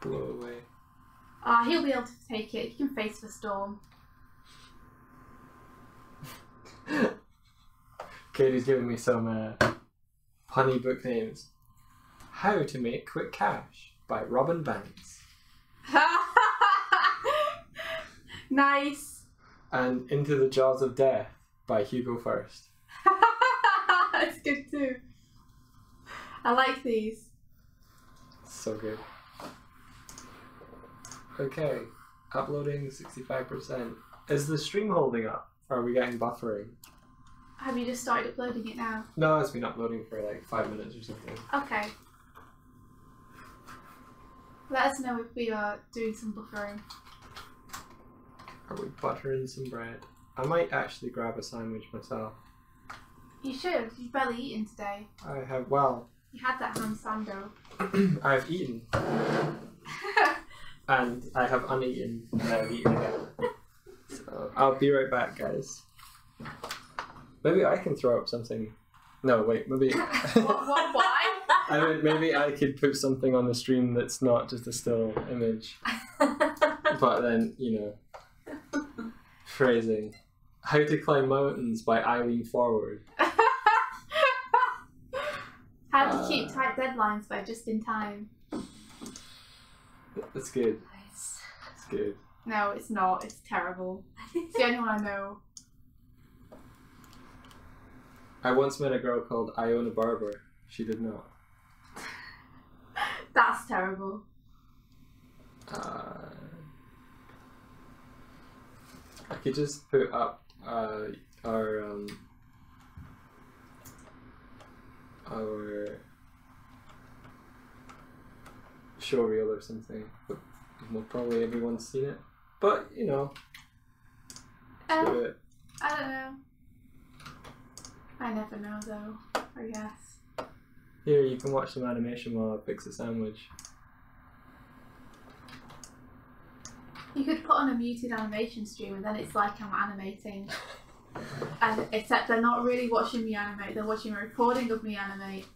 blow away. He'll be able to take it. He can face the storm. Katie's giving me some punny book names. How to Make Quick Cash by Robin Banks. Nice. And Into the Jaws of Death by Hugo First. That's good too. I like these. So good. Okay, uploading 65%. Is the stream holding up? Or are we getting buffering? Have you just started uploading it now? No, it's been uploading for like 5 minutes or something. Okay. Let us know if we are doing some buffering. Are we buttering some bread? I might actually grab a sandwich myself. You should. You've barely eaten today. I have, well... You had that ham sando. I've eaten. And I have uneaten, and I've eaten again. So, I'll be right back, guys. Maybe I can throw up something. No, wait, maybe... What? Why? I mean, maybe I could put something on the stream that's not just a still image. But then, you know... Phrasing. How to Climb Mountains by Eileen Forward. How to keep tight deadlines by Just in Time. That's good. Nice. It's good. No, it's not. It's terrible. It's the only one I know. I once met a girl called Iona Barber. She did not. That's terrible. I could just put up our show reel or something. But well, probably everyone's seen it. But you know, let's do it. I don't know. I never know though, I guess. Here, you can watch some animation while I fix a sandwich. You could put on a muted animation stream and then it's like I'm animating. And except they're not really watching me animate, they're watching a recording of me animate.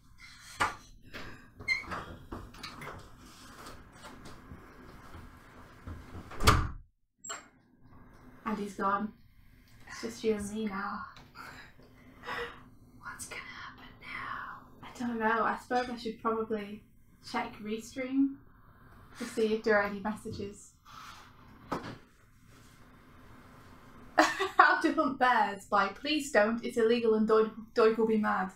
And he's gone. It's just you and me now. What's gonna happen now? I don't know, I suppose I should probably check Restream to see if there are any messages. How to Hunt Bears by Please Don't, It's Illegal and Doig Will Be Mad.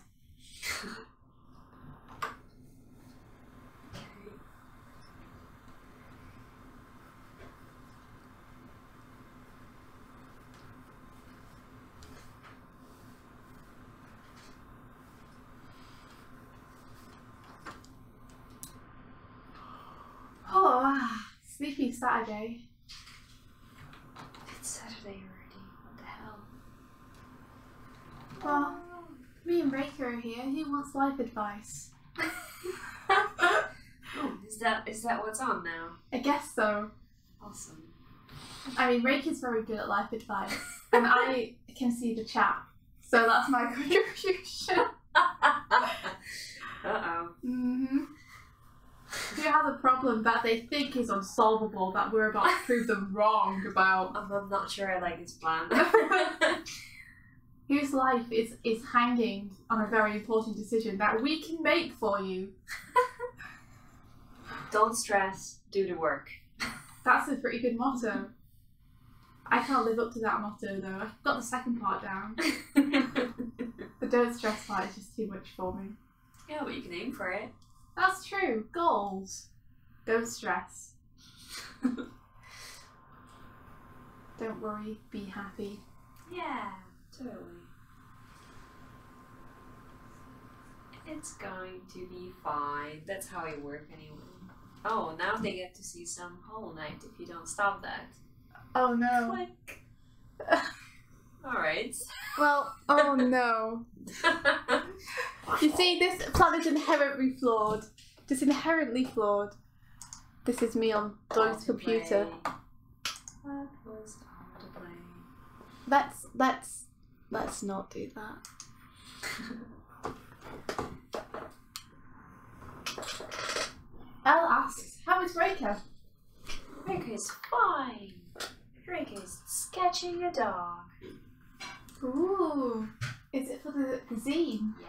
sleepy Saturday. It's Saturday already. What the hell? Well, me and Raker are here. Who wants life advice? Oh, is that what's on now? I guess so. Awesome. I mean, Raker's very good at life advice, and I can see the chat, so that's my contribution. Uh-oh. Who has a problem that they think is unsolvable that we're about to prove them wrong about? I'm not sure I like this plan. Whose life is hanging on a very important decision that we can make for you? Don't stress, do the work. That's a pretty good motto. I can't live up to that motto though. I've got the second part down. The don't stress part is just too much for me. Yeah, but you can aim for it. That's true. Goals. Don't stress. Don't worry, be happy. Yeah, totally. It's going to be fine. That's how it works anyway. Oh, now they get to see some Hollow Knight if you don't stop that. Oh no. Click. Alright. Well, oh no. You see, this plan is inherently flawed. Just inherently flawed. This is me on Doig's computer. What was all to play? Let's not do that. Elle asks, how is Raker? Raker is fine. Raker is sketching a dog. Ooh. Is it for the zine? Yeah.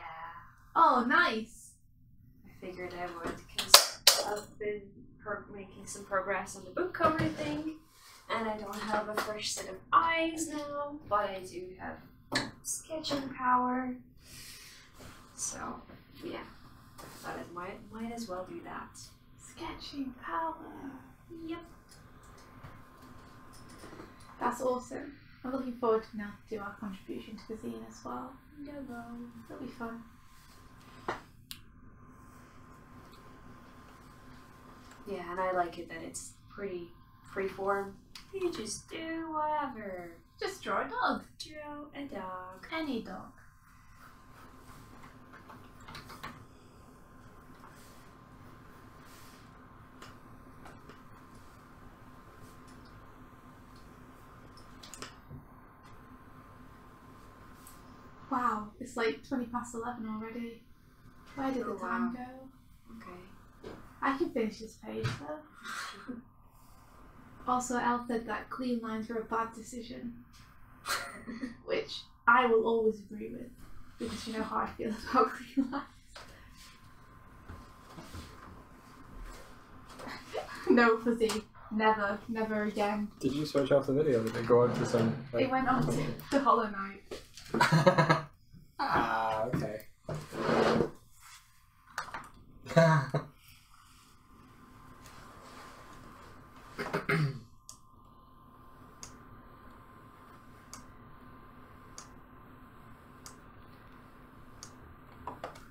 Oh, nice. I figured I would because I've been making some progress on the book cover thing, and I don't have a fresh set of eyes now, but I do have sketching power. So, yeah, I thought I might as well do that. Sketching power. Yep. That's awesome. I'm looking forward to now to do our contribution to the zine as well. It'll be fun. Yeah, and I like it that it's pretty freeform. You just do whatever. Just draw a dog. Draw a dog. Any dog. Wow, it's like 20 past 11 already. Where did the time go? Okay. I can finish this page though. Also, Elle said that clean lines were a bad decision. Which I will always agree with, because you know how I feel about clean lines. No, Fuzzy. Never, never again. Did you switch off the video? Did it go on to some... It went on to the Hollow Knight. Ah, okay.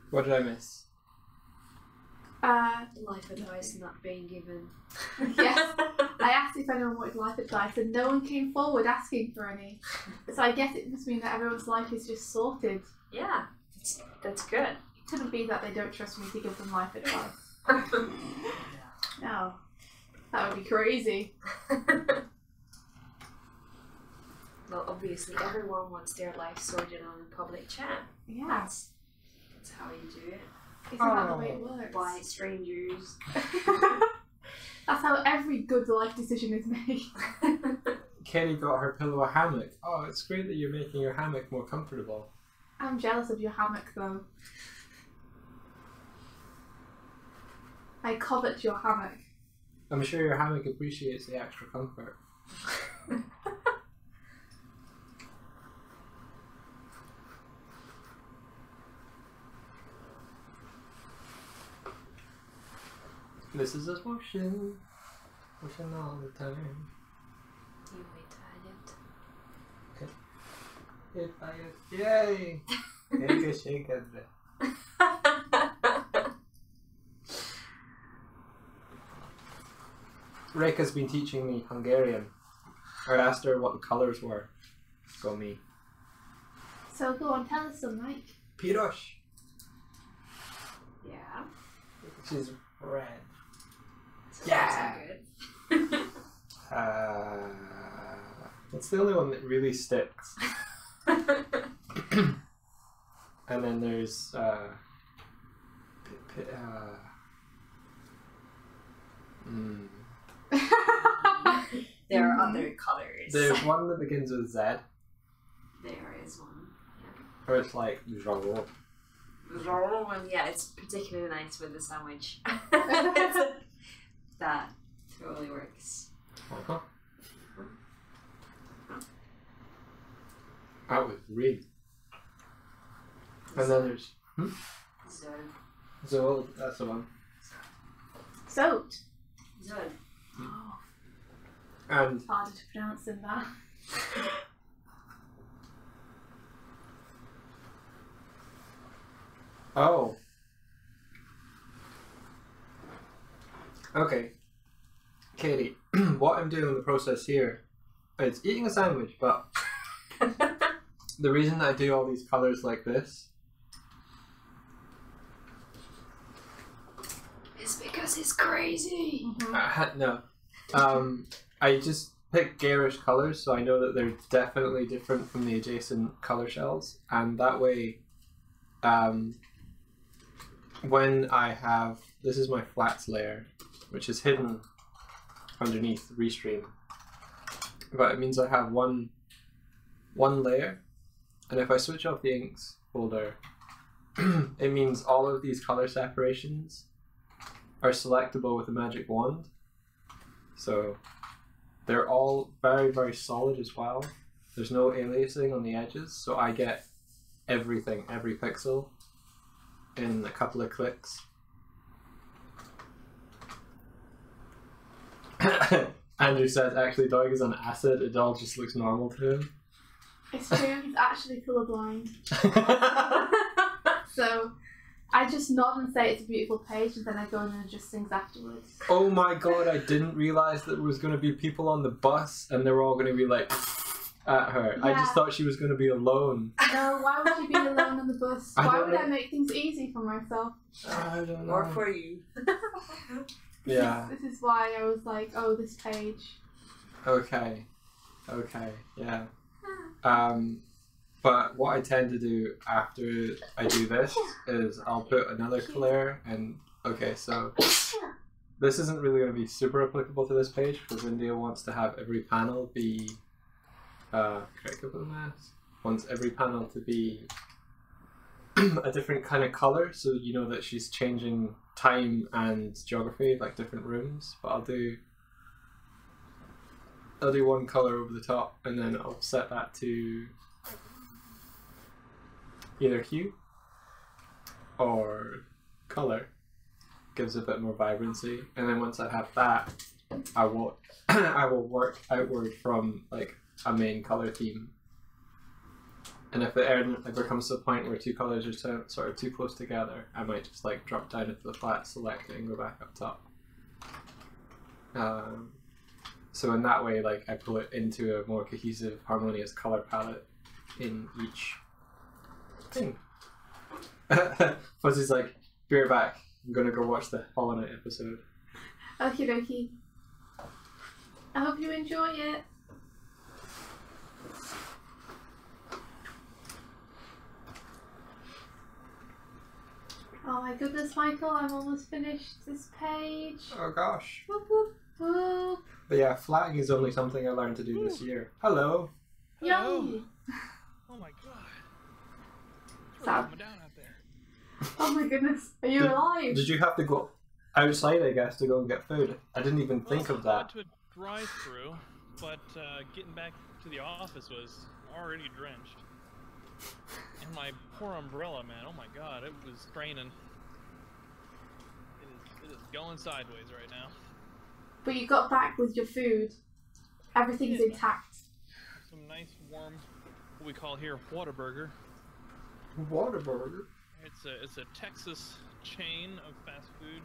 What did I miss? Life advice not being given. Yes, I asked if anyone wanted life advice and no one came forward asking for any. So I guess it must mean that everyone's life is just sorted. Yeah, that's good. It couldn't be that they don't trust me to give them life advice. No, that would be crazy. Well, obviously everyone wants their life sorted on a public chat. Yeah. That's how you do it. Isn't that the way it works? By strangers. That's how every good life decision is made. Katie got her pillow a hammock. Oh, it's great that you're making your hammock more comfortable. I'm jealous of your hammock though. I covet your hammock. I'm sure your hammock appreciates the extra comfort. This is us washing all the time. You wait If I yay! Shake it. Reka's been teaching me Hungarian. I asked her what the colours were. Go me. So go on, tell us some, Mike. Piros. Yeah. Which is red. So Yeah. That's good. That's the only one that really sticks. And then there's There are other colors. there's one that begins with Z, There is one. or it's like Zhoro. Yeah, it's particularly nice with the sandwich. That totally works. Uh-huh. That was really. And then there's So, Zol, that's the one. Soaked. Zod. Oh, And it's harder to pronounce than that. oh. Okay. Katie, what I'm doing in the process here is eating a sandwich, but the reason I do all these colours like this It's because it's crazy. no. I just pick garish colours so I know that they're definitely different from the adjacent colour shells, and that way when I have, this is my flats layer, which is hidden underneath Restream, but it means I have one layer, and if I switch off the inks folder, it means all of these color separations are selectable with a magic wand. So they're all very, very solid as well. There's no aliasing on the edges, so I get everything, every pixel in a couple of clicks. Andrew says actually Doig is on acid, it all just looks normal to him. It's true, he's actually colourblind. So I just nod and say it's a beautiful page, and then I go in and adjust things afterwards. Oh my god, I didn't realise that there was going to be people on the bus and they were all going to be like at her. I just Yeah. thought she was going to be alone. No, why would you be alone on the bus? I Why don't would know. I make things easy for myself? I don't know. Or for you. Yeah. This is why I was like, oh, this page. Okay. Okay. Yeah. But what I tend to do after I do this is I'll put another layer and okay, so this isn't really going to be super applicable to this page because India wants to have every panel be critical mass. Wants every panel to be a different kind of color, so you know that she's changing time and geography, like different rooms. But I'll do one color over the top, and then I'll set that to either hue or color. Gives a bit more vibrancy, and then once I have that, I will I will work outward from like a main color theme. And if it comes to a point where two colors are sort of too close together, I might just like drop down into the flat, select it, and go back up top. So in that way, like I pull it into a more cohesive, harmonious color palette in each thing. Fuzzy's like, be right back. I'm gonna go watch the Hollow Knight episode. Okie dokie. I hope you enjoy it. Oh my goodness, Michael, I'm almost finished this page. Oh gosh. Whoop, whoop, whoop. But yeah, flatting is only something I learned to do this year. Hello. Yummy. Oh my god. It's Sad. really coming down out there. Oh my goodness, are you alive? Did you have to go outside, I guess, to go and get food? I didn't even think of that. I went to a drive-through, but getting back to the office was already drenched. And my poor umbrella, man, oh my god, it was straining. It is going sideways right now. But you got back with your food. Everything's Yeah. intact. Some nice warm, what we call here, Whataburger. Whataburger. It's a Texas chain of fast food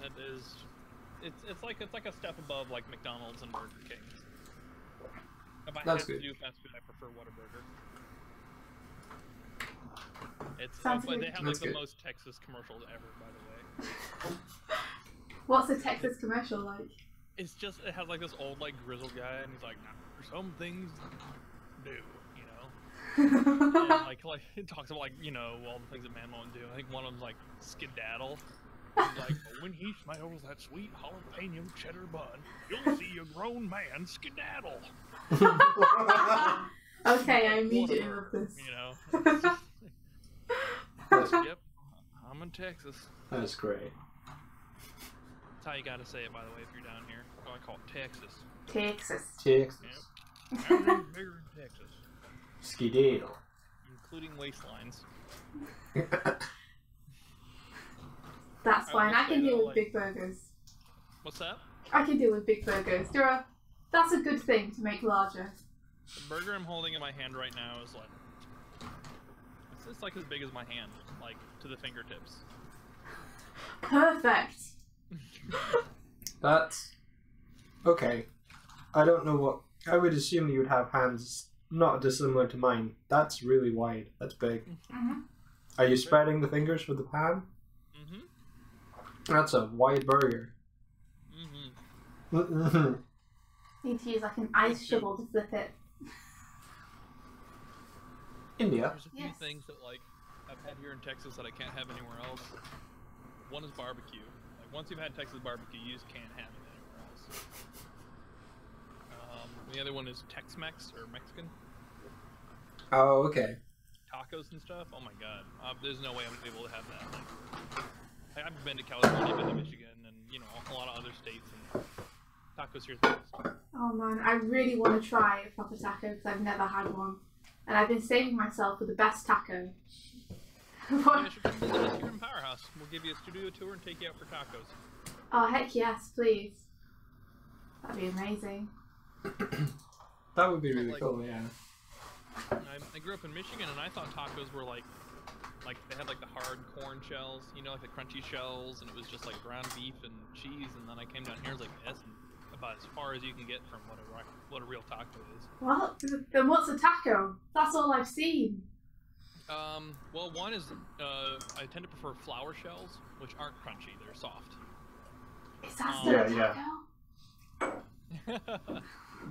that is it's like a step above like McDonald's and Burger King. If I That's have to good. do fast food, I prefer Whataburger. It's Sounds they good. have like That's the good. most Texas commercials ever, by the way. What's a Texas commercial like? It's just it has like this old like grizzled guy, and he's like, nah, some things do, you know. And like it talks about like all the things that man won't do. I think one of them's like skedaddle. He's like, but when he smells that sweet jalapeno cheddar bun, you'll see a grown man skedaddle. Okay, I immediately love this. You know. Yep, I'm in Texas. That's great. That's how you gotta say it, by the way, if you're down here. I call it Texas. Texas. Texas. Yep. Everything's bigger in Texas. Skidaddle. Including waistlines. That's I fine. would I can say deal that, with like- big burgers. What's that? I can deal with big burgers. That's a good thing to make larger. The burger I'm holding in my hand right now is like... It's like as big as my hand, like to the fingertips. Perfect. That's okay. I don't know what. I would assume you would have hands not dissimilar to mine. That's really wide. That's big. Mm-hmm. Are you spreading the fingers with the pan? Mm-hmm. That's a wide burger. Mm-hmm. Need to use like an ice shovel to flip it. India. There's a few Yes. things that like I've had here in Texas that I can't have anywhere else. One is barbecue. Like once you've had Texas barbecue, you just can't have it anywhere else. The other one is Tex-Mex or Mexican Oh, okay. tacos and stuff. Oh my god, there's no way I'm gonna be able to have that. Like, I've been to California, been to Michigan, and a lot of other states, and tacos here's the best. Oh man, I really want to try a proper taco because I've never had one. And I've been saving myself for the best taco. You should come visit us here in Powerhouse. We'll give you a studio tour and take you out for tacos. Oh heck yes, please. That'd be amazing. That would be really Like- cool. Yeah. I grew up in Michigan, and I thought tacos were like they had like the hard corn shells, like the crunchy shells, and it was just like ground beef and cheese. And then I came down here, and was like, that's about as far as you can get from what a real taco is. What? Then what's a taco? That's all I've seen. Well, one is I tend to prefer flour shells, which aren't crunchy; they're soft. Is that still Yeah, a yeah. taco?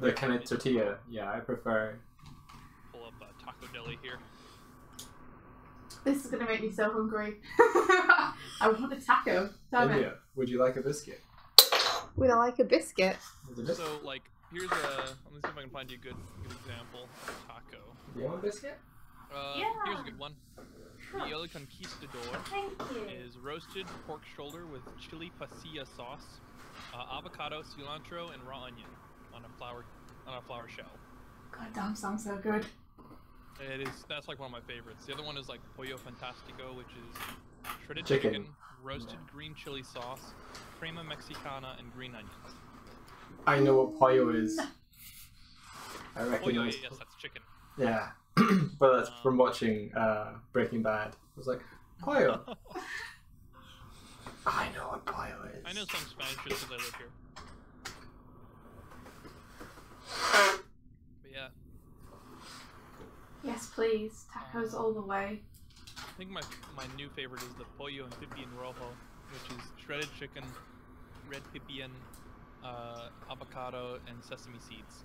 The kind of tortilla. Yeah, I prefer. Pull up Taco Deli here. This is gonna make me so hungry. I want a taco. Damn it. India. Would you like a biscuit? Would I like a biscuit? With a biscuit. So, like, here's a. Let me see if I can find you a good example of taco. You want a biscuit? Yeah. Here's a good one. The El Conquistador Thank you. is roasted pork shoulder with chili pasilla sauce, avocado, cilantro, and raw onion on a flour shell. God damn, sounds so good. It is. That's like one of my favorites. The other one is like pollo fantastico, which is shredded Chicken. chicken, roasted green chili sauce, crema mexicana, and green onions. I know what pollo is. I Pollo, recognize. yes, that's chicken. Yeah, but that's from watching Breaking Bad. I was like, pollo. I know what pollo is. I know some Spanish just because I live here. But yeah, Yes, please. Tacos all the way. I think my new favorite is the pollo and pipián rojo, which is shredded chicken, red pipián, avocado, and sesame seeds.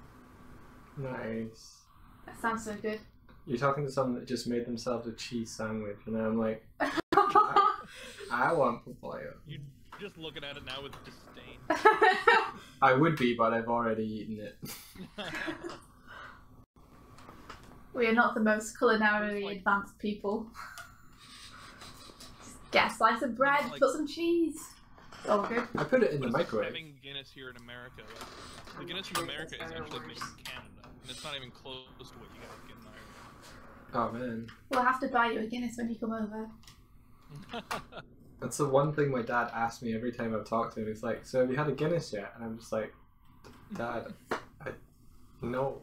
Nice. That sounds so good. You're talking to someone that just made themselves a cheese sandwich, and I'm like, I want pollo. You're just looking at it now with disdain. I would be, but I've already eaten it. We are not the most culinarily Like- advanced people. Just get a slice of bread, Like- put some cheese. It's all good. I put it in the But it's microwave. Having Guinness here in America, like, the Guinness from America is actually made in Canada, and it's not even close to what you guys get in Oh man, We'll have to buy you a Guinness when you come over. Ireland. that's the one thing my dad asks me every time I've talked to him. He's like, "So have you had a Guinness yet?" And I'm just like, "Dad, no."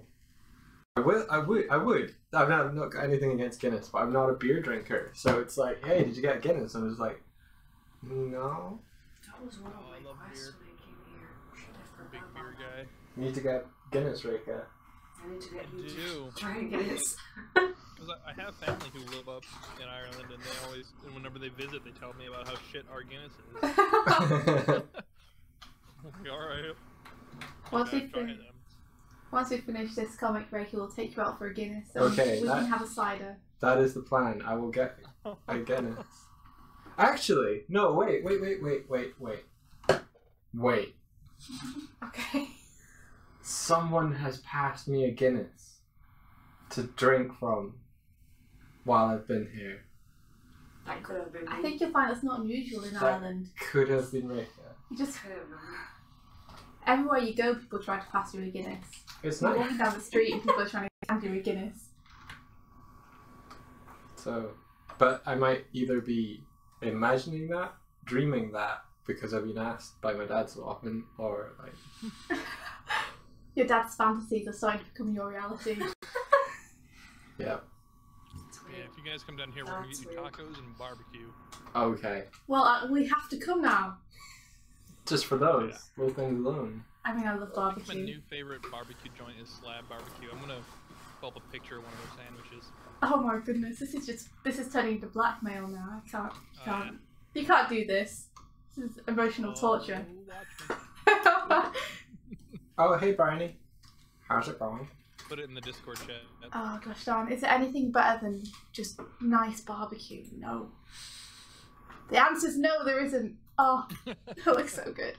I would. I've not got anything against Guinness, but I'm not a beer drinker. So it's like, "Hey, did you get a Guinness?" And I was like, "No." That was one of Oh, I my love quests beer. when I came You need to get Guinness, Rika. I need to get you do. to try and get it. Because I have family who live up in Ireland, and they always, and whenever they visit, they tell me about how shit our Guinness is. Alright. Once we finish this comic break, we'll take you out for a Guinness. So Okay, we can have a cider. That is the plan. I will get a Guinness. Actually, no, wait. Okay. Someone has passed me a Guinness to drink from while I've been here. That could have been I me. think you'll find it's not unusual in Ireland. Could have been Rika. You just Could have been. everywhere you go, people try to pass you a Guinness. It's You're nice. walking down the street and people are trying to hand you a Guinness. So, but I might either be imagining that, dreaming that, because I've been asked by my dad so often, or like... Your dad's fantasies are starting to become your reality. Yeah. Yeah, if you guys come down here, we're gonna get you tacos and barbecue. Okay. Well, we have to come now. Just for those little things alone. I mean, I love My barbecue. new favorite barbecue joint is Slab Barbecue. I'm gonna pull up a picture of one of those sandwiches. Oh my goodness, this is turning into blackmail now. I can't. Yeah. You can't do this. This is emotional torture. Watch me. Oh, hey, Barney. How's it going? Put it in the Discord chat. Oh gosh darn, is there anything better than just nice barbecue? No. The answer's no, there isn't. Oh, that looks so good.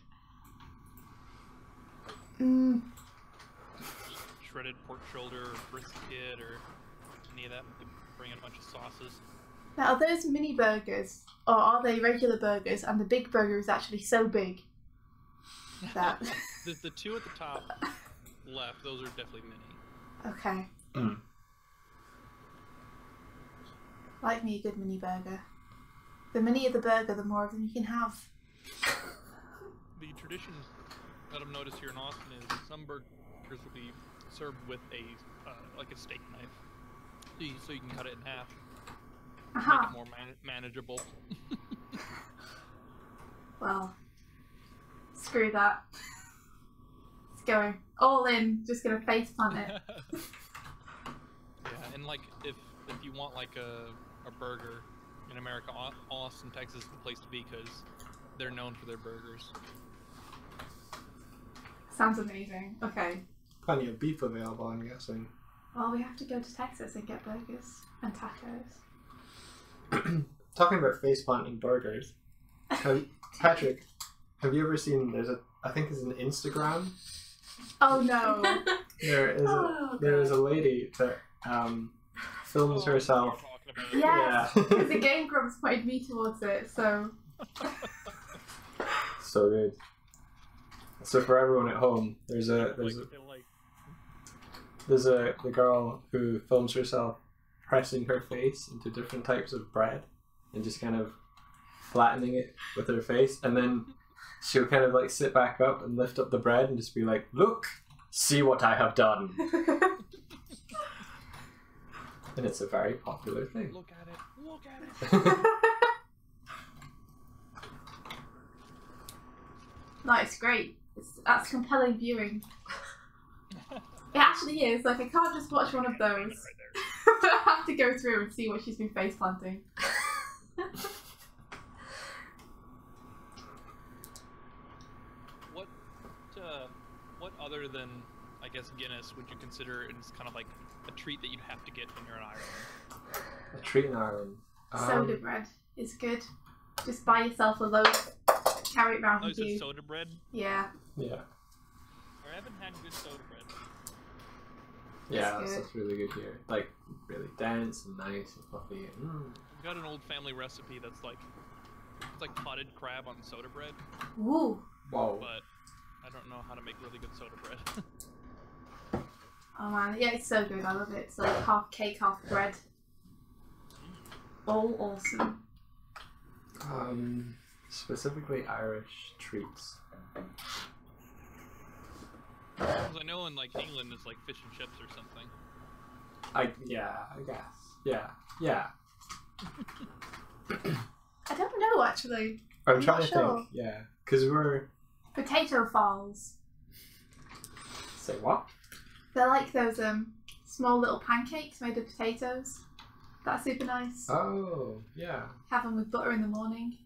Shredded pork shoulder or brisket or any of that. Bring in a bunch of sauces. Now, are those mini burgers, or are they regular burgers, and the big burger is actually so big that... the two at the top left, those are definitely mini. Okay. Like me a good mini burger. The minier the burger, the more of them you can have. The tradition that I've noticed here in Austin is some burgers will be served with a like a steak knife, so you can cut it in half, make it more manageable. Well, screw that. It's going all in. Just gonna face plant it. Yeah, and like if you want like a burger in America, Austin, Texas is the place to be because they're known for their burgers. Sounds amazing. Okay. Plenty of beef available, I'm guessing. Well, we have to go to Texas and get burgers and tacos. Talking about face planting burgers, Patrick, have you ever seen? I think there's an Instagram. Oh no! There is a lady that films herself. Yes, Yeah. because the Game Grumps pointed me towards it, so. So good. So for everyone at home, there's the girl who films herself pressing her face into different types of bread and just kind of flattening it with her face, and then she'll kind of like sit back up and lift up the bread and just be like, "Look, see what I have done." And it's a very popular thing. Look at it. Look at it. No, it's great. That's compelling viewing. It actually is. Like, I can't just watch one of those. I have to go through and see what she's been face planting. What other than, I guess, Guinness would you consider as kind of like a treat that you'd have to get when you're in Ireland? A treat in Ireland. Soda bread is good. Just buy yourself a loaf, carry it around Oh, with you you. said soda bread? Yeah. Yeah. I haven't had good soda bread. Yeah, That's good. that's really good here. Like, really dense and nice and fluffy. We've got an old family recipe that's like, it's like potted crab on soda bread, Ooh. Whoa. but I don't know how to make really good soda bread. Oh man, yeah, it's so good. I love it. It's like half cake, half bread. All awesome. Specifically Irish treats. Because I know in like England it's like fish and chips or something. I guess. Yeah. I don't know actually. I'm I'm trying not to sure. think. Yeah, because we're Potato falls. Say what? They're like those small little pancakes made of potatoes. That's super nice. Oh, yeah. Have them with butter in the morning.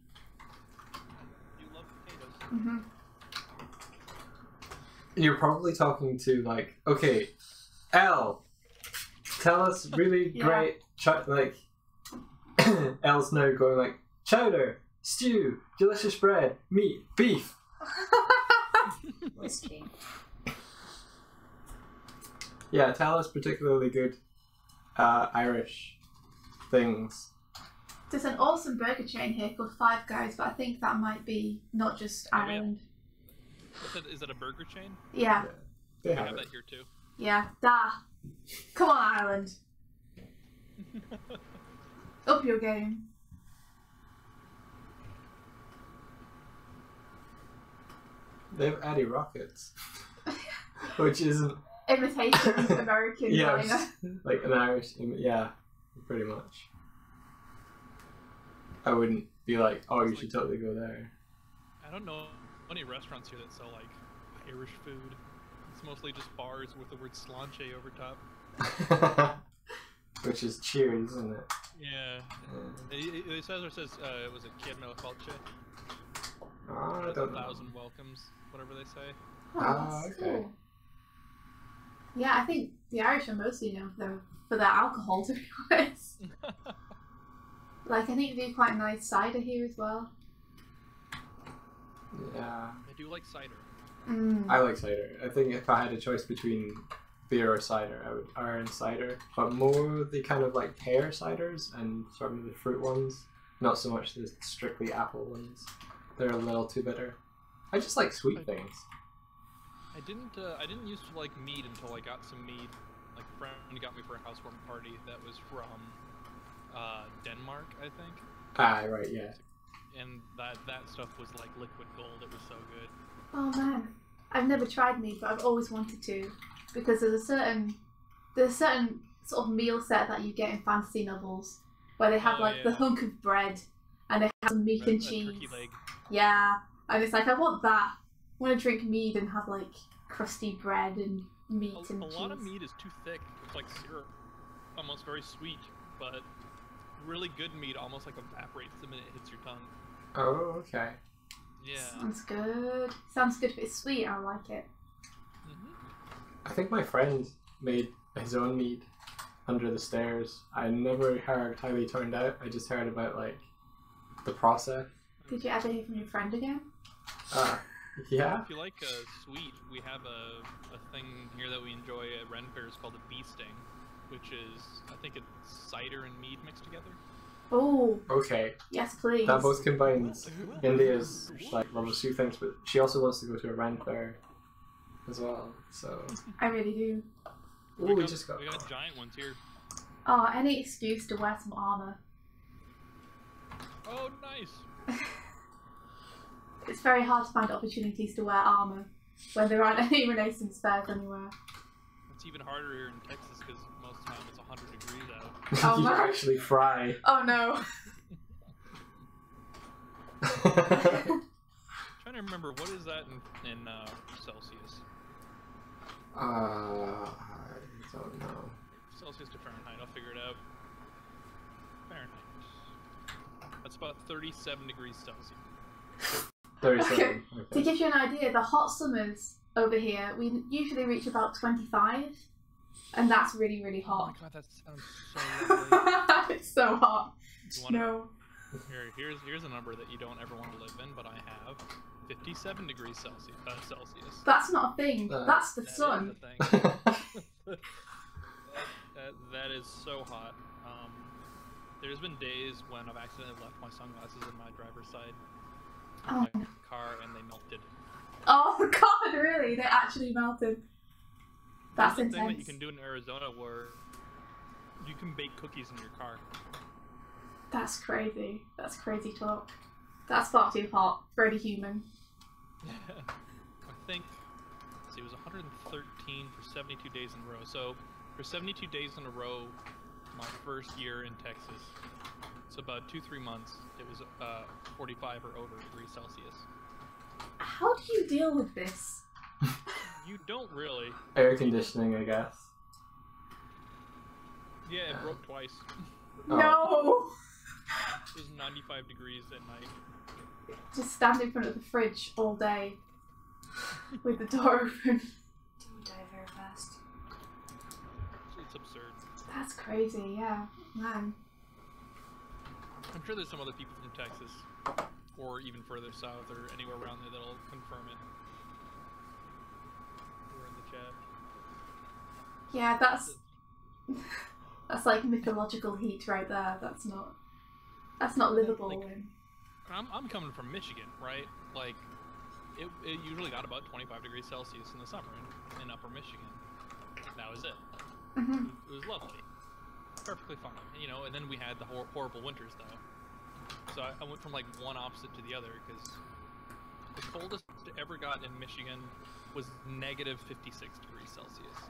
You love potatoes. Mm-hmm. You're probably talking to like, okay, Elle, tell us really Yeah. great, like, Elle's now going like, chowder, stew, delicious bread, meat, beef. Whiskey. Yeah, tell us particularly good Irish things. There's an awesome burger chain here called Five Guys, but I think that might be not just Oh, yeah. Ireland. Is it a burger chain? Yeah. They We have have it. that here too. Yeah. Come on, Ireland. Up your game. They have Addy Rockets, which isn't Imitation American yeah, diner. like an Irish. Yeah, pretty much. I wouldn't be like, oh, you should totally go there. I don't know any restaurants here that sell like Irish food. It's mostly just bars with the word sláinte over top. Which is cheers, isn't it? Yeah. It says it was a kid no culture. Oh, I don't know. 1,000 welcomes, whatever they say. Oh, that's okay. cool. Yeah, I think the Irish are mostly known for their alcohol, to be honest. Like, I think they do quite nice cider here as well. Yeah. I do like cider. I like cider. I think if I had a choice between beer or cider, I would iron cider. But more the kind of like pear ciders and sort of the fruit ones. Not so much the strictly apple ones. They're a little too bitter. I just like sweet things. I didn't used to like mead until I got some mead. Like a friend got me for a housewarming party that was from Denmark, I think. Ah, right, yeah. And that stuff was like liquid gold. It was so good. Oh man, I've never tried meat, but I've always wanted to, because there's a certain sort of meal set that you get in fantasy novels where they have the yeah. hunk of bread and they have some meat and cheese. Turkey leg. Yeah, and it's like I want that. I want to drink mead and have like crusty bread and meat and A cheese. lot of mead is too thick. It's like syrup, almost very sweet, but really good mead almost like evaporates the minute it hits your tongue. Oh, okay. Yeah. Sounds good. Sounds good if it's sweet. I like it. Mm-hmm. I think my friend made his own mead under the stairs. I never heard how he turned out. I just heard about like the process. Did you ever hear from your friend again? Yeah. If you like sweet, we have a thing here that we enjoy at Ren Fairs called a bee sting, which is, I think it's cider and mead mixed together. Oh, Okay. yes, please. That both combines India's like love of sweet things, but she also wants to go to a Ren fair as well. So. I really do. Ooh, we just got. We got giant ones here. Oh, any excuse to wear some armor. Oh, nice. It's very hard to find opportunities to wear armor when there aren't any Renaissance fairs anywhere. It's even harder here in Texas because most of the time it's 100 degrees out. Oh, you no. actually fry. Oh no. Trying to remember, what is that in Celsius? I don't know. Celsius to Fahrenheit, I'll figure it out. Fahrenheit. That's about 37 degrees Celsius. 37. Okay. To give you an idea, the hot summers over here, we usually reach about 25, and that's really, really Oh my hot. god, that sounds so lovely. It's so hot. You wanna- No. Here's a number that you don't ever want to live in, but I have 57 degrees Celsius. That's not a thing. That's the That is sun. the thing. That is so hot. There's been days when I've accidentally left my sunglasses in my driver's side of Oh, my no. car and they melted. Oh god, really? They actually melted. That's There's a thing that you intense. can do in Arizona where you can bake cookies in your car. That's crazy. That's crazy talk. That's far too hot for any human. I think, let's see, it was 113 for 72 days in a row. So for 72 days in a row, my first year in Texas, so about 2-3 months, it was 45 or over degrees Celsius. How do you deal with this? You don't really. Air conditioning, I guess. Yeah, it broke twice. Oh. No! It was 95 degrees at night. Just stand in front of the fridge all day with the door open. Don't die very fast. It's absurd. That's crazy, yeah. Man. I'm sure there's some other people from Texas, or even further south, or anywhere around there that'll confirm it. We're in the chat. Yeah, that's like mythological heat right there. That's not livable. Like, I'm coming from Michigan, right? Like, it usually got about 25 degrees Celsius in the summer in upper Michigan. That was it. Mm-hmm. It was lovely. Perfectly fine, you know, and then we had the horrible winters, though. So I went from, like, one opposite to the other, because the coldest it ever got in Michigan was negative 56 degrees Celsius.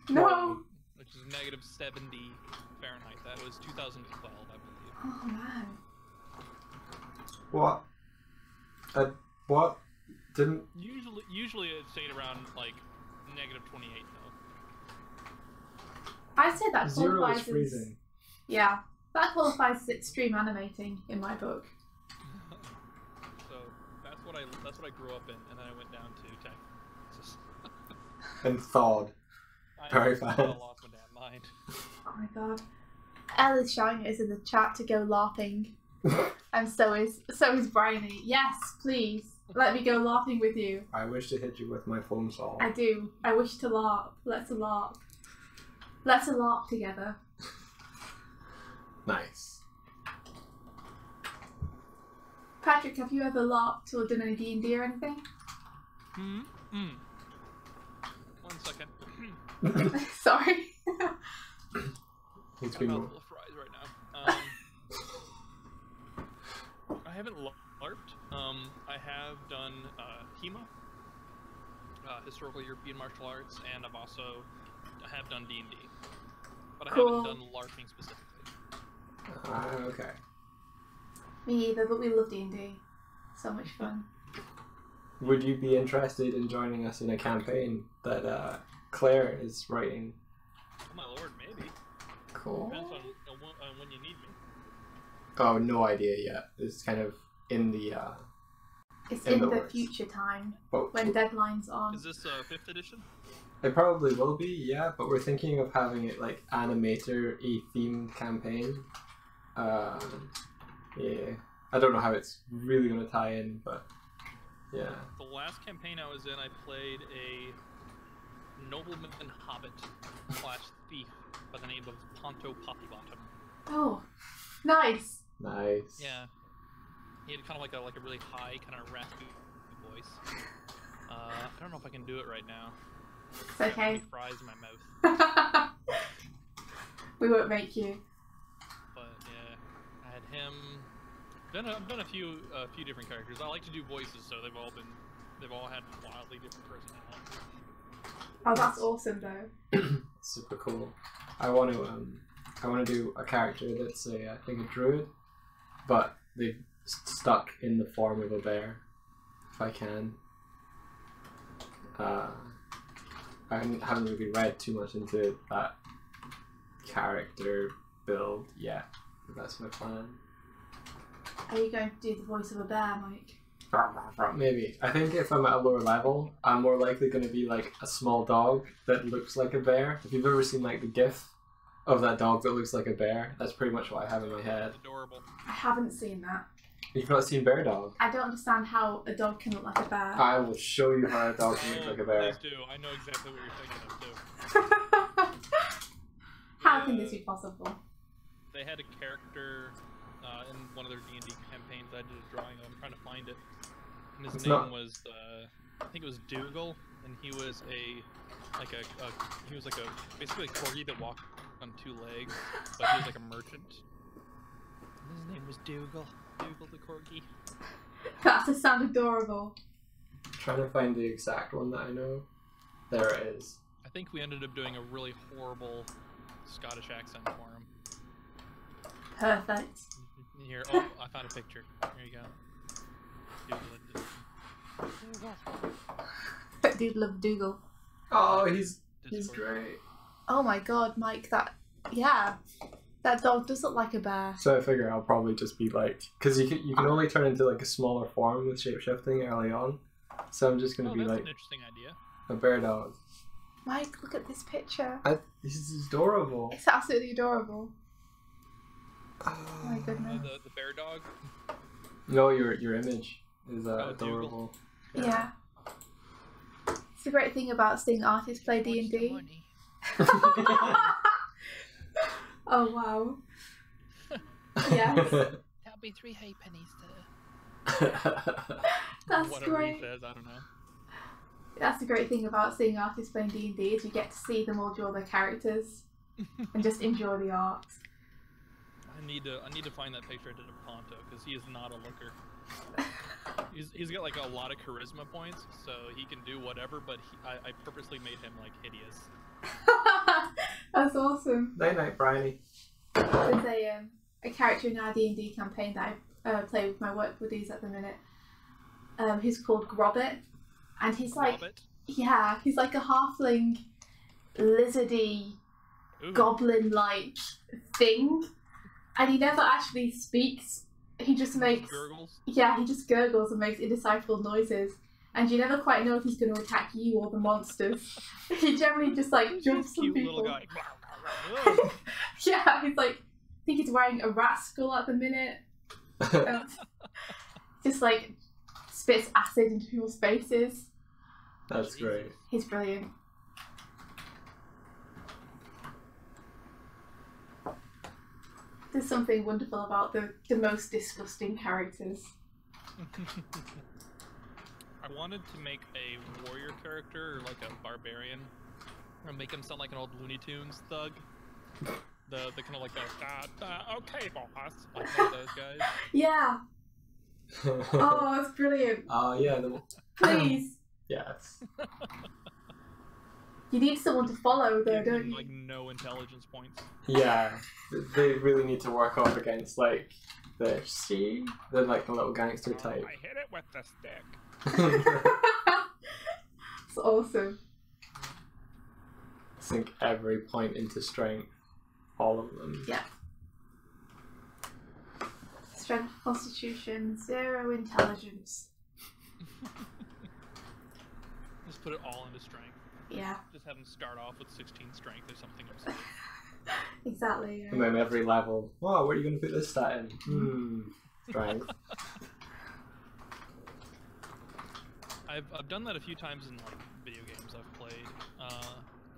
No! Which is negative 70 Fahrenheit. That was 2012, I believe. Oh, man. What? What? Didn't... Usually it stayed around, like, negative 28, though. I'd say that Zero qualifies is freezing. Yeah, that qualifies as extreme animating in my book. So that's what I grew up in, and then I went down to Texas. And thawed. Very fast. I lost my damn mind. Oh my god. Elle is shouting at us in the chat to go LARPing. And so is Bryony. Yes, please. Let me go LARPing with you. I wish to hit you with my foam saw. I do. I wish to LARP. Let's a LARP. Let's a LARP together. Nice. Patrick, have you ever LARPed or done any D&D or anything? One second. Sorry. Needs to I'm be out more. of fries right now. I haven't LARPed. I have done HEMA, historical European martial arts, and I have done D&D. But I haven't done LARPing specifically. Okay. Me either, but we love D&D. So much fun. Would you be interested in joining us in a campaign that Claire is writing? Oh my lord, maybe. Cool. Depends on when you need me. Oh, no idea yet. It's kind of in the It's in in the the works. future time, but when deadline's on. Is this 5th edition? it probably will be, yeah, but we're thinking of having it like animator-y themed campaign. Yeah. I don't know how it's really going to tie in, but yeah. The last campaign I was in, I played a nobleman hobbit / thief by the name of Ponto Poppybottom. Oh, nice. Nice. Yeah. He had kind of like a really high, kind of raspy voice. I don't know if I can do it right now. It's I got too okay. many fries in my mouth. We won't make you. But yeah, I had him. I've done a few different characters. I like to do voices, so they've all had wildly different personalities. Oh, that's awesome though. Super cool. I want to do a character that's I think a druid, but they've stuck in the form of a bear, if I can. I haven't really read too much into that character build yet. That's my plan. Are you going to do the voice of a bear, Mike? Maybe. I think if I'm at a lower level, I'm more likely going to be like a small dog that looks like a bear. If you've ever seen like the GIF of that dog that looks like a bear, that's pretty much what I have in my head. Adorable. I haven't seen that. You've not seen Bear Dog? I don't understand how a dog can look like a bear. I will show you how a dog can look like a bear. Please do. I know exactly what you're thinking of too. How can this be possible? They had a character in one of their D&D campaigns. I did a drawing of. I'm trying to find it. And his name was I think it was Dougal, and he was basically a corgi that walked on 2 legs, but he was like a merchant. And his name was Dougal. Dougal the corgi. That just sound adorable. Trying to find the exact one that I know. There it is. I think we ended up doing a really horrible Scottish accent for him. Perfect. Here, oh, I found a picture. Here you go. Dougal it. Dougal. Doodle of Dougal. Oh, he's Discord. great. Oh my god, Mike, that dog does look like a bear. So I figure I'll probably just be like, because you can only turn into like a smaller form with shapeshifting early on. So I'm just gonna be that's like an interesting idea. a bear dog. Mike, look at this picture. This is adorable. It's absolutely adorable. Oh my goodness. The bear dog. No, your image is Dougal. adorable. Yeah. It's the great thing about seeing artists play D&D. Oh wow. Yes. That'll be 3 halfpennies, sir. That's Whatever great. he says, I don't know. That's the great thing about seeing artists playing D&D is you get to see them all draw their characters and just enjoy the art. I need to find that picture I did of Ponto because he is not a looker. He's got like a lot of charisma points, so he can do whatever. But I purposely made him like hideous. That's awesome. Night night, Bryony. There's a character in our D&D campaign that I play with my work buddies at the minute, who's called Grobbit, and he's like, Hobbit? yeah, he's like a halfling, lizardy, Ooh. goblin-like thing, and he never actually speaks. He just makes Gurgles. he just gurgles and makes indecipherable noises, and you never quite know if he's going to attack you or the monsters. He generally just like jumps on Cute people. little guy. Yeah, he's like, I think he's wearing a rat skull at the minute. Just like spits acid into people's faces. That's great. He's brilliant. There's something wonderful about the most disgusting characters. I wanted to make a warrior character or like a barbarian, or make him sound like an old Looney Tunes thug. The kind of like okay boss, like one of those guys. Yeah. Oh, that's brilliant. Oh yeah. Please. Yes. You need someone to follow though, Give don't him, you? like no intelligence points. Yeah. They really need to work up against like the little gangster type. I hit it with the stick. It's awesome. Sink every point into strength. All of them. Yeah. Strength, constitution, 0 intelligence. Just put it all into strength. Yeah, Just have him start off with 16 strength or something absurd. exactly. And then every level, wow, where are you going to put this stat in? Strength. I've done that a few times in like video games I've played.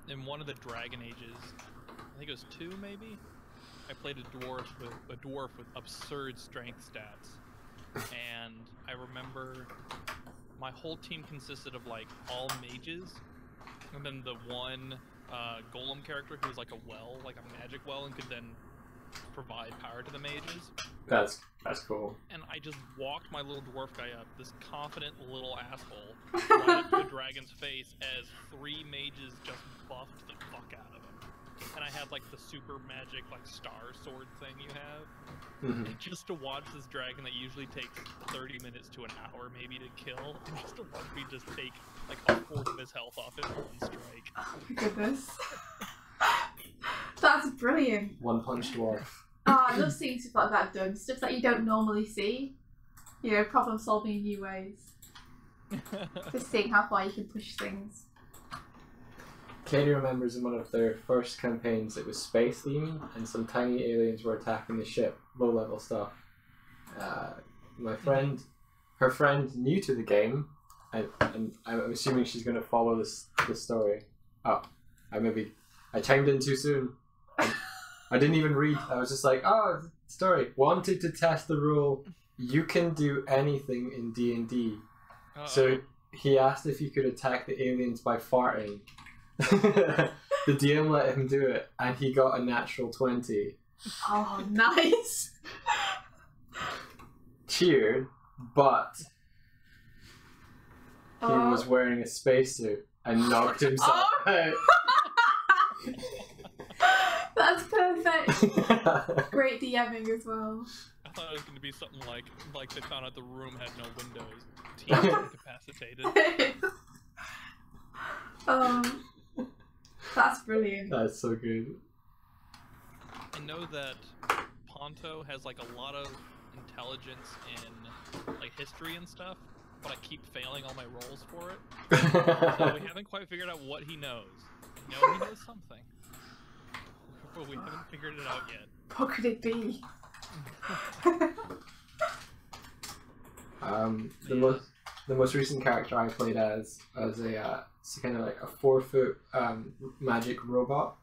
In one of the Dragon Ages, I think it was 2 maybe. I played a dwarf with absurd strength stats, and I remember my whole team consisted of like all mages, and then the one golem character who was like a well, like a magic well, and could then provide power to the mages. That's cool. And I just walked my little dwarf guy up, this confident little asshole, right up to the dragon's face as 3 mages just buffed the fuck out of him. And I had like the super magic like star sword thing you have. Mm-hmm. And just to watch this dragon that usually takes 30 minutes to an hour maybe to kill, and just to watch me just take like a fourth of his health off in one strike. Oh my goodness. That's brilliant. One punch dwarf. Oh, I love seeing stuff like that done. Stuff that you don't normally see. You know, problem solving in new ways. Just seeing how far you can push things. Katie remembers in one of their first campaigns it was space themed and some tiny aliens were attacking the ship, low level stuff. Her friend new to the game, and I'm assuming she's going to follow this story. Oh, I chimed in too soon. I didn't even read. I was just like, oh, story. Wanted to test the rule. You can do anything in D&D. So he asked if he could attack the aliens by farting. The DM let him do it, and he got a natural 20. Oh, nice. Cheered, but he was wearing a spacesuit and knocked himself out. That's perfect. Great DMing as well. I thought it was going to be something like they found out the room had no windows. Team incapacitated. That's brilliant. That's so good. I know that Ponto has like a lot of intelligence in like history and stuff, but I keep failing all my rolls for it. So we haven't quite figured out what he knows. I know he knows something, but we haven't figured it out yet. What could it be? The most recent character I played as a it's kind of like a 4-foot magic robot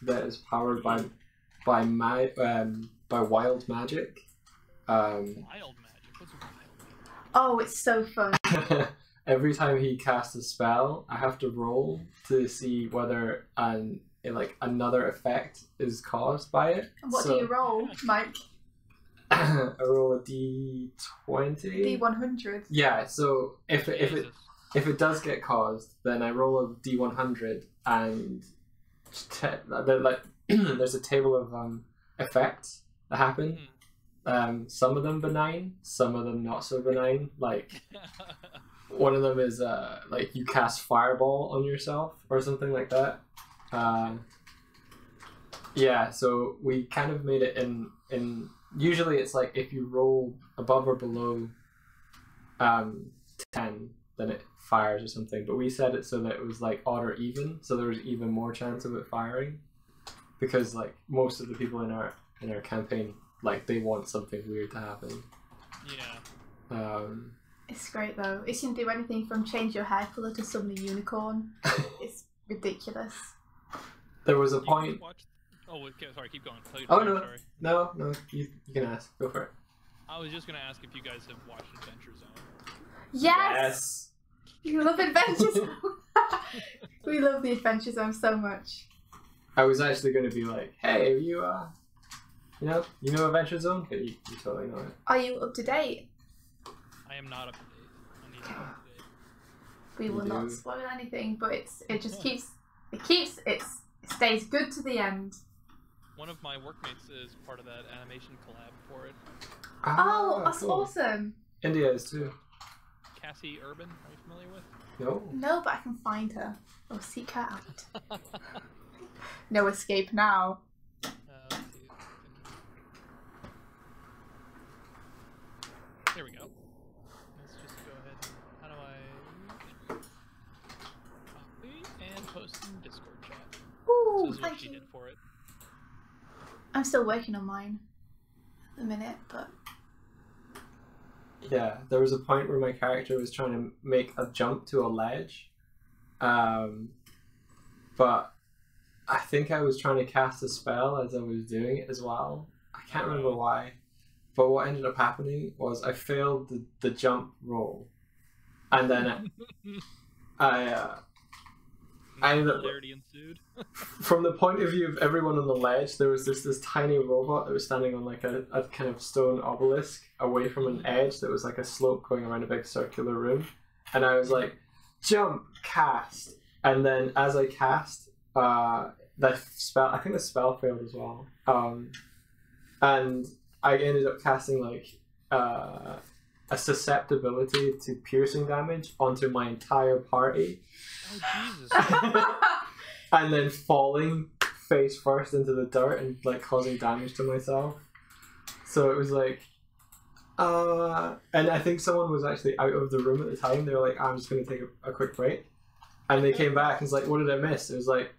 that is powered by wild magic. Wild magic? What's wild magic? Oh, it's so fun. Every time he casts a spell, I have to roll to see whether another effect is caused by it. What do you roll, Mike? I roll a D20. D100. Yeah, so if it does get caused, then I roll a D100 and there's a table of effects that happen. Some of them benign, some of them not so benign. Like one of them is like you cast fireball on yourself or something like that. Yeah, so we kind of made it in usually it's like if you roll above or below 10, then it fires or something. But we set it so that it was like odd or even, so there was even more chance of it firing. Because like most of the people in our campaign, like they want something weird to happen. Yeah. It's great though. It can do anything from change your hair colour to summon a unicorn. It's ridiculous. There was a point. Oh, okay, sorry, keep going. Sorry. No, you can ask. Go for it. I was just gonna ask if you guys have watched Adventure Zone. Yes! You love Adventure Zone. We love the Adventure Zone so much. I was actually going to be like, hey, you know Adventure Zone? But you totally know it. Are you up to date? I am not up to date. I need to be up to date. We will not spoil anything, but it stays good to the end. One of my workmates is part of that animation collab for it. Oh, that's cool. awesome. India is too. Cassie Urban, are you familiar with? No. No, but I can find her. Or seek her out. No escape now. Let's see. Here we go. Let's just go ahead. How do I copy and post in Discord chat? Ooh, This is what thank she you. did for it. I'm still working on mine at the minute, but Yeah, there was a point where my character was trying to make a jump to a ledge, but I think I was trying to cast a spell as I was doing it as well. I can't remember why, but what ended up happening was I failed the jump roll, and then I ended up, ensued. from the point of view of everyone on the ledge, there was this tiny robot that was standing on like a kind of stone obelisk away from an edge that was like a slope going around a big circular room. And I was like, jump, cast. And then as I cast, I think the spell failed as well. And I ended up casting like a susceptibility to piercing damage onto my entire party. Oh, Jesus. And then falling face first into the dirt and like causing damage to myself. So it was like, and I think someone was actually out of the room at the time. They were like, I'm just going to take a quick break. And they came back and was like, what did I miss? It was like,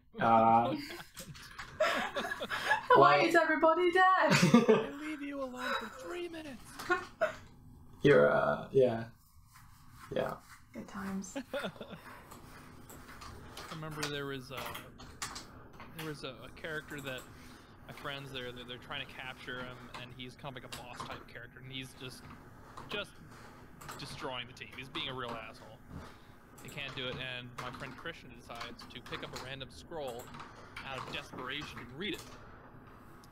why is everybody dead? I leave you alone for 3 minutes. You're, yeah. Good times. I remember there was a character that my friends they're trying to capture him, and he's kind of like a boss type character, and he's just destroying the team. He's being a real asshole. They can't do it, and my friend Christian decides to pick up a random scroll out of desperation and read it.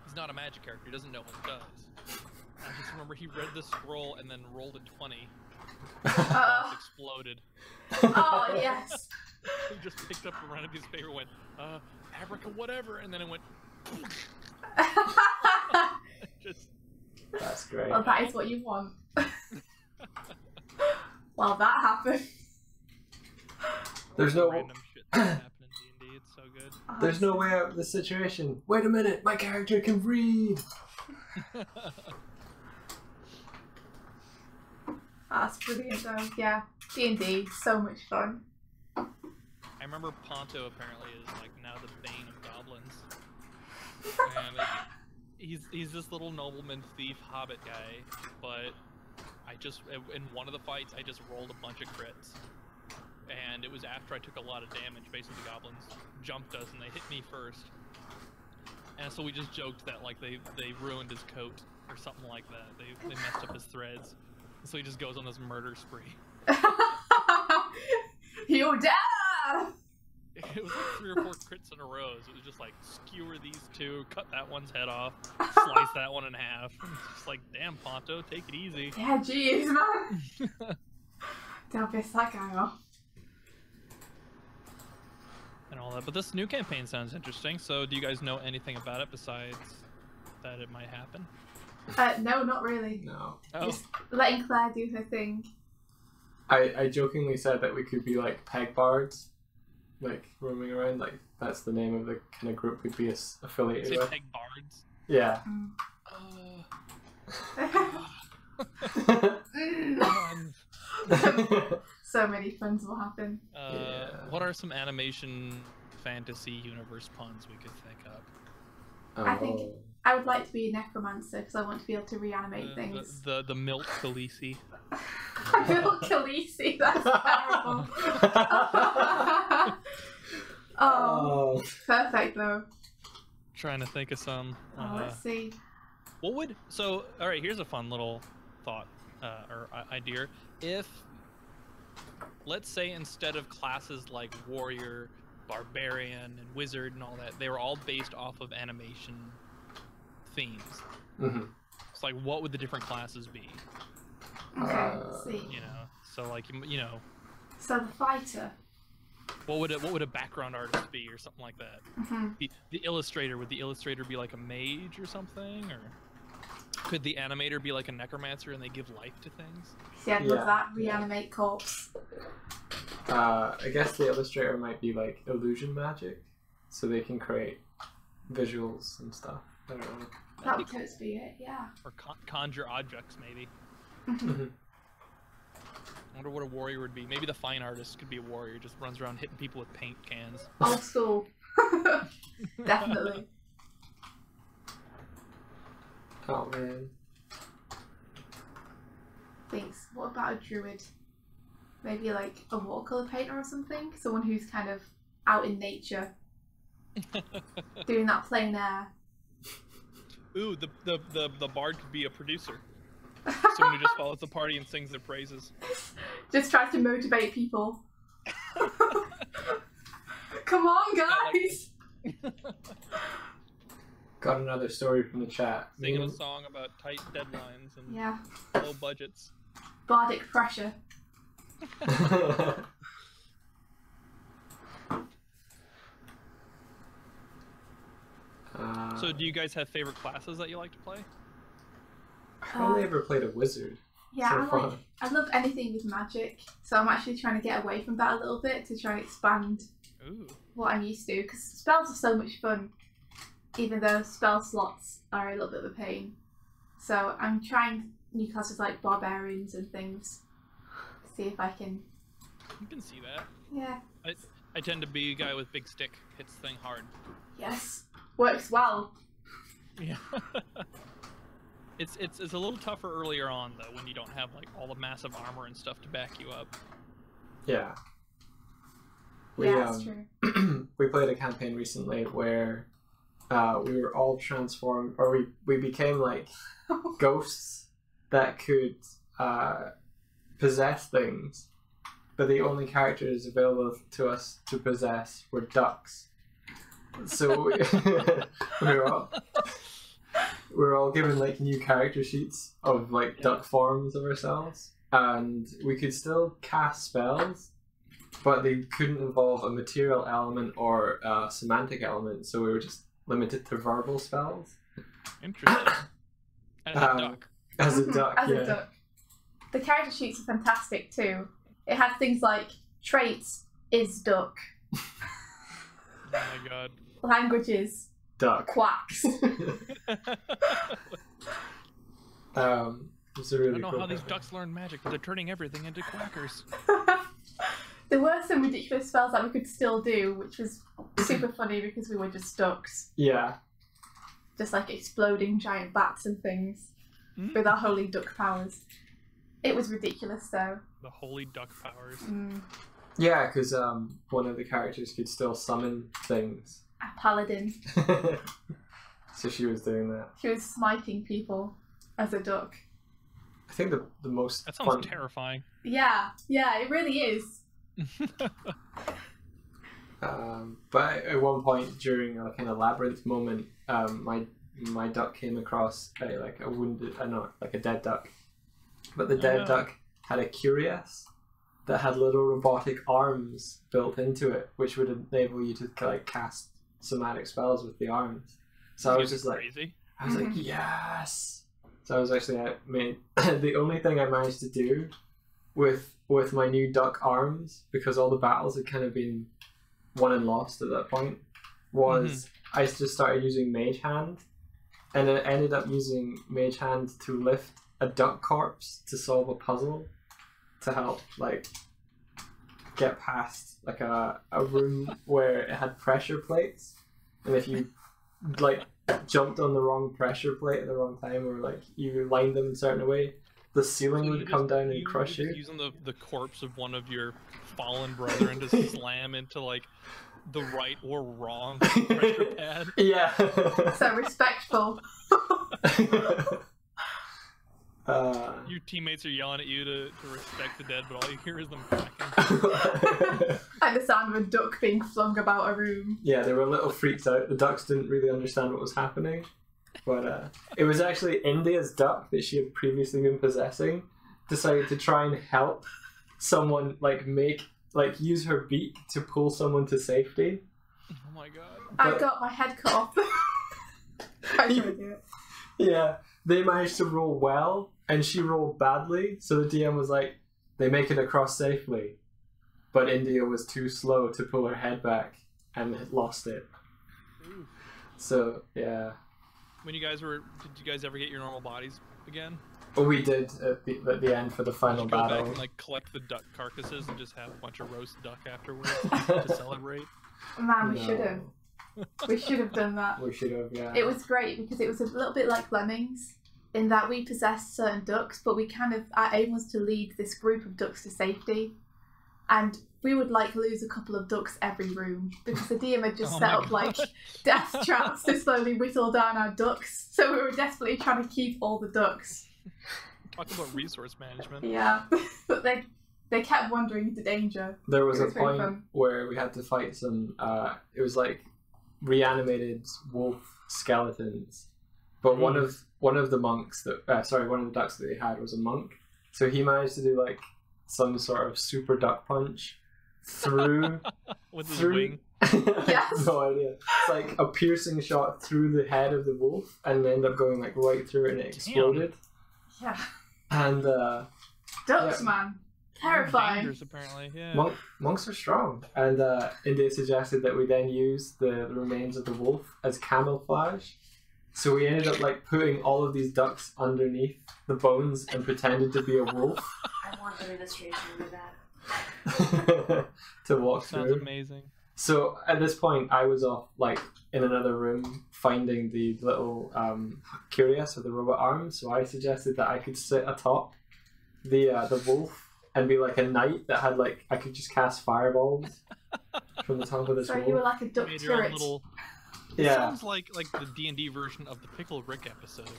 He's not a magic character; he doesn't know what it does. I just remember he read the scroll and then rolled a 20. The boss exploded. Oh yes. He just picked up a random piece of paper and went, abraca whatever, and then it went. Just. That's great. Well, that is what you want. Well, that happened. There's no random shit happen in D&D. It's so good. There's no way out of this situation. Wait a minute, my character can read. That's brilliant though. Yeah, D&D, so much fun. I remember Ponto apparently is like now the bane of goblins. And he's this little nobleman thief hobbit guy, but in one of the fights I just rolled a bunch of crits. And it was after I took a lot of damage. Basically the goblins jumped us and they hit me first. And so we just joked that like they ruined his coat or something like that. They messed up his threads. So he just goes on this murder spree. You die! It was like 3 or 4 crits in a row. So it was just like, skewer these 2, cut that one's head off, slice that one in half. It's just like, damn, Ponto, take it easy. Yeah, jeez, man. Don't piss that guy off. And all that. But this new campaign sounds interesting. So do you guys know anything about it besides that it might happen? No, not really. No. Oh. Just letting Claire do her thing. I jokingly said that we could be like peg bards, like roaming around. Like that's the name of the kind of group we'd be affiliated Say with. peg bards? Yeah. So many puns will happen. Yeah. What are some animation fantasy universe puns we could think of? I think I would like to be a necromancer because I want to be able to reanimate things. The Milt Khaleesi. Bill Khaleesi, that's terrible. Oh, perfect though. Trying to think of some. Let's see. What would all right? Here's a fun little thought or idea. If let's say instead of classes like warrior, barbarian, and wizard and all that, they were all based off of animation themes. Mm-hmm. It's like, what would the different classes be? Okay, let's see. You know, so like you know. So the fighter. What would a background artist be, or something like that? Mm-hmm. The illustrator, would the illustrator be like a mage or something, or could the animator be like a necromancer and they give life to things? See, I'd love that. Reanimate corpse. I guess the illustrator might be like illusion magic, so they can create visuals and stuff. I don't know. That would totally be it, yeah. Or conjure objects, maybe. Mm-hmm. I wonder what a warrior would be. Maybe the fine artist could be a warrior, just runs around hitting people with paint cans. Old school. Definitely. Oh man. Thanks. What about a druid? Maybe like a watercolor painter or something? Someone who's kind of out in nature. Doing that plein air. Ooh, the bard could be a producer. Someone who just follows the party and sings their praises. Just tries to motivate people. Come on, guys! Got another story from the chat. Singing a song about tight deadlines and low budgets. Bardic pressure. So do you guys have favorite classes that you like to play? I've only ever played a wizard. Yeah, So I love anything with magic, so I'm actually trying to get away from that a little bit to try and expand what I'm used to, because spells are so much fun, even though spell slots are a little bit of a pain. So I'm trying new classes like barbarians and things, see if I can... You can see that. Yeah. I tend to be a guy with big stick, hits thing hard. Yes. Works well. Yeah. It's a little tougher earlier on though, when you don't have like all the massive armor and stuff to back you up. Yeah. That's true. We played a campaign recently where we were all transformed, or we became like ghosts that could possess things, but the only characters available to us to possess were ducks. So we were all given like new character sheets of like duck forms of ourselves, and we could still cast spells, but they couldn't involve a material element or a semantic element, so we were just limited to verbal spells. Interesting. As a duck. As a duck, As a duck. The character sheets are fantastic too. It has things like traits is duck, Oh my god. Languages. Duck. Quacks. It's a really I don't know cool how these cover. ducks learn magic, but they're turning everything into quackers. There were some ridiculous spells that we could still do, which was super funny because we were just ducks. Yeah. Just like exploding giant bats and things with our holy duck powers. It was ridiculous though. The holy duck powers. Yeah, because one of the characters could still summon things. A paladin. So she was doing that. She was smiting people as a duck. I think the most That sounds fun... terrifying. Yeah, it really is. But at one point during a kind of labyrinth moment, my duck came across a dead duck. But the dead duck had a curious that had little robotic arms built into it, which would enable you to like cast somatic spells with the arms. So I was just crazy. like, yes. So I was actually the only thing I managed to do with my new duck arms, because all the battles had kind of been won and lost at that point, was I just started using Mage Hand, and I ended up using Mage Hand to lift a duck corpse to solve a puzzle to help like get past like a room where it had pressure plates, and if you like jumped on the wrong pressure plate at the wrong time, or like you lined them in a certain way, the ceiling would come down and crush you. Using the corpse of one of your fallen brethren to slam into like the right or wrong pressure pad. Yeah. So respectful. Your teammates are yelling at you to respect the dead, but all you hear is them cracking. Like the sound of a duck being flung about a room. Yeah, they were a little freaked out. The ducks didn't really understand what was happening. But it was actually India's duck that she had previously been possessing decided to try and help someone use her beak to pull someone to safety. Oh my god. I got my head cut off. I tried to do it. Yeah, they managed to roll well, and she rolled badly, so the DM was like, they make it across safely. But India was too slow to pull her head back and had lost it. Ooh. So, yeah. Did you guys ever get your normal bodies again? Well, we did at the end for the final Did you go battle. back and like collect the duck carcasses and just have a bunch of roast duck afterwards to celebrate? Man, we should have. We should have done that. We should have, yeah. It was great because it was a little bit like Lemmings in that we possessed certain ducks, but our aim was to lead this group of ducks to safety. And we would like lose a couple of ducks every room because the DM had just set up like death traps to slowly whittle down our ducks. So we were desperately trying to keep all the ducks. Talk about resource management. Yeah, but they kept wandering into danger. There was a It was really point fun. where we had to fight some, it was like reanimated wolf skeletons. But one of the monks one of the ducks that they had was a monk. So he managed to do like some sort of super duck punch through with his wing. Yes. No idea. It's like a piercing shot through the head of the wolf and ended up going like right through it and it exploded. Yeah. And Ducks, yeah. man. Terrifying. Dangerous, apparently. Yeah. Monks are strong. And India suggested that we then use the remains of the wolf as camouflage. So we ended up like putting all of these ducks underneath the bones and pretended to be a wolf. I want the illustration to do that. To walk Sounds through. amazing. So at this point, I was off like in another room finding the little curious with the robot arms. So I suggested that I could sit atop the wolf and be like a knight that had like I could just cast fireballs from the top of this So wolf. you were like a duck Made your own turret. little. Yeah. Sounds like the D&D version of the Pickle Rick episode.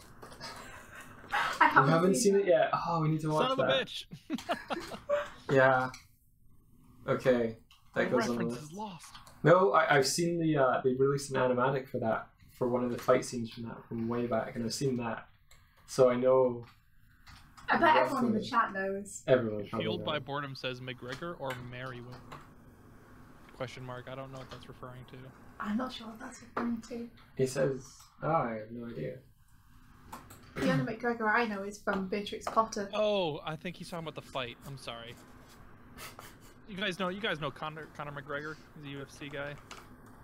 I You haven't seen it yet? Oh, we need to watch Son of a that. bitch. Yeah. Okay. That The goes on the reference list. is lost. No, I've seen they released an animatic for that, for one of the fight scenes from that from way back, and I've seen that. So I know I bet everyone in the roughly. chat knows. Everyone probably Fueled by knows. Boredom says McGregor or Merriweather? Question mark. I don't know what that's referring to. I'm not sure what that's referring to. He says, I have no idea. The only McGregor I know is from Beatrix Potter. Oh, I think he's talking about the fight. I'm sorry. You guys know Conor McGregor. He's a UFC guy.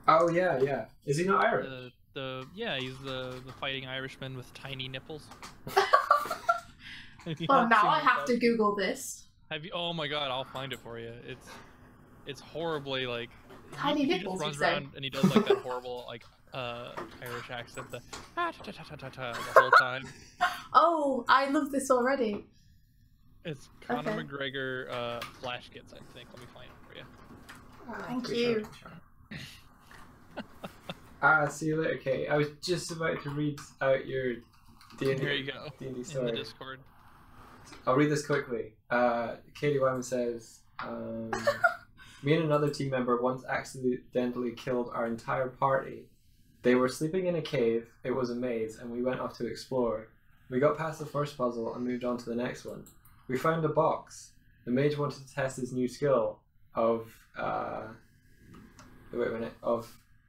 Oh yeah. Is he not Irish? He's the fighting Irishman with tiny nipples. Well, now I have to Google this. Have you? Oh my God, I'll find it for you. It's horribly like tiny he nipples. just runs around and he does like that horrible like Irish accent, the whole time. Oh, I love this already. It's Conor McGregor Flash Kids, I think. Let me find it for you. Thank you. See you later, Kate. I was just about to read out your D&D. Here you go. D&D story. In the Discord. I'll read this quickly. Katie Wyman says, me and another team member once accidentally killed our entire party. They were sleeping in a cave, it was a maze, and we went off to explore. We got past the first puzzle and moved on to the next one. We found a box. The mage wanted to test his new skill of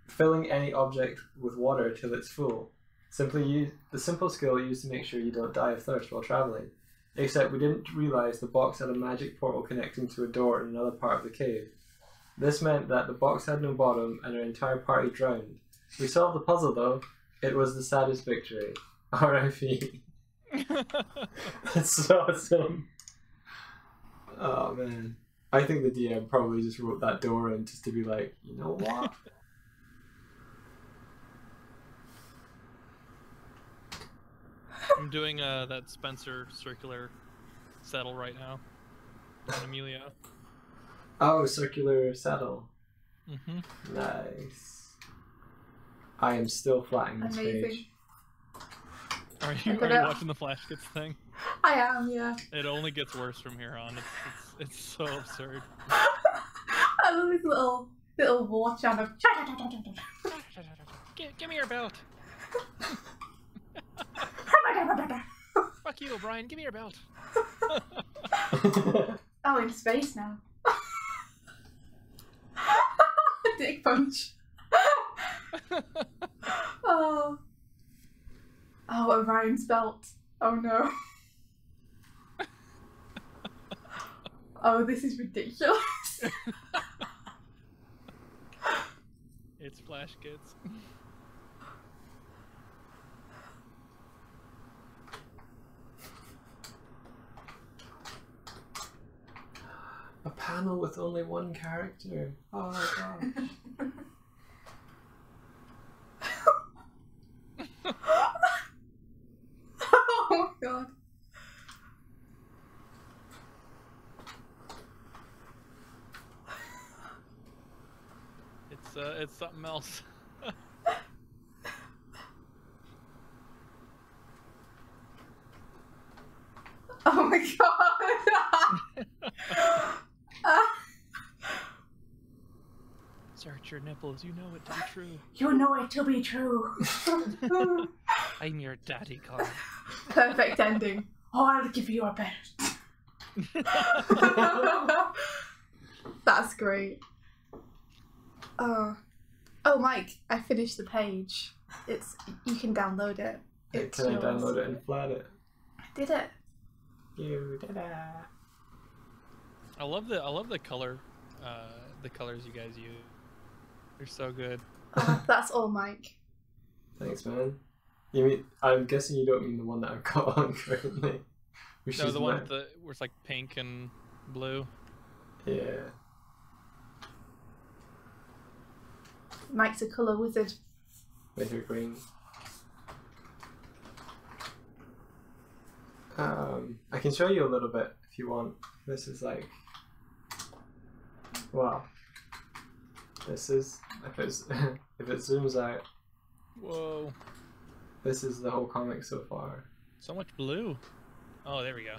filling any object with water till it's full. The simple skill used to make sure you don't die of thirst while traveling. Except we didn't realize the box had a magic portal connecting to a door in another part of the cave. This meant that the box had no bottom and our entire party drowned. We solved the puzzle though. It was the saddest victory. R.I.P. That's awesome. Oh man. I think the DM probably just wrote that door in just to be like, you know what? I'm doing that Spencer circular saddle right now on Amelia. Oh, circular saddle. Mm-hmm. Nice. I am still flattening this Amazing. page. Are you watching the Flash Kids thing? I am, yeah. It only gets worse from here on. It's so absurd. I love this little war chant of Give me your belt. Fuck you, O'Brien. Give me your belt. Oh, in space now. Dick punch. Oh, Orion's belt. Oh no. Oh, this is ridiculous. It's Flash Kids. A panel with only one character. Oh my gosh. Oh my god. It's something else. Oh my god. Search your nipples, you know it to be true. You know it to be true. I'm your daddy, Colin. Perfect ending. Oh, I'll give you a belt. That's great. Oh, Mike, I finished the page. You can download it. Can I download it and flat it? I did it. You did it. I love the color, the colors you guys use. They're so good. That's all, Mike. Thanks, man. You mean? I'm guessing you don't mean the one that I've got on currently. No, the one where it's like pink and blue. Yeah. Mike's a colour wizard. With your green. I can show you a little bit if you want. This is like, wow. This is if it zooms out. Whoa. This is the whole comic so far. So much blue. Oh, there we go.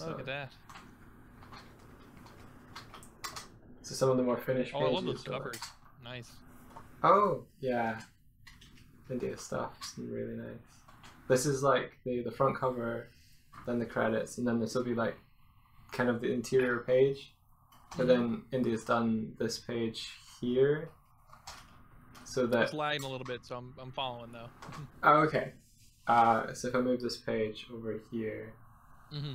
Look at that. So some of the more finished pages. Oh, I love those covers. Nice. Oh, yeah. India stuff. It's really nice. This is like the front cover, then the credits, and then this will be like kind of the interior page. But then India's done this page here. So that it's lagging a little bit, so I'm following though. Oh, okay. So if I move this page over here. Mm-hmm.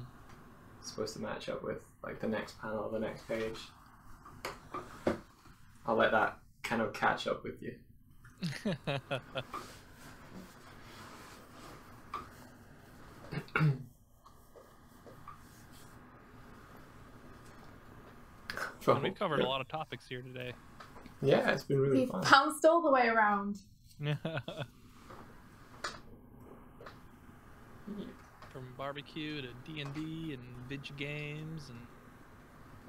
supposed to match up with like the next panel or the next page. I'll let that kind of catch up with you. And we've covered a lot of topics here today. Yeah, it's been really We've fun. bounced all the way around. From barbecue to D&D and video games and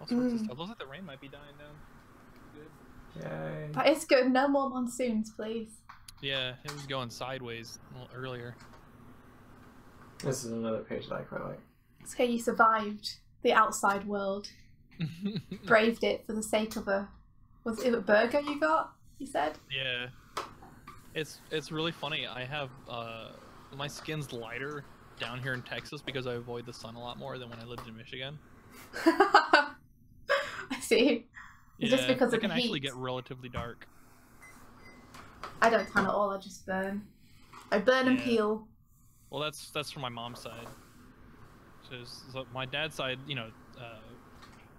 all sorts of stuff. Looks like the rain might be dying down. Good. Yay. That is good. No more monsoons, please. Yeah, it was going sideways a little earlier. This is another page that I quite like. It's okay, you survived the outside world. Braved it for the sake of a... Was it a burger you got, you said? Yeah. It's really funny. I have... my skin's lighter down here in Texas because I avoid the sun a lot more than when I lived in Michigan. I see. Yeah, Just because it of the can actually heat. get relatively dark. I don't tan at all, I just burn. I burn and Yeah. peel. Well, that's from my mom's side. So my dad's side, you know,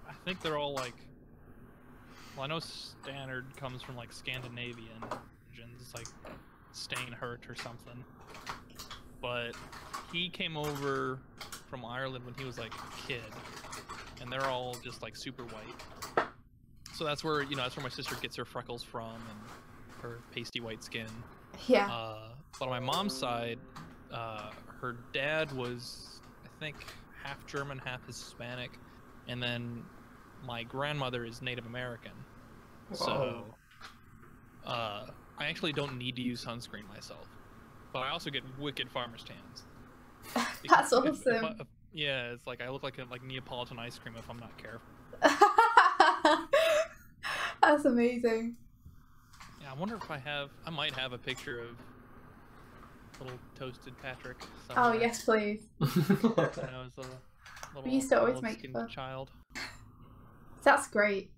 I think they're all like... Well, I know Stannard comes from like Scandinavian origins. It's like Steinhurt or something. But he came over from Ireland when he was like a kid, and they're all just like super white. So that's where, you know, that's where my sister gets her freckles from and her pasty white skin. Yeah. But on my mom's side, her dad was, I think, half German, half Hispanic, and then my grandmother is Native American. So I actually don't need to use sunscreen myself, but I also get wicked farmer's tans. That's Because awesome. yeah, it's like I look like Neapolitan ice cream if I'm not careful. That's amazing. Yeah, I wonder if I might have a picture of little toasted Patrick Oh, somewhere. yes, please. When I was a little, We used to always little make skinny fun. child. That's great.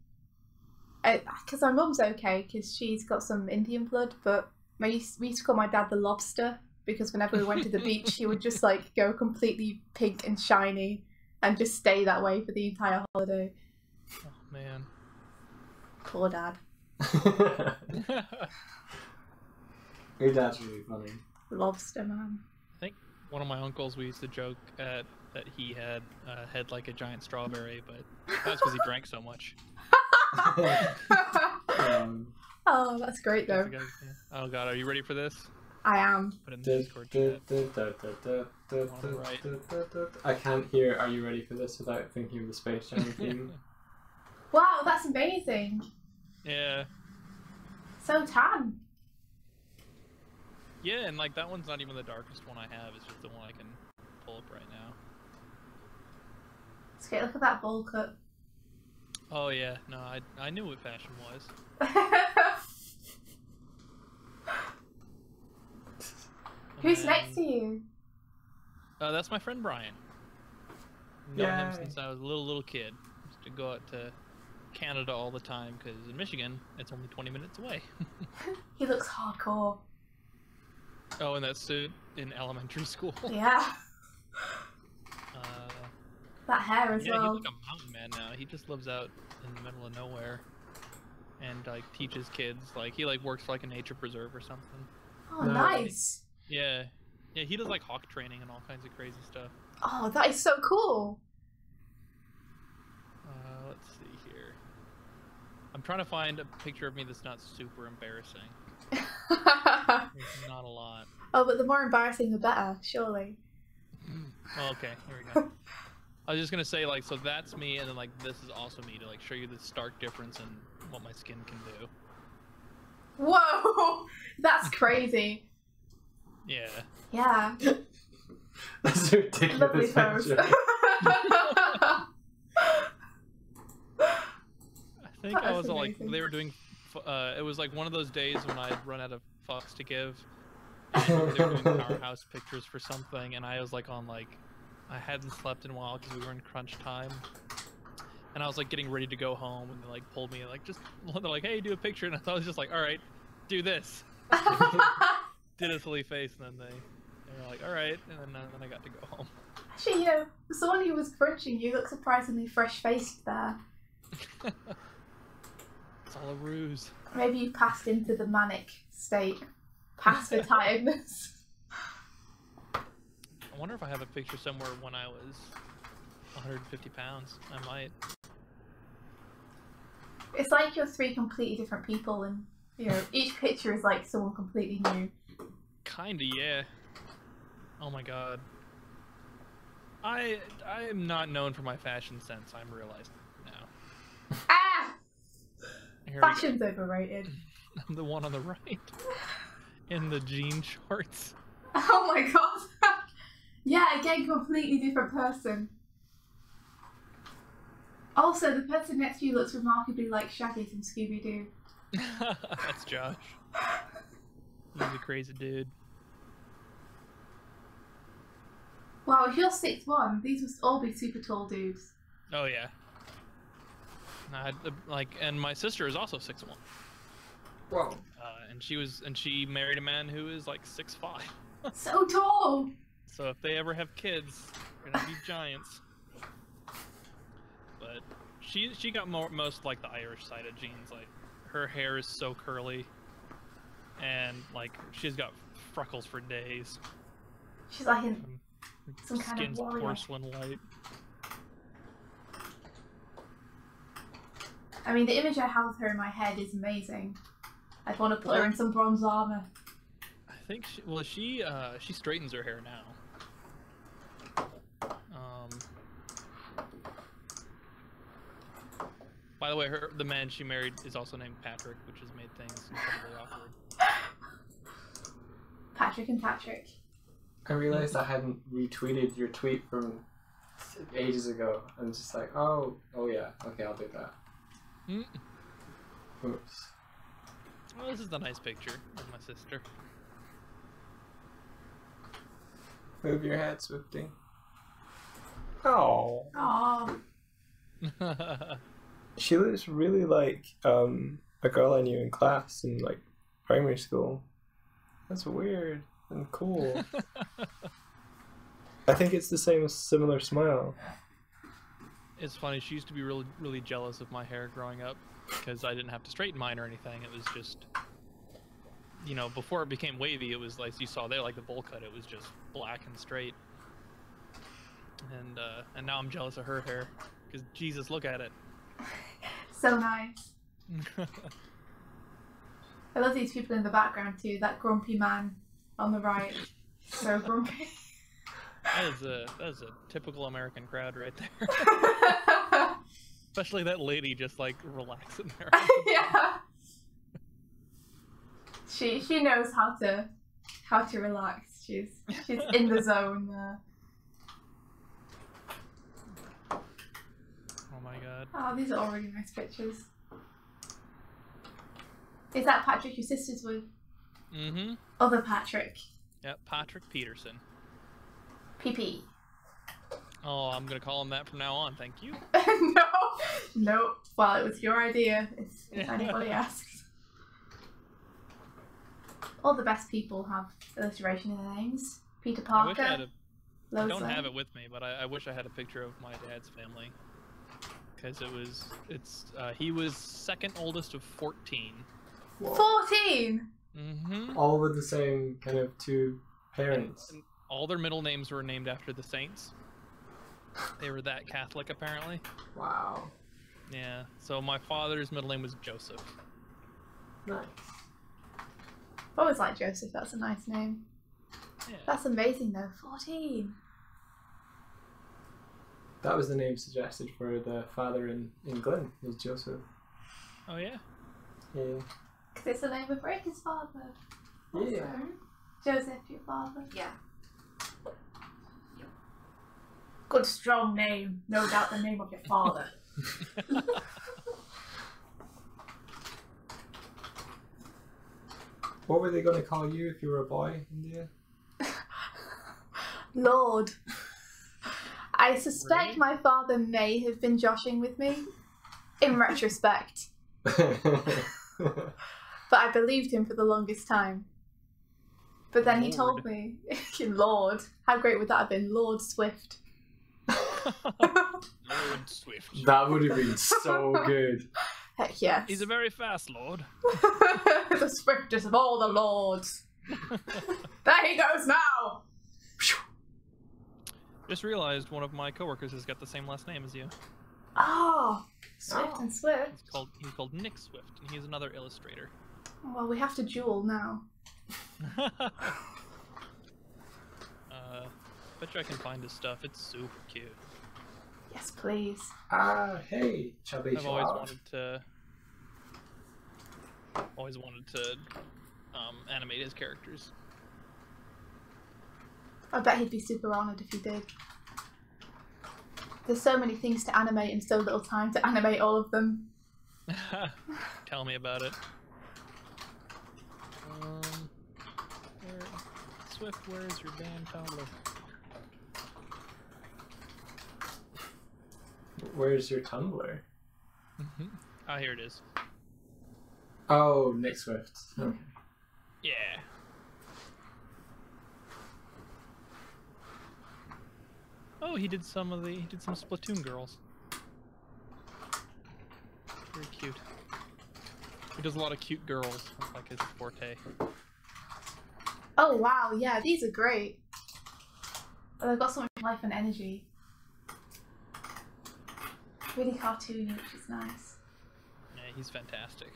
Because my mum's okay, because she's got some Indian blood, but we used to call my dad the lobster, because whenever we went to the beach, he would just like go completely pink and shiny and just stay that way for the entire holiday. Oh man. Poor dad. Your dad's really funny. Lobster man. I think one of my uncles, we used to joke at that he had head like a giant strawberry, but that's because he drank so much. Oh, that's great though. Oh god, are you ready for this? I am. Put it in the Discord chat. I can't hear "Are you ready for this?" without thinking of the Space Jam theme. Wow, that's amazing. Yeah. So tan. Yeah, and like that one's not even the darkest one I have, it's just the one I can pull up right now. Let's get a look at that bowl cut. Oh yeah, no, I knew what fashion was. Who's next to you? That's my friend Brian. Known him since I was a little kid. Used to go out to Canada all the time because in Michigan it's only 20 minutes away. He looks hardcore. Oh, in that suit in elementary school. Yeah. That hair as Yeah, well. he's like a mountain man now. He just lives out in the middle of nowhere and like teaches kids. Like he like works for like a nature preserve or something. Oh, nice. Yeah, yeah. He does like hawk training and all kinds of crazy stuff. Oh, that is so cool. Let's see here. I'm trying to find a picture of me that's not super embarrassing. There's not a lot. Oh, but the more embarrassing, the better, surely. Oh, okay, here we go. I was just gonna say, like, so that's me, and then like this is also me to like show you the stark difference in what my skin can do. Whoa, that's crazy. Yeah. Yeah. That's a ridiculous Lovely pose. picture. I think I That's was like amazing. they were doing. It was like one of those days when I'd run out of fucks to give. And they were doing Powerhouse pictures for something, and I was like on like I hadn't slept in a while because we were in crunch time, and I was like getting ready to go home, and they like pulled me like just they're like, hey, do a picture, and I was just like, all right, do this. Did a silly face, and then they were like, all right, and then I got to go home. Actually, you know, for someone who was crunching, you look surprisingly fresh-faced there. It's all a ruse. Maybe you passed into the manic state. Past the tiredness. I wonder if I have a picture somewhere when I was 150 pounds. I might. It's like you're three completely different people, and you know each picture is like someone completely new. Kinda, yeah. Oh my god. I am not known for my fashion sense. I'm realizing now. Ah! Here we Fashion's overrated. go. I'm the one on the right. In the jean shorts. Oh my god. Yeah, again, completely different person. Also, the person next to you looks remarkably like Shaggy from Scooby-Doo. That's Josh. He's a crazy dude. Wow, if you're 6'1", these must all be super tall dudes. Oh yeah. And my sister is also 6'1". Whoa. And she married a man who is like 6'5". So tall! So if they ever have kids, they're gonna be giants. But she got most like the Irish side of genes. Like her hair is so curly, and like she's got freckles for days. She's like in Her some kind of skin's warrior. porcelain white. I mean, the image I have of her in my head is amazing. I'd want to put her in some bronze armor. I think she straightens her hair now. By the way, the man she married is also named Patrick, which has made things incredibly awkward. Patrick and Patrick. I realized I hadn't retweeted your tweet from ages ago. I'm just like, oh yeah, okay, I'll do that. Mm. Oops. Well, this is a nice picture of my sister. Move your head, Swifty. Oh. Oh, She looks really like a girl I knew in class in like primary school. That's weird and cool. I think it's the similar smile. It's funny, she used to be really, really jealous of my hair growing up because I didn't have to straighten mine or anything. It was just, you know, before it became wavy, it was like you saw there, like the bowl cut, it was just black and straight. And now I'm jealous of her hair because Jesus, look at it. so nice. I love these people in the background too. That grumpy man on the right. So grumpy. That is a typical American crowd right there. Especially that lady just like relaxing there. Yeah. She knows how to relax. She's in the zone there. Oh my god. Oh, these are all really nice pictures. Is that Patrick your sister's with? Mm-hmm. Other Patrick. Yep, Patrick Peterson. PP. Oh, I'm gonna call him that from now on, thank you. No. Well, it was your idea, if anybody asks. All the best people have alliteration in their names. Peter I wish Parker. I don't have it with me, but I wish I had a picture of my dad's family. Because he was second oldest of 14. Whoa. 14! Mm-hmm. All with the same kind of two parents. And all their middle names were named after the saints. They were that Catholic, apparently. Wow. Yeah. So my father's middle name was Joseph. Nice. I've always liked Joseph, that's a nice name. Yeah. That's amazing though, 14. That was the name suggested for the father in Glim, was Joseph. Oh yeah. Yeah. Because it's the name of Breaker's father. Yeah. Also, Joseph, your father. Yeah. Good strong name. No doubt the name of your father. What were they going to call you if you were a boy, India? Lord. I suspect Really? my father may have been joshing with me, in retrospect. But I believed him for the longest time. But then he told me, Lord, how great would that have been? Lord Swift. Lord Swift. That would have been so good. Heck yes. He's a very fast lord. The swiftest of all the lords. There he goes now. Just realized one of my coworkers has got the same last name as you. Oh, Swift and Swift. He's called Nick Swift, and he's another illustrator. Well, we have to duel now. Bet you I can find his stuff. It's super cute. Yes, please. Hey, chubby I've always wanted to animate his characters. I bet he'd be super honoured if he did. There's so many things to animate and so little time to animate all of them. Tell me about it. Swift, where's your damn Tumblr? Where's your Tumblr? Ah, here it is. Oh, Nick Swift. Okay. Yeah. Oh, he did some Splatoon girls. Very cute. He does a lot of cute girls. That's like his forte. Oh wow, yeah, these are great. They've got so much life and energy. Really cartoony, which is nice. Yeah, he's fantastic.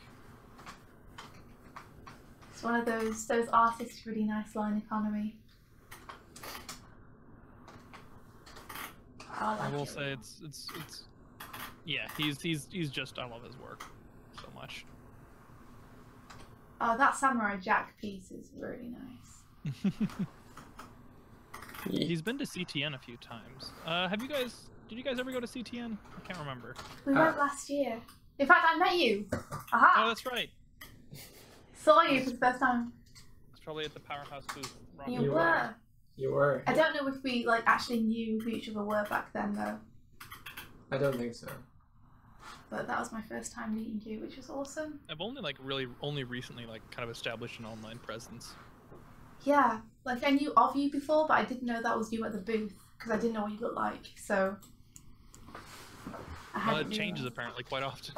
It's one of those artists with really nice line economy. I will say it's yeah, he's just, I love his work so much. Oh, that Samurai Jack piece is really nice. He's been to CTN a few times. Did you guys ever go to CTN? I can't remember. We went last year. In fact, I met you. Aha! Oh, that's right. Saw you for the first time. It's probably at the Powerhouse booth. You were. You were. I don't know if we actually knew who each other were back then though. I don't think so. But that was my first time meeting you, which was awesome. I've only recently kind of established an online presence. Yeah, I knew of you before, but I didn't know that was you at the booth because I didn't know what you looked like. So Well, it changes apparently quite often.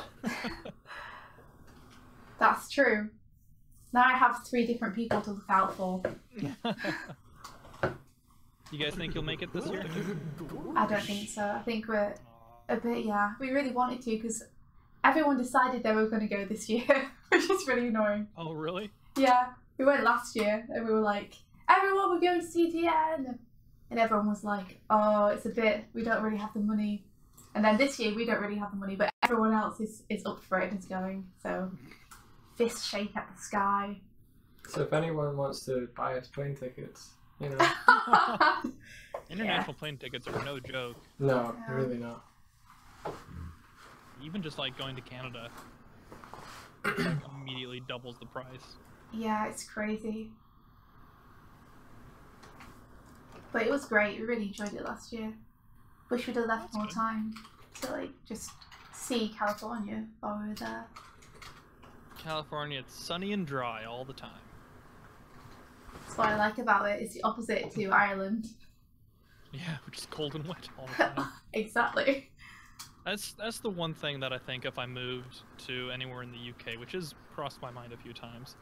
That's true. Now I have 3 different people to look out for. You guys think you'll make it this year? I don't think so. I think we're a bit, yeah. We really wanted to because everyone decided they were going to go this year, which is really annoying. Oh, really? Yeah. We went last year and we were like, everyone, we're going to CTN. And everyone was like, oh, it's a bit, we don't really have the money. And then this year we don't really have the money, but everyone else is up for it and is going. So, fist shake at the sky. So if anyone wants to buy us plane tickets, you know. International plane tickets are no joke. No, really not. Even just going to Canada immediately doubles the price. Yeah, it's crazy. But it was great. We really enjoyed it last year. Wish we'd have left more time to just see California while we were there. California, it's sunny and dry all the time. That's what I like about it. It's the opposite to Ireland. Yeah, which is cold and wet all the time. Exactly. That's the one thing that I think if I moved to anywhere in the UK, which has crossed my mind a few times,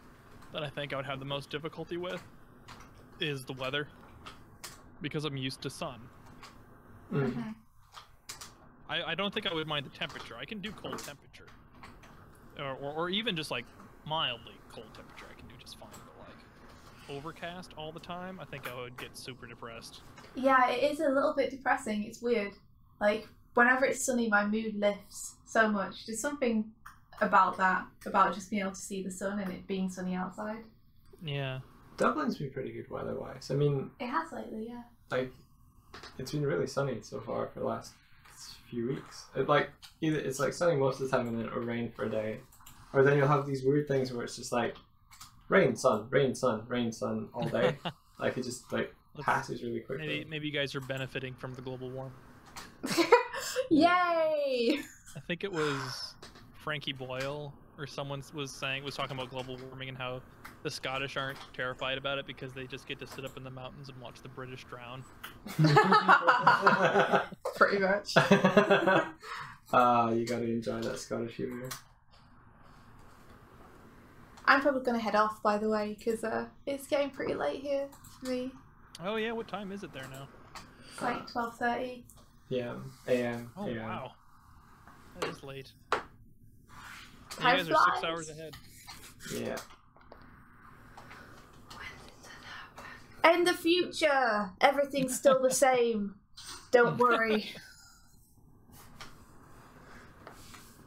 that I think I would have the most difficulty with is the weather. Because I'm used to sun. Mm-hmm. I don't think I would mind the temperature. I can do cold temperature. Or even just mildly cold temperature I can do just fine. But overcast all the time, I think I would get super depressed. Yeah, it is a little bit depressing. It's weird. Whenever it's sunny, my mood lifts so much. There's something about that, about just being able to see the sun and it being sunny outside. Yeah. Dublin's been pretty good weather-wise. I mean... It has lately, yeah. It's been really sunny so far for the last few weeks. Either it's sunny most of the time and then it'll rain for a day. Or then you'll have these weird things where it's just rain, sun, rain, sun, rain, sun all day. It just passes really quickly. Maybe you guys are benefiting from the global warming. Yay! I think it was Frankie Boyle or someone was talking about global warming and how the Scottish aren't terrified about it because they just get to sit up in the mountains and watch the British drown. Pretty much. You gotta enjoy that Scottish humour. I'm probably going to head off, by the way, because it's getting pretty late here for me. Oh yeah, what time is it there now? It's like 12:30. PM. AM. Oh AM. wow, that is late. Time you guys flies. are 6 hours ahead. Yeah. In the future, everything's still the same. Don't worry.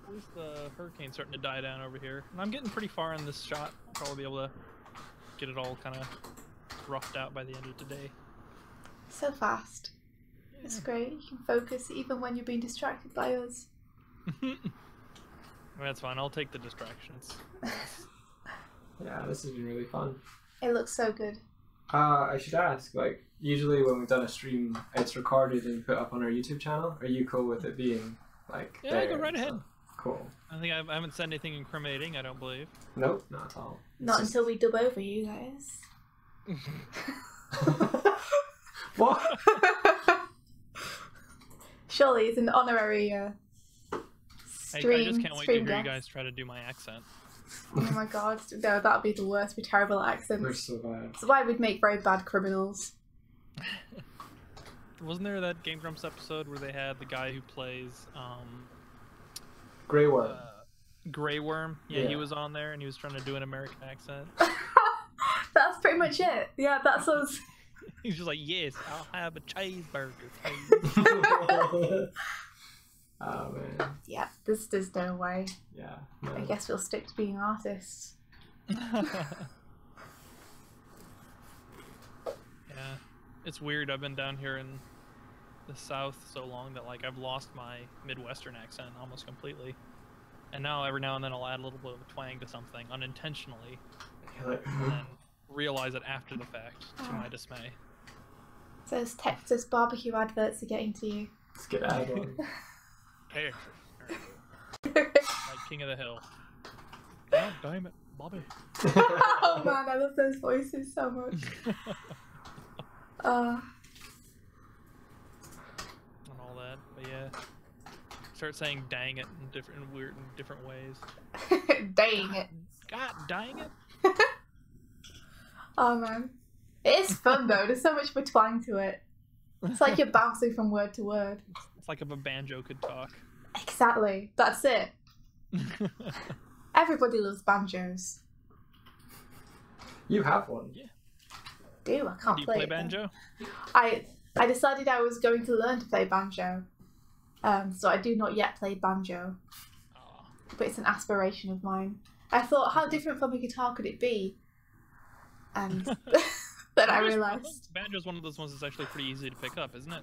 At least the hurricane's starting to die down over here. And I'm getting pretty far in this shot. I'll probably be able to get it all kind of roughed out by the end of today. So fast. It's great. You can focus even when you're being distracted by us. That's fine. I'll take the distractions. Yeah, this has been really fun. It looks so good. I should ask, like, usually when we've done a stream, it's recorded and put up on our YouTube channel. Are you cool with it being, like, Yeah, there go right and ahead. stuff? Cool. I think I haven't said anything incriminating, I don't believe. Nope, not at all. Not until we dub over you guys. What? Surely it's an honorary stream. I just can't wait to hear guest. you guys try to do my accent. Oh my god, no, that'd be the worst. We're terrible at accents. We're so bad. That's why we'd make very bad criminals. Wasn't there that Game Grumps episode where they had the guy who plays Grey Worm. Grey Worm? Yeah, Yeah. he was on there and he was trying to do an American accent. That's pretty much it. Yeah, that's us. He's just like, yes, I'll have a cheeseburger, please. Oh man. Yeah, there's no way. Yeah. I No. guess we'll stick to being artists. Yeah. It's weird. I've been down here in the South so long that, like, I've lost my Midwestern accent almost completely. And now every now and then I'll add a little bit of a twang to something unintentionally You're like, and then realize it after the fact, to my dismay. Those Texas barbecue adverts are getting to you. let's get out of one. Hey, like King of the Hill. God damn it, Bobby. Oh man, I love those voices so much. And all that, but yeah. Start saying dang it in different ways. Dang it. God dang it. Oh man. It is fun though, there's so much of a twang to it. It's like you're bouncing from word to word. It's like if a banjo could talk. Exactly, that's it. Everybody loves banjos. You have one. Yeah. I can't Do you play play it, though. banjo? I decided I was going to learn to play banjo. So I do not yet play banjo. Oh. But it's an aspiration of mine. I thought, how different from a guitar could it be? And then I realised. Banjo's one of those ones that's actually pretty easy to pick up, isn't it?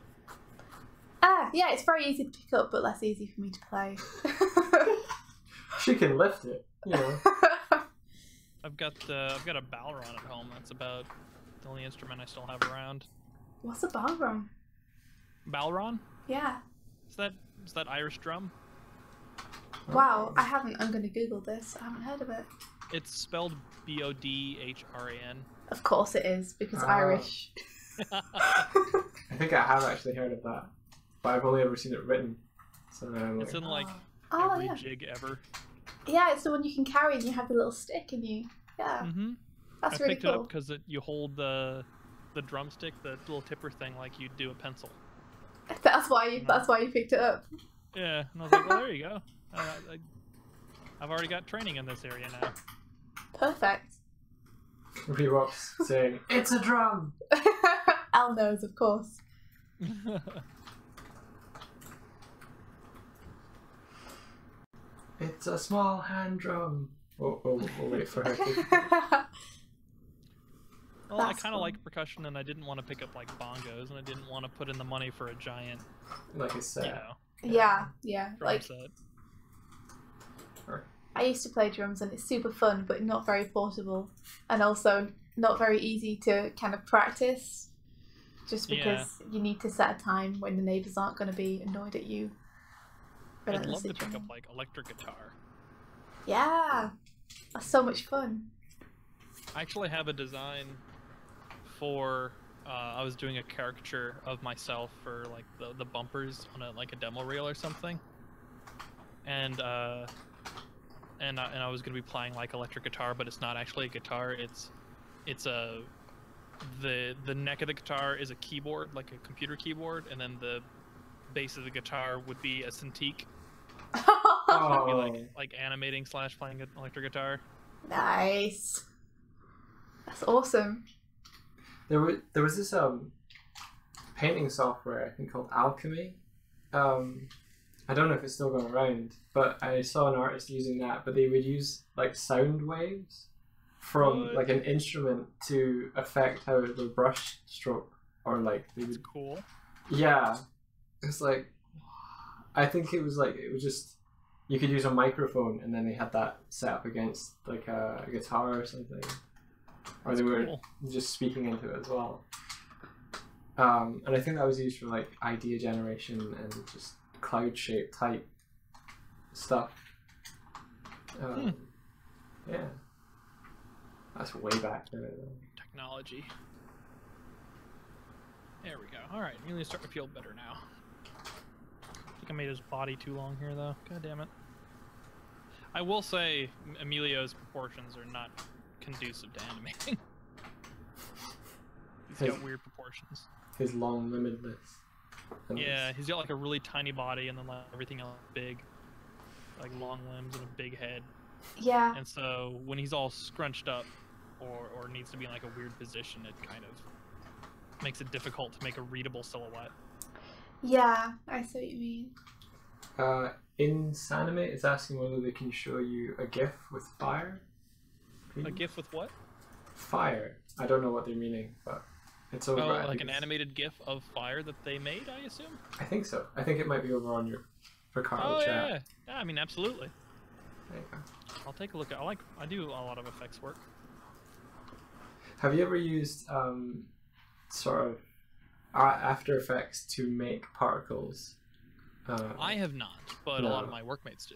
Yeah, it's very easy to pick up, but less easy for me to play. She can lift it, you know. I've got a Balron at home. That's about the only instrument I still have around. What's a ballroom? Balron? Yeah. Is that Irish drum? Wow, I haven't. I'm going to Google this. I haven't heard of it. It's spelled Bodhran. Of course it is, because Ah. Irish. I think I have actually heard of that, but I've only ever seen it written. So I'm like, It's in like Oh, every yeah. jig ever. Yeah, it's the one you can carry and you have the little stick and you... Yeah, Mm-hmm. that's I really picked it cool. up because you hold the drumstick, the little tipper thing, like you'd do a pencil. That's why you picked it up. Yeah, and I was like, well, there you go. I've already got training in this area now. Perfect. Reebok's saying, it's a drum! Al knows, of course. It's a small hand drum. We'll wait for her to... Well, I That's kind of fun. like percussion, and I didn't want to pick up like bongos, and I didn't want to put in the money for a giant, Like I said. you know, yeah. drum Like, set. I used to play drums and it's super fun, but not very portable. And also not very easy to kind of practice. Just because you need to set a time when the neighbours aren't going to be annoyed at you. I'd love relentlessly to pick up drumming. like electric guitar. Yeah, that's so much fun. I actually have a design for. I was doing a caricature of myself for like the bumpers on like a demo reel or something, and I was gonna be playing like electric guitar, but it's not actually a guitar. It's a the neck of the guitar is a keyboard, like a computer keyboard, and then the base of the guitar would be a Cintiq. Oh. It'd be like animating / playing an electric guitar. Nice. That's awesome. There was this painting software I think called Alchemy. I don't know if it's still going around, but I saw an artist using that. But they would use like sound waves from like an instrument to affect how the brush stroke, or like they would. Cool. Yeah, it's like I think it was just you could use a microphone, and then they had that set up against like a guitar or something. Or they were just speaking into it as well. And I think that was used for like idea generation and just cloud shape type stuff. Yeah. That's way back there. Technology. There we go. Alright, really starting to feel better now. I think I made his body too long here though. God damn it. I will say Emilio's proportions are not conducive to animating. He's got weird proportions. His long limitedness. Yeah, he's got like a really tiny body and then like everything else big. Like long limbs and a big head. Yeah. And so when he's all scrunched up or needs to be in like a weird position, it kind of makes it difficult to make a readable silhouette. Yeah, I see what you mean. In Sanimate, it's asking whether they can show you a GIF with fire. A GIF with what? Fire. I don't know what they're meaning, but it's over. Oh, like an animated GIF of fire that they made, I assume? I think so. I think it might be over on your Ricardo chat. Yeah. Yeah, I mean, absolutely. There you go. I'll take a look at I do a lot of effects work. Have you ever used sort of After Effects to make particles? I have not, but a lot of my workmates do.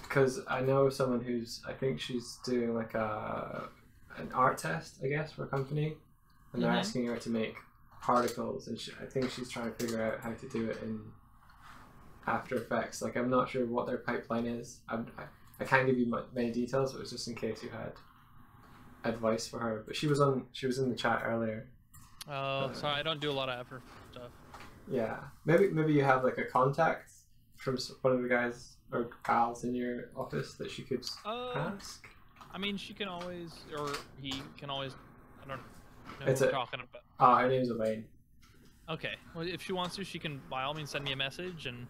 Because I know someone who's, I think she's doing like an art test, I guess, for a company, and they're asking her to make particles, and I think she's trying to figure out how to do it in After Effects. Like, I'm not sure what their pipeline is. I can't give you many details, but it was just in case you had advice for her. But she was in the chat earlier. Oh, sorry, I don't do a lot of effort stuff. Yeah, maybe you have like a contact from one of the guys or gals in your office that she could ask. I mean, she can always, or he can always. I don't know what we're talking about. Her name's Elaine. Okay, well, if she wants to, she can by all means send me a message, and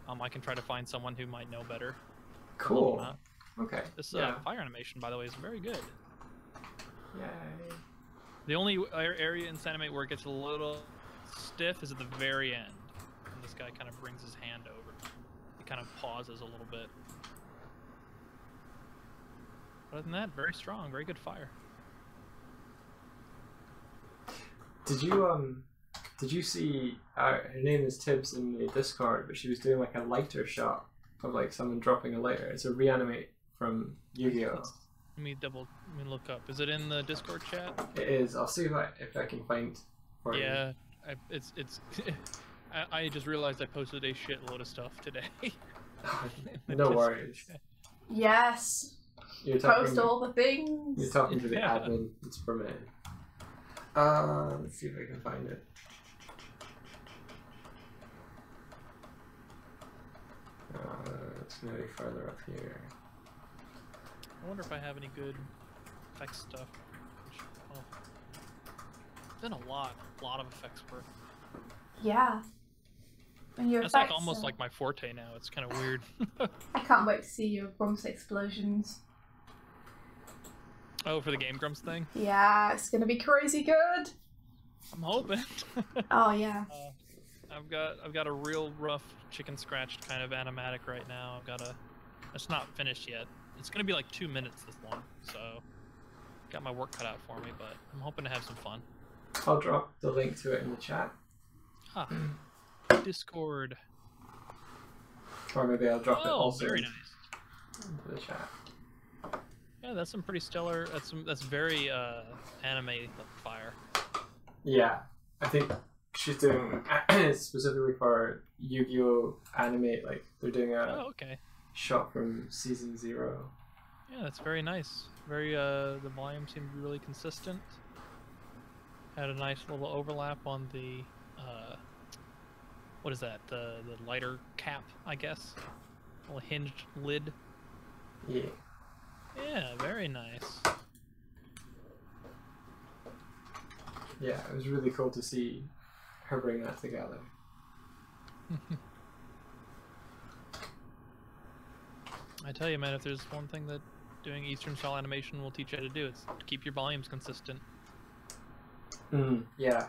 I can try to find someone who might know better. Cool. Okay. This fire animation, by the way, is very good. Yay. The only area in Sanimate where it gets a little stiff is at the very end. And this guy kind of brings his hand over. He kind of pauses a little bit. Other than that, very strong, very good fire. Did you see her name is Tibbs in the Discord, but she was doing like a lighter shot of like someone dropping a lighter. It's a reanimate from Yu-Gi-Oh! Let me look up. Is it in the Discord chat? It is. I'll see if I can find for you. Yeah, it's I just realized I posted a shitload of stuff today. No worries. Yes. Post all the things. You're talking to the admin. It's permitted. Let's see if I can find it. It's maybe further up here. I wonder if I have any good effects stuff. Oh. Done a lot of effects work. Yeah. And your That's effects, like almost like my forte now. It's kind of weird. I can't wait to see your Grumps explosions. Oh, for the Game Grumps thing? Yeah, it's gonna be crazy good. I'm hoping. Oh yeah. I've got a real rough chicken scratched kind of animatic right now. It's not finished yet. It's gonna be like 2 minutes this long, so got my work cut out for me, but I'm hoping to have some fun. I'll drop the link to it in the chat. Discord. Or maybe I'll drop it also very nice. into the chat. Yeah, Yeah, that's some pretty stellar. That's very anime fire. Yeah, I think she's doing specifically for Yu-Gi-Oh! Animate. Like they're doing a Oh, okay. shot from season 0. Yeah, that's very nice. Very the volume seemed really consistent. Had a nice little overlap on the what is that? The lighter cap, I guess. A little hinged lid. Yeah. Yeah, very nice. Yeah, it was really cool to see her bring that together. I tell you, man, if there's one thing that doing Eastern style animation will teach you how to do, it's to keep your volumes consistent. Yeah,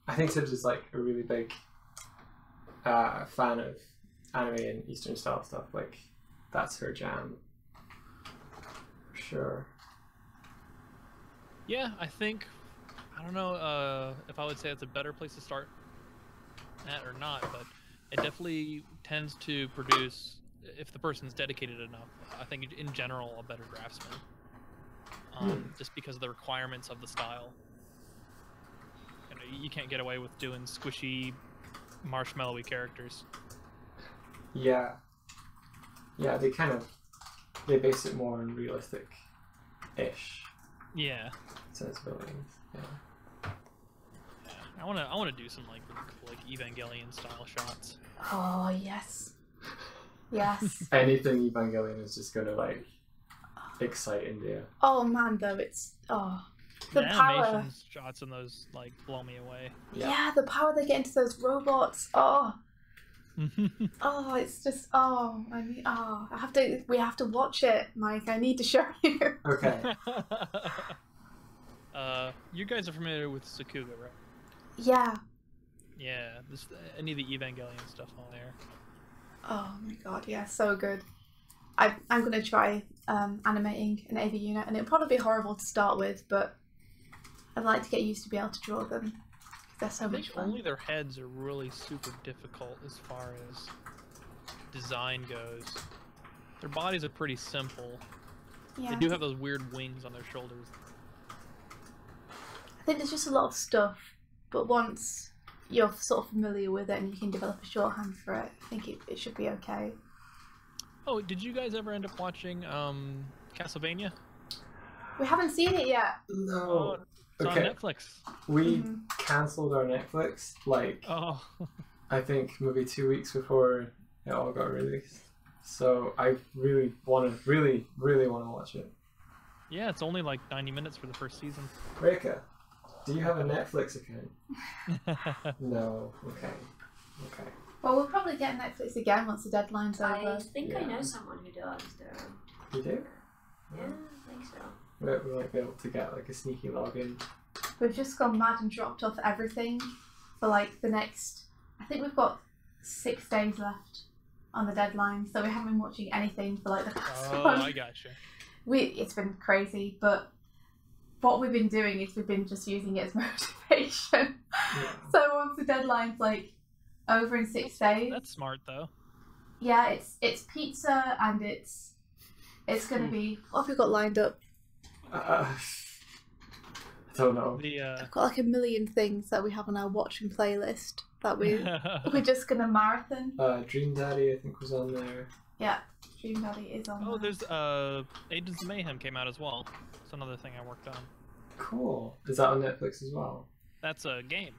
I think Tibbs is like a really big fan of anime and Eastern style stuff. Like, that's her jam. For sure. Yeah, I think, I don't know if I would say it's a better place to start at or not, but it definitely tends to produce, if the person's dedicated enough, I think in general a better draftsman. Just because of the requirements of the style. You know, you can't get away with doing squishy, marshmallowy characters. Yeah. Yeah, they base it more on realistic-ish Yeah. sensibilities. Yeah. I wanna do some like Evangelion style shots. Oh yes, yes. Anything Evangelion is just gonna like excite India. Oh man, though it's the power. Animation shots in those like blow me away. Yeah, the power they get into those robots. It's just I mean, we have to watch it, Mike. I need to show you. Okay. You guys are familiar with Sakuga, right? Yeah. Yeah, any of the Evangelion stuff on there. Oh my god, yeah, so good. I'm gonna try animating an AV unit, and it'll probably be horrible to start with, but I'd like to get used to be able to draw them. They're so much fun. Only their heads are really super difficult as far as design goes. Their bodies are pretty simple. Yeah. They do have those weird wings on their shoulders. I think there's just a lot of stuff, but once you're sort of familiar with it and you can develop a shorthand for it, I think it should be okay. Oh, did you guys ever end up watching Castlevania? We haven't seen it yet. No. It's Okay. on Netflix. We cancelled our Netflix, like, I think maybe 2 weeks before it all got released. So I really want to watch it. Yeah, it's only like 90 minutes for the first season. Reka, do you have a Netflix account? No. Okay. Well, we'll probably get Netflix again once the deadline's over. I think I know someone who does, though. You do? Yeah, I think so. We might be able to get like a sneaky login. We've just gone mad and dropped off everything for like the next... I think we've got 6 days left on the deadline, so we haven't been watching anything for like the past month. I gotcha. It's been crazy, but what we've been doing is we've been just using it as motivation. Yeah. So once the deadline's like over in 6 days... That's smart, though. Yeah, it's pizza, and it's gonna be... What have we got lined up? I don't know. I've got like a million things that we have on our watching playlist that we're just gonna marathon. Dream Daddy, I think, was on there. Yeah, Dream Daddy is on there. There's Agents of Mayhem came out as well. It's another thing I worked on. Cool. Is that on Netflix as well? That's a game.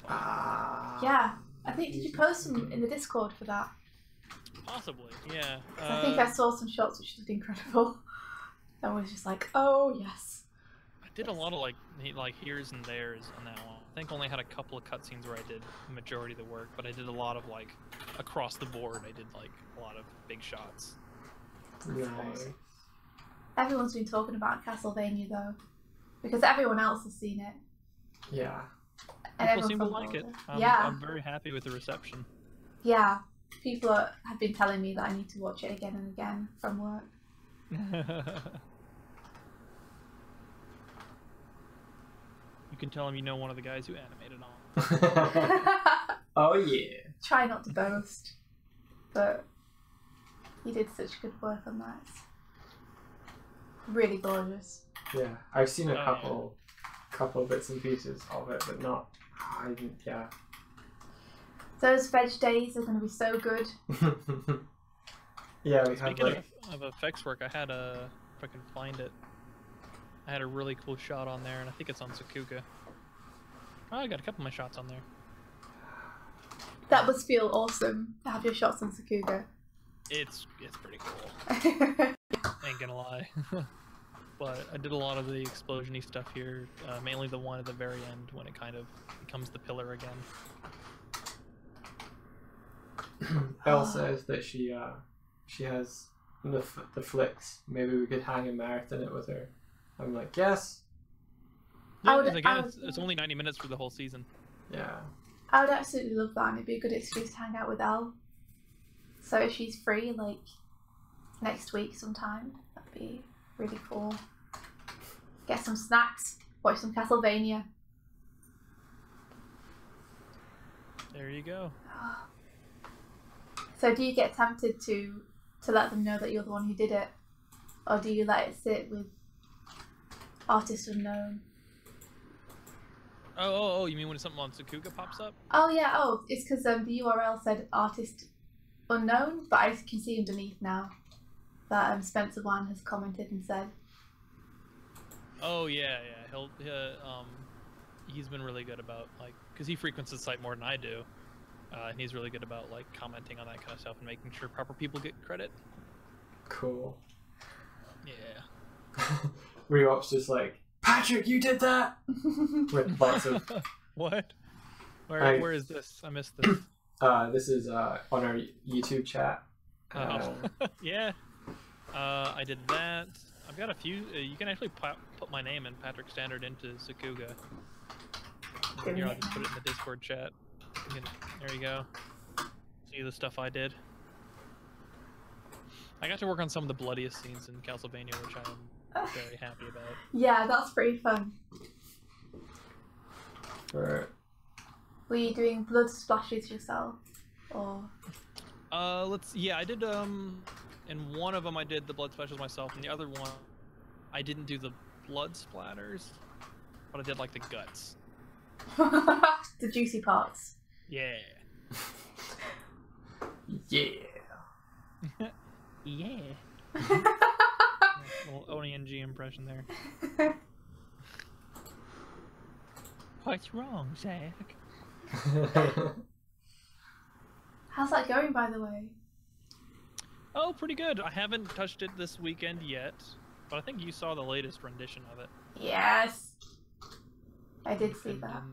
Yeah, I think, did you post some in the Discord for that? Possibly, yeah. I think I saw some shots which looked incredible. I was just like, oh yes. I did a lot of like here's and there's on that one. I think only had a couple of cutscenes where I did the majority of the work, but I did a lot of like across the board. I did like a lot of big shots. Nice. Everyone's been talking about Castlevania though, because everyone else has seen it. Yeah. And People seem to like it. I'm very happy with the reception. Yeah. People have been telling me that I need to watch it again and again from work. You can tell them you know one of the guys who animated on. Oh yeah. Try not to boast, but you did such good work on that. really gorgeous. Yeah, I've seen a Oh, couple of bits and pieces of it, but not. I didn't. Yeah. Those veg days are going to be so good. Yeah, we have Speaking like. of effects work, I had a, if I can find it, I had a really cool shot on there, and I think it's on Sakuga. Oh, I got a couple of my shots on there. That must feel awesome to have your shots on Sakuga. It's pretty cool. Ain't gonna lie. But I did a lot of the explosion-y stuff here, mainly the one at the very end when it kind of becomes the pillar again. Elle says that she has the flicks. Maybe we could hang a marathon it with her. I'm like, yes. Yeah, would- and again, I would- it's only 90 minutes for the whole season. Yeah. I would absolutely love that, and it'd be a good excuse to hang out with Elle. So if she's free, like next week sometime, that'd be really cool. Get some snacks, watch some Castlevania. There you go. So do you get tempted to let them know that you're the one who did it, or do you let it sit with artist unknown? Oh, you mean when something on Sakuga pops up? Oh yeah, it's because the URL said artist unknown, but I can see underneath now that Spencer Wan has commented and said. Oh yeah. He's been really good about, like, because he frequents the site more than I do, and he's really good about like commenting on that kind of stuff and making sure proper people get credit. Cool. Yeah. Reop's just like, Patrick, you did that. With lots of. What? Where is this? I missed this. This is on our YouTube chat. Oh. Yeah. I did that. I've got a few. You can actually put my name and Patrick Stannard into Sakuga. Here, I'll just put it in the Discord chat. There you go. See the stuff I did. I got to work on some of the bloodiest scenes in Castlevania, which I'm very happy about. Yeah, that's pretty fun. For Were you doing blood splashes yourself, or? I did in one of them I did the blood specials myself, and the other one I didn't do the blood splatters, but I did like the guts. The juicy parts. Yeah. yeah. Yeah. Little ONG impression there. What's wrong, Zach? How's that going, by the way? Oh, pretty good. I haven't touched it this weekend yet, but I think you saw the latest rendition of it. Yes, I did see that.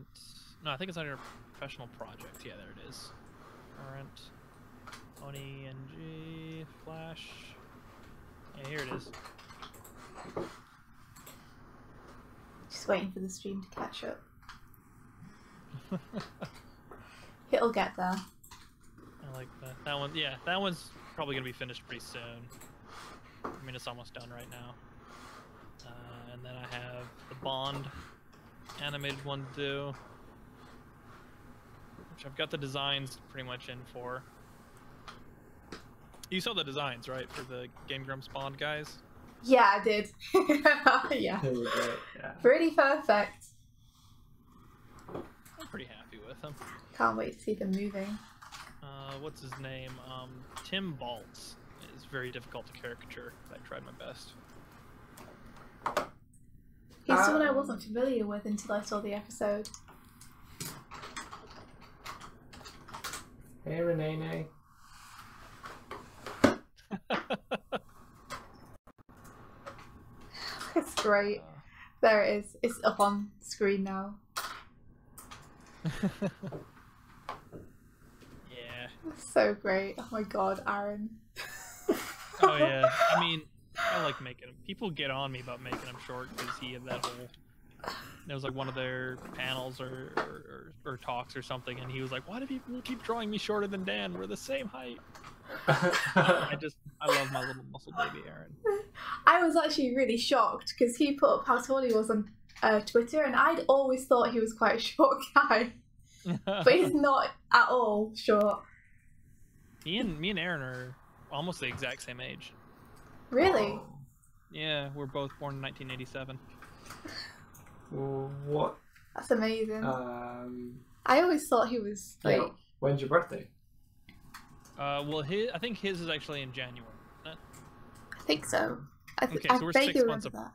No, I think it's on your professional project. Yeah, there it is. Current ONG Flash. Yeah, here it is. Just waiting for the stream to catch up. It'll get there. I like that. That one, yeah, that one's probably gonna be finished pretty soon. I mean, it's almost done right now. And then I have the Bond animated one to do, which I've got the designs pretty much in for. You saw the designs, right, for the Game Grumps Bond guys? Yeah, I did. Yeah. They were great, yeah. Pretty perfect. I'm pretty happy with them. Can't wait to see them moving. What's his name? Tim Baltz is very difficult to caricature. I tried my best. He's someone I wasn't familiar with until I saw the episode. Hey, Renee. It's great. There it is. It's up on screen now. Yeah. So great. Oh my god, Aaron. Oh yeah. I mean, I like making them. People get on me about making them short because he had that whole. It was like one of their panels or talks or something, and he was like, "Why do people keep drawing me shorter than Dan? We're the same height." I love my little muscle baby Aaron. I was actually really shocked because he put up how tall he was on Twitter, and I'd always thought he was quite a short guy, but he's not at all short. Me and Aaron are almost the exact same age. Really? Yeah, we're both born in 1987. What? That's amazing. I always thought he was like. Yeah, when's your birthday? Well, I think his is actually in January, isn't it? I think so. Okay, so we're vaguely 6 remember months that.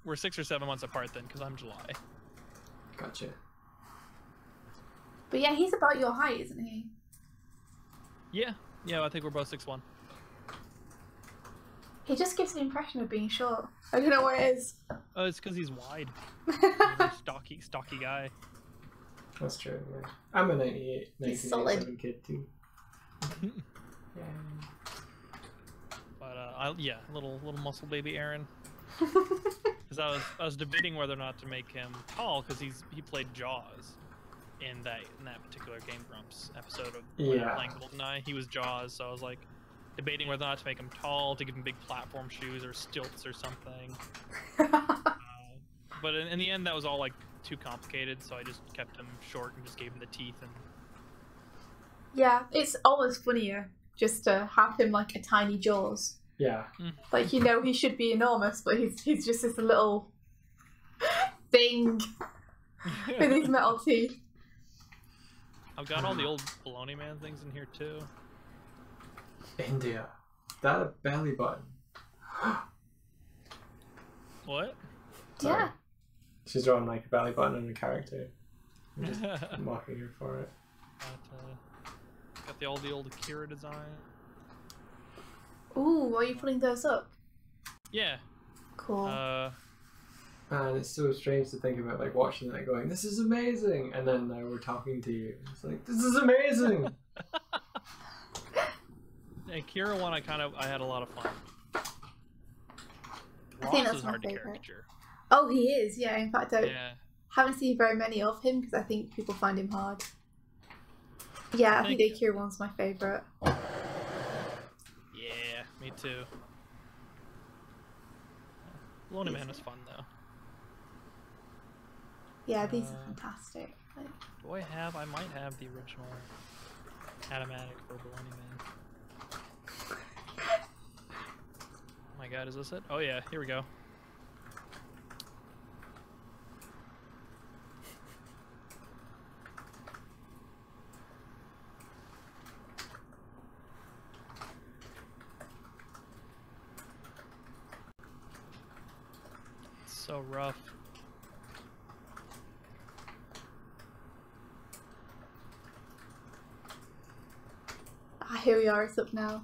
We're 6 or 7 months apart then, because I'm July. Gotcha. But yeah, he's about your height, isn't he? Yeah, I think we're both 6'1". He just gives the impression of being short. I don't know what it is. Oh, it's because he's wide. He's a stocky guy. That's true, yeah. I'm a 1987 kid too. Yeah. But yeah, little muscle baby Aaron. Because I was debating whether or not to make him tall, because he played Jaws in that particular Game Grumps episode of when they were playing GoldenEye. He was Jaws, so I was like debating whether or not to make him tall, to give him big platform shoes or stilts or something. But in the end, that was all like too complicated, so I just kept him short and just gave him the teeth. And yeah, it's almost funnier just to have him like a tiny Jaws. Yeah. Like, you know, he should be enormous, but he's just this little thing with his metal teeth. I've got all the old Baloney Man things in here too. India. That a belly button? What? Sorry. Yeah. She's drawing like a belly button on a character. I'm just mocking her for it. Got all the old Akira design. Ooh, are you putting those up? Yeah. Cool. Man, it's so strange to think about like watching that going, this is amazing, and then now we're talking to you. It's like, this is amazing. Akira one, I had a lot of fun. I think Ross that's is my hard to favourite. caricature. Oh, he is, yeah. In fact, I Yeah. haven't seen very many of him because I think people find him hard. Yeah, I think the Akira one's my favourite. Yeah, me too. Baloney Man was fun though. Yeah, these are fantastic. Like, Do I might have the original animatic for Baloney Man. Oh my god, is this it? Oh yeah, here we go. It's so rough. here we are, it's up now.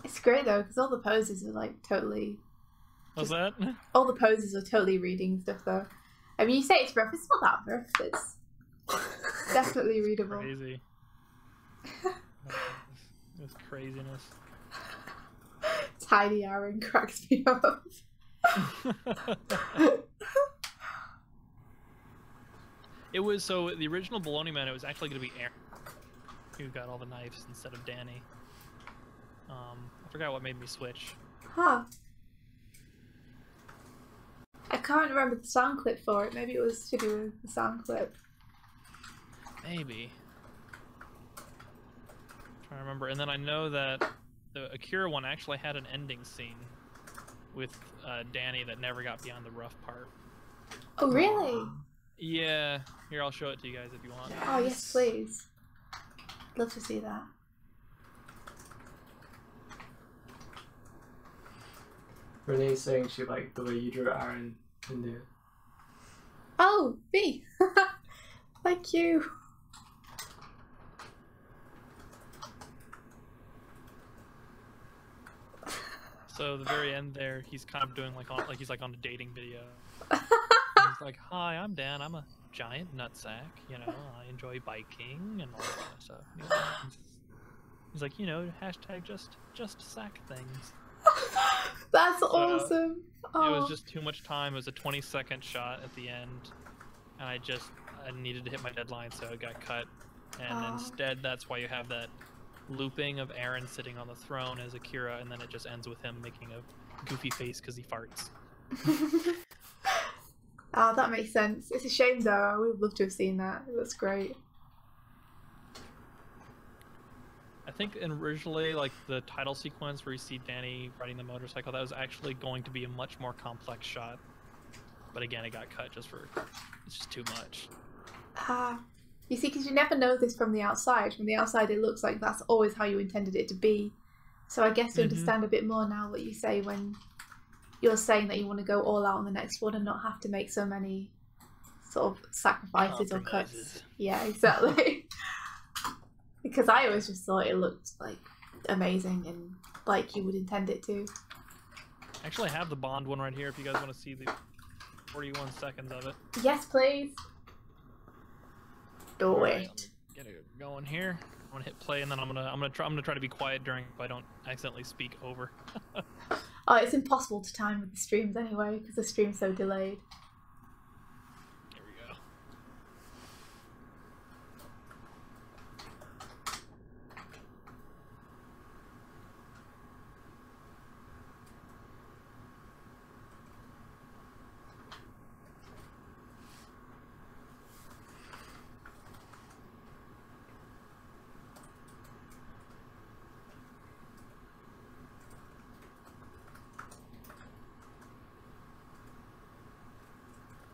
It's great though, because all the poses are like totally. What's that? All the poses are totally reading stuff though. I mean, you say it's rough, it's not that rough. It's definitely readable. Crazy. This craziness. Tiny Aaron cracks me up. It was so the original Baloney Man. It was actually going to be Aaron who got all the knives instead of Danny. I forgot what made me switch. Huh. I can't remember the sound clip for it. Maybe it was to do with the sound clip. Maybe. I'm trying to remember. And then I know that the Akira one actually had an ending scene with Danny that never got beyond the rough part. Oh, really? Yeah. Here, I'll show it to you guys if you want. Oh, yes, please. Love to see that. Renee's saying she liked the way you drew Aaron in the... Oh, me! Thank you! So the very end there, he's kind of doing like he's like on a dating video. He's like, "Hi, I'm Dan. I'm a giant nutsack. You know, I enjoy biking and all that kind of stuff." You know, he's like, hashtag just sack things. That's awesome. It was just too much time. It was a 20-second shot at the end, and I needed to hit my deadline, so it got cut. And instead, that's why you have that looping of Aaron sitting on the throne as Akira, and then it just ends with him making a goofy face because he farts. Oh, that makes sense. It's a shame though. I would have loved to have seen that. It looks great. I think originally, like the title sequence where you see Danny riding the motorcycle, that was actually going to be a much more complex shot. But again, it got cut just for it's just too much. You see, because you never know this from the outside. From the outside, it looks like that's always how you intended it to be. So I guess you understand a bit more now what you say when you're saying that you want to go all out on the next one and not have to make so many sort of sacrifices or cuts. Yeah, exactly. Because I always just thought it looked like amazing and like you would intend it to. I actually have the Bond one right here if you guys want to see the 41 seconds of it. Yes, please. Do Alright, it. let me get it going here. I'm gonna hit play and then I'm gonna try to be quiet during if I don't accidentally speak over. Oh, it's impossible to time with the streams anyway because the stream's so delayed. Here we go.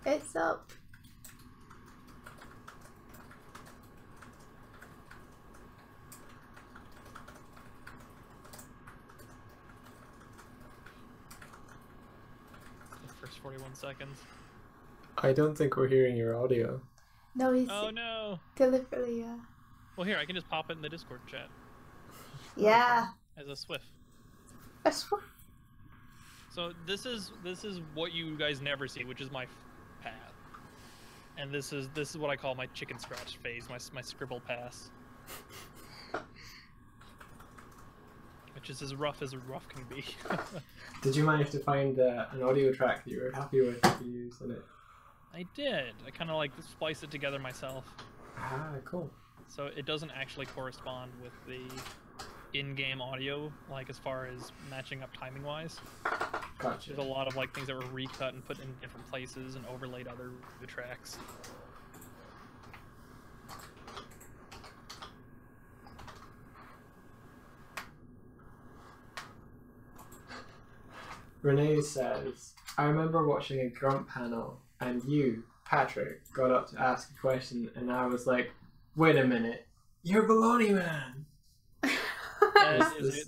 It's up. The first 41 seconds. I don't think we're hearing your audio. No, he's Oh no! deliberately, Well, here I can just pop it in the Discord chat yeah. as a Swift. That's what. So this is what you guys never see, which is my path, and this is what I call my chicken scratch phase, my scribble pass, which is as rough can be. Did you manage to find an audio track that you were happy with to use in it? I did. I kind of like splice it together myself. Ah, cool. So it doesn't actually correspond with the in-game audio, like as far as matching up timing-wise. Gotcha. There's a lot of like things that were recut and put in different places and overlaid other tracks. Renee says, I remember watching a grunt panel and you, Patrick, got up to ask a question and I was like, wait a minute, you're Baloney Man!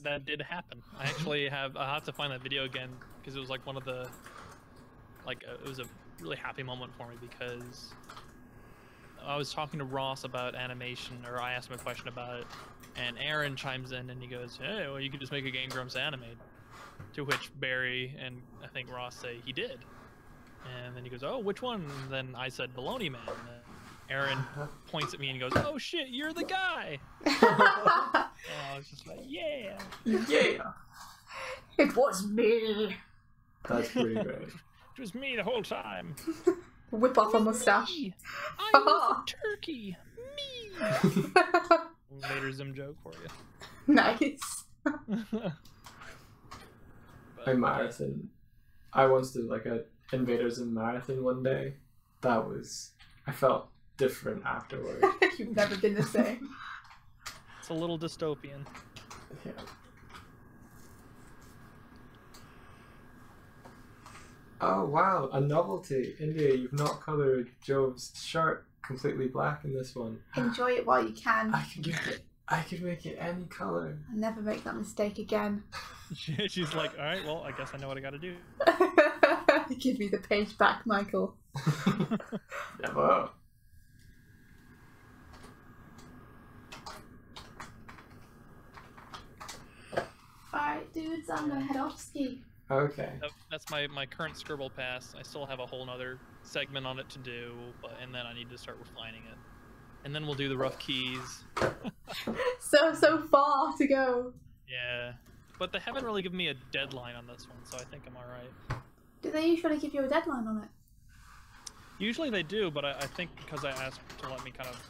That did happen. I have to find that video again because it was like one of the, it was a really happy moment for me because I was talking to Ross about animation, or I asked him a question about it, and Aaron chimes in and he goes, hey, well you could just make a Game Grumps animate. To which Barry and I think Ross say he did. And then he goes, oh, which one? And then I said Baloney Man. And then Aaron points at me and goes, oh shit, you're the guy! And I was just like, yeah! Yeah! It was me. That's pretty great. It was me the whole time. Whip off a mustache. Me. I was a turkey. Me! Later Zim joke for you. Nice. I marathon. I once did like a Invaders in marathon one day. I felt different afterwards. You've never been the same. It's a little dystopian. Yeah. Oh wow, a novelty. India, you've not coloured Jove's shirt completely black in this one. Enjoy it while you can. I could make it any colour. I'll never make that mistake again. She's like, alright, well, I guess I know what I gotta do. Give me the page back, Michael. Never. Alright, dudes, I'm gonna head off ski. Okay. That's my current scribble pass. I still have a whole nother segment on it to do, and then I need to start refining it. And then we'll do the rough keys. So far to go. Yeah. But they haven't really given me a deadline on this one, so I think I'm alright. Do they usually give you a deadline on it? Usually they do, but I think because I asked to let me kind of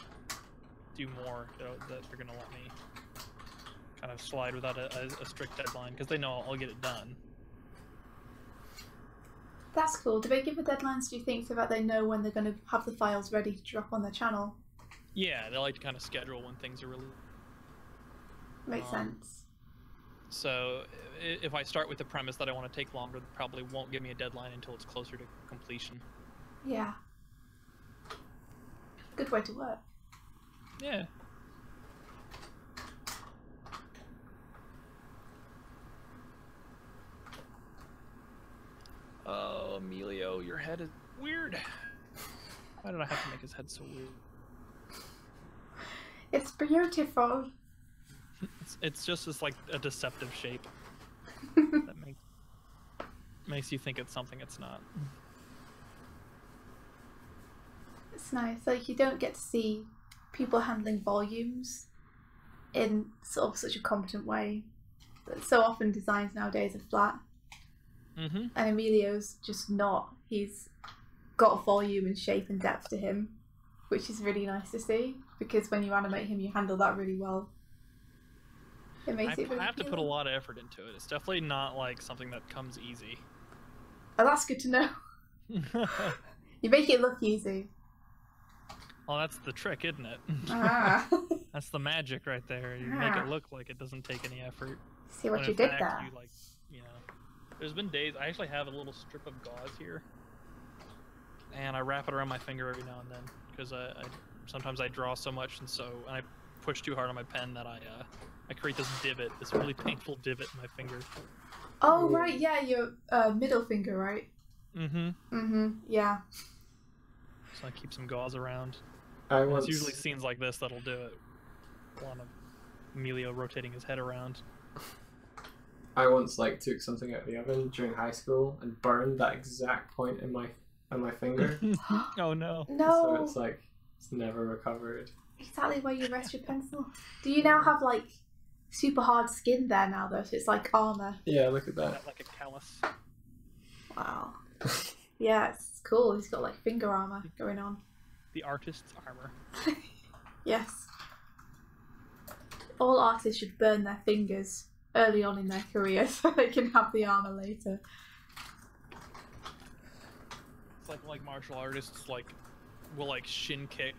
do more, that they're going to let me kind of slide without a strict deadline, because they know I'll get it done. That's cool. Do they give the deadlines, do you think, so that they know when they're going to have the files ready to drop on their channel? Yeah, they like to kind of schedule when things are released. Makes sense. So if I start with the premise that I want to take longer, they probably won't give me a deadline until it's closer to completion. Yeah. Good way to work. Yeah. Oh, Emilio, your head is weird. Why did I have to make his head so weird? It's beautiful. It's just this like a deceptive shape that makes you think it's something it's not. It's nice. Like, you don't get to see people handling volumes in sort of such a competent way. So often designs nowadays are flat. Mm-hmm. And Emilio's just not. He's got volume and shape and depth to him, which is really nice to see, because when you animate him, you handle that really well. It makes it really I have to put a appealing. lot of effort into it. It's definitely not like something that comes easy. Oh, that's good to know. You make it look easy. Well, that's the trick, isn't it? Ah. That's the magic right there. You make it look like it doesn't take any effort. See what When you in did fact, there. You, like, you know, there's been days I actually have a little strip of gauze here, and I wrap it around my finger every now and then because I sometimes I draw so much and I push too hard on my pen that I create this divot, this really painful divot in my finger. Oh, right, yeah, your middle finger, right? Mm-hmm. Mm-hmm, yeah. So I keep some gauze around. Once... It's usually scenes like this that'll do it. One of Emilio rotating his head around. I once took something out of the oven during high school and burned that exact point in my finger. Oh no. No. So it's never recovered. Exactly where you rest your pencil. Do you now have super hard skin there now though, so it's like armor? Yeah, look at that. Got like a callus. Wow. Yeah, it's cool. He's got finger armor going on. The artist's armor. Yes. All artists should burn their fingers early on in their career so they can have the armor later. It's like martial artists will shin kick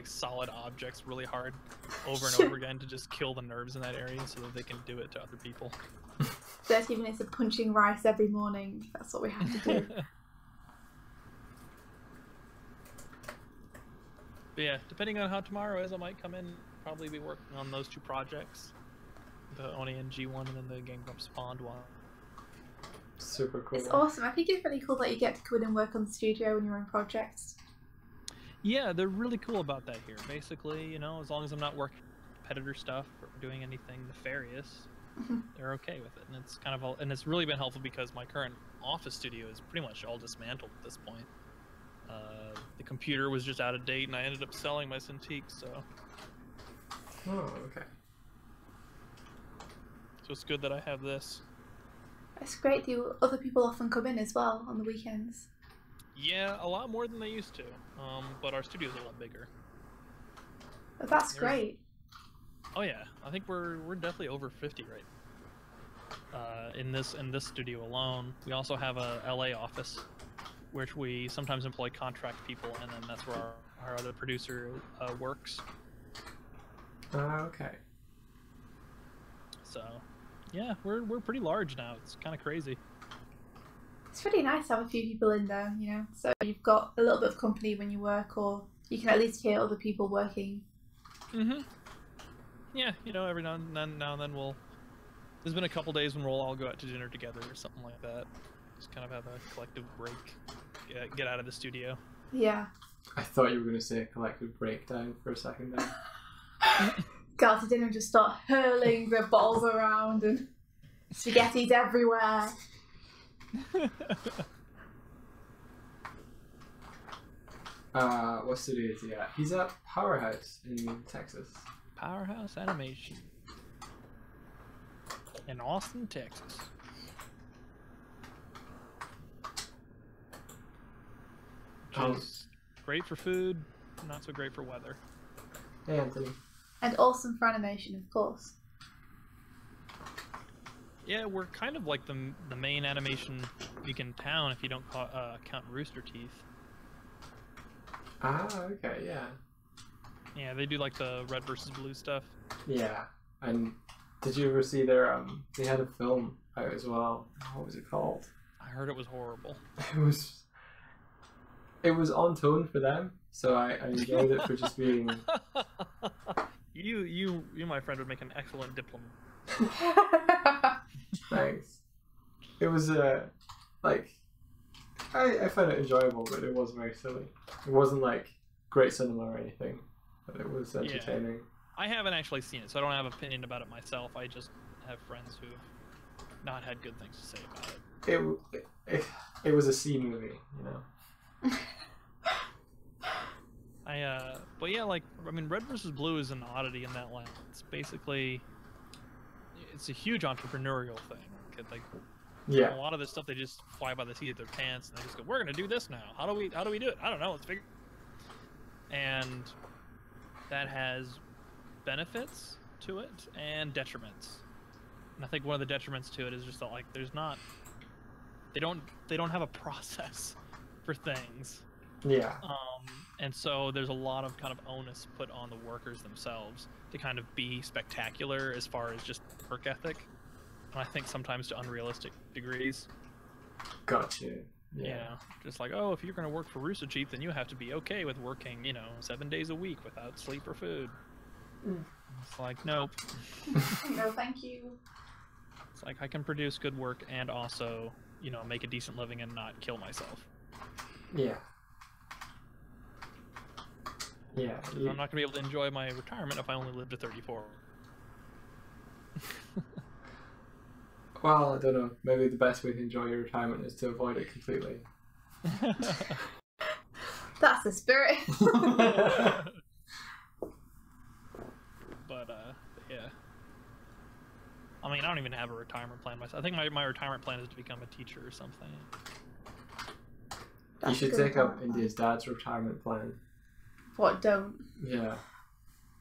solid objects really hard over and over again to just kill the nerves in that area so that they can do it to other people. 30 minutes of punching rice every morning. That's what we have to do. But yeah, depending on how tomorrow is, I might come in, probably be working on those two projects. The Oni and G1 and then the Game Grumps Pond one. Super cool. It's awesome. I think it's really cool that you get to come in and work on the studio when you're in projects. Yeah, they're really cool about that here. Basically, as long as I'm not working competitor stuff or doing anything nefarious, they're okay with it. And it's and it's really been helpful because my current office studio is pretty much all dismantled at this point. The computer was just out of date, and I ended up selling my Cintiq, so... Oh, okay. So it's good that I have this. It's great. Do other people often come in as well on the weekends? Yeah, a lot more than they used to. But our studio's a lot bigger. Oh, that's great. Oh yeah, I think we're definitely over 50 right in this studio alone. We also have a LA office, which we sometimes employ contract people, and then that's where our other producer works. Okay. So, yeah, we're pretty large now. It's kind of crazy. It's really nice to have a few people in there, so you've got a little bit of company when you work, or you can at least hear other people working. Mm-hmm. Yeah, every now and then there's been a couple days when we'll all go out to dinner together or something like that. Just kind of have a collective break. Get out of the studio. Yeah. I thought you were going to say a collective breakdown for a second there. Go out to dinner and just start hurling the bottles around and spaghetti's everywhere. What studio is he at? He's at Powerhouse in Texas. Powerhouse Animation. In Austin, Texas. Which is great for food, not so great for weather. Hey, Anthony. And awesome for animation, of course. Yeah, we're kind of like the main animation week in town if you don't count Rooster Teeth. Ah, okay, yeah. Yeah, they do like the red versus blue stuff. Yeah, and did you ever see their they had a film out as well. What was it called? I heard it was horrible. It was on tone for them, so I enjoyed it for just being. You, my friend, would make an excellent diplomat. Thanks. It was like I found it enjoyable, but it was very silly. It wasn't like great cinema or anything, but it was entertaining. Yeah. I haven't actually seen it, so I don't have an opinion about it myself. I just have friends who've not had good things to say about it. It was a C movie, you know. But yeah, like, I mean, Red versus Blue is an oddity in that line. It's basically, it's a huge entrepreneurial thing. Like, Yeah. a lot of this stuff, they just fly by the seat of their pants, and they just go, we're gonna do this now. How do we do it? I don't know, let's figure. And that has benefits to it and detriments. And I think one of the detriments to it is just that, like, there's not, they don't have a process for things. Yeah. And so there's a lot of kind of onus put on the workers themselves to kind of be spectacular as far as just work ethic. And I think sometimes to unrealistic degrees. Gotcha. Yeah. Just like, oh, if you're going to work for Rooster Teeth, then you have to be okay with working, 7 days a week without sleep or food. It's like, nope. No, thank you. It's like, I can produce good work and also, make a decent living and not kill myself. Yeah. Yeah. I'm not going to be able to enjoy my retirement if I only live to 34. Well, I don't know. Maybe the best way to enjoy your retirement is to avoid it completely. That's the spirit. But, yeah. I mean, I don't even have a retirement plan myself. I think my retirement plan is to become a teacher or something. You should take up India's dad's retirement plan. What, don't? Yeah.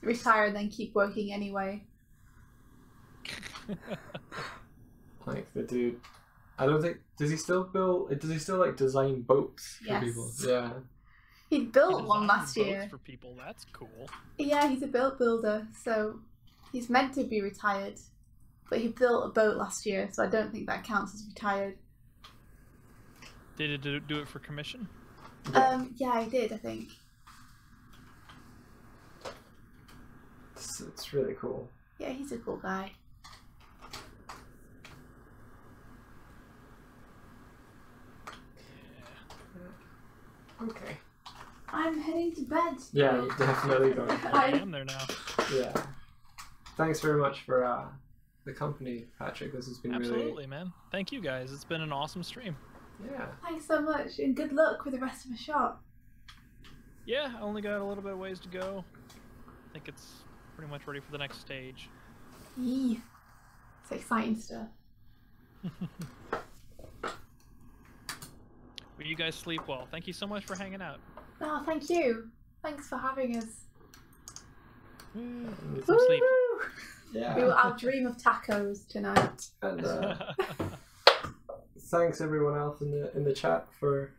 Retire and then keep working anyway. Like the dude, I don't think, does he still like design boats for people? Yeah. He built one last year. For people, that's cool. Yeah, he's a boat builder, so he's meant to be retired, but he built a boat last year, so I don't think that counts as retired. Did it do it for commission? Yeah, I did, I think. It's really cool. Yeah, he's a cool guy. Okay. I'm heading to bed. Yeah, you definitely go. I am there now. Yeah. Thanks very much for the company, Patrick. This has been Absolutely, man. Thank you guys. It's been an awesome stream. Yeah. Thanks so much, and good luck with the rest of the shot. Yeah, I only got a little bit of ways to go. I think it's pretty much ready for the next stage. Yee. It's exciting stuff. Will you guys sleep well? Thank you so much for hanging out. Oh, thank you. Thanks for having us. Get some sleep. Yeah. I'll dream of tacos tonight. And thanks everyone else in the chat for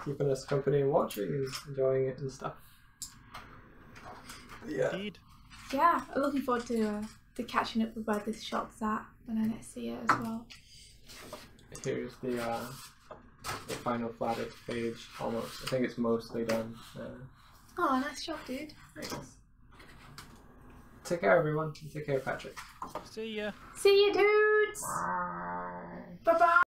keeping us company and watching and enjoying it and stuff. Yeah. Indeed. Yeah, I'm looking forward to catching up with where this shot's at when I next see it as well. Here's the final flatted page almost. I think it's mostly done. Oh, nice job, dude. Thanks. Take care, everyone. Take care, Patrick. See ya. See you, dudes. Bye. Bye-bye.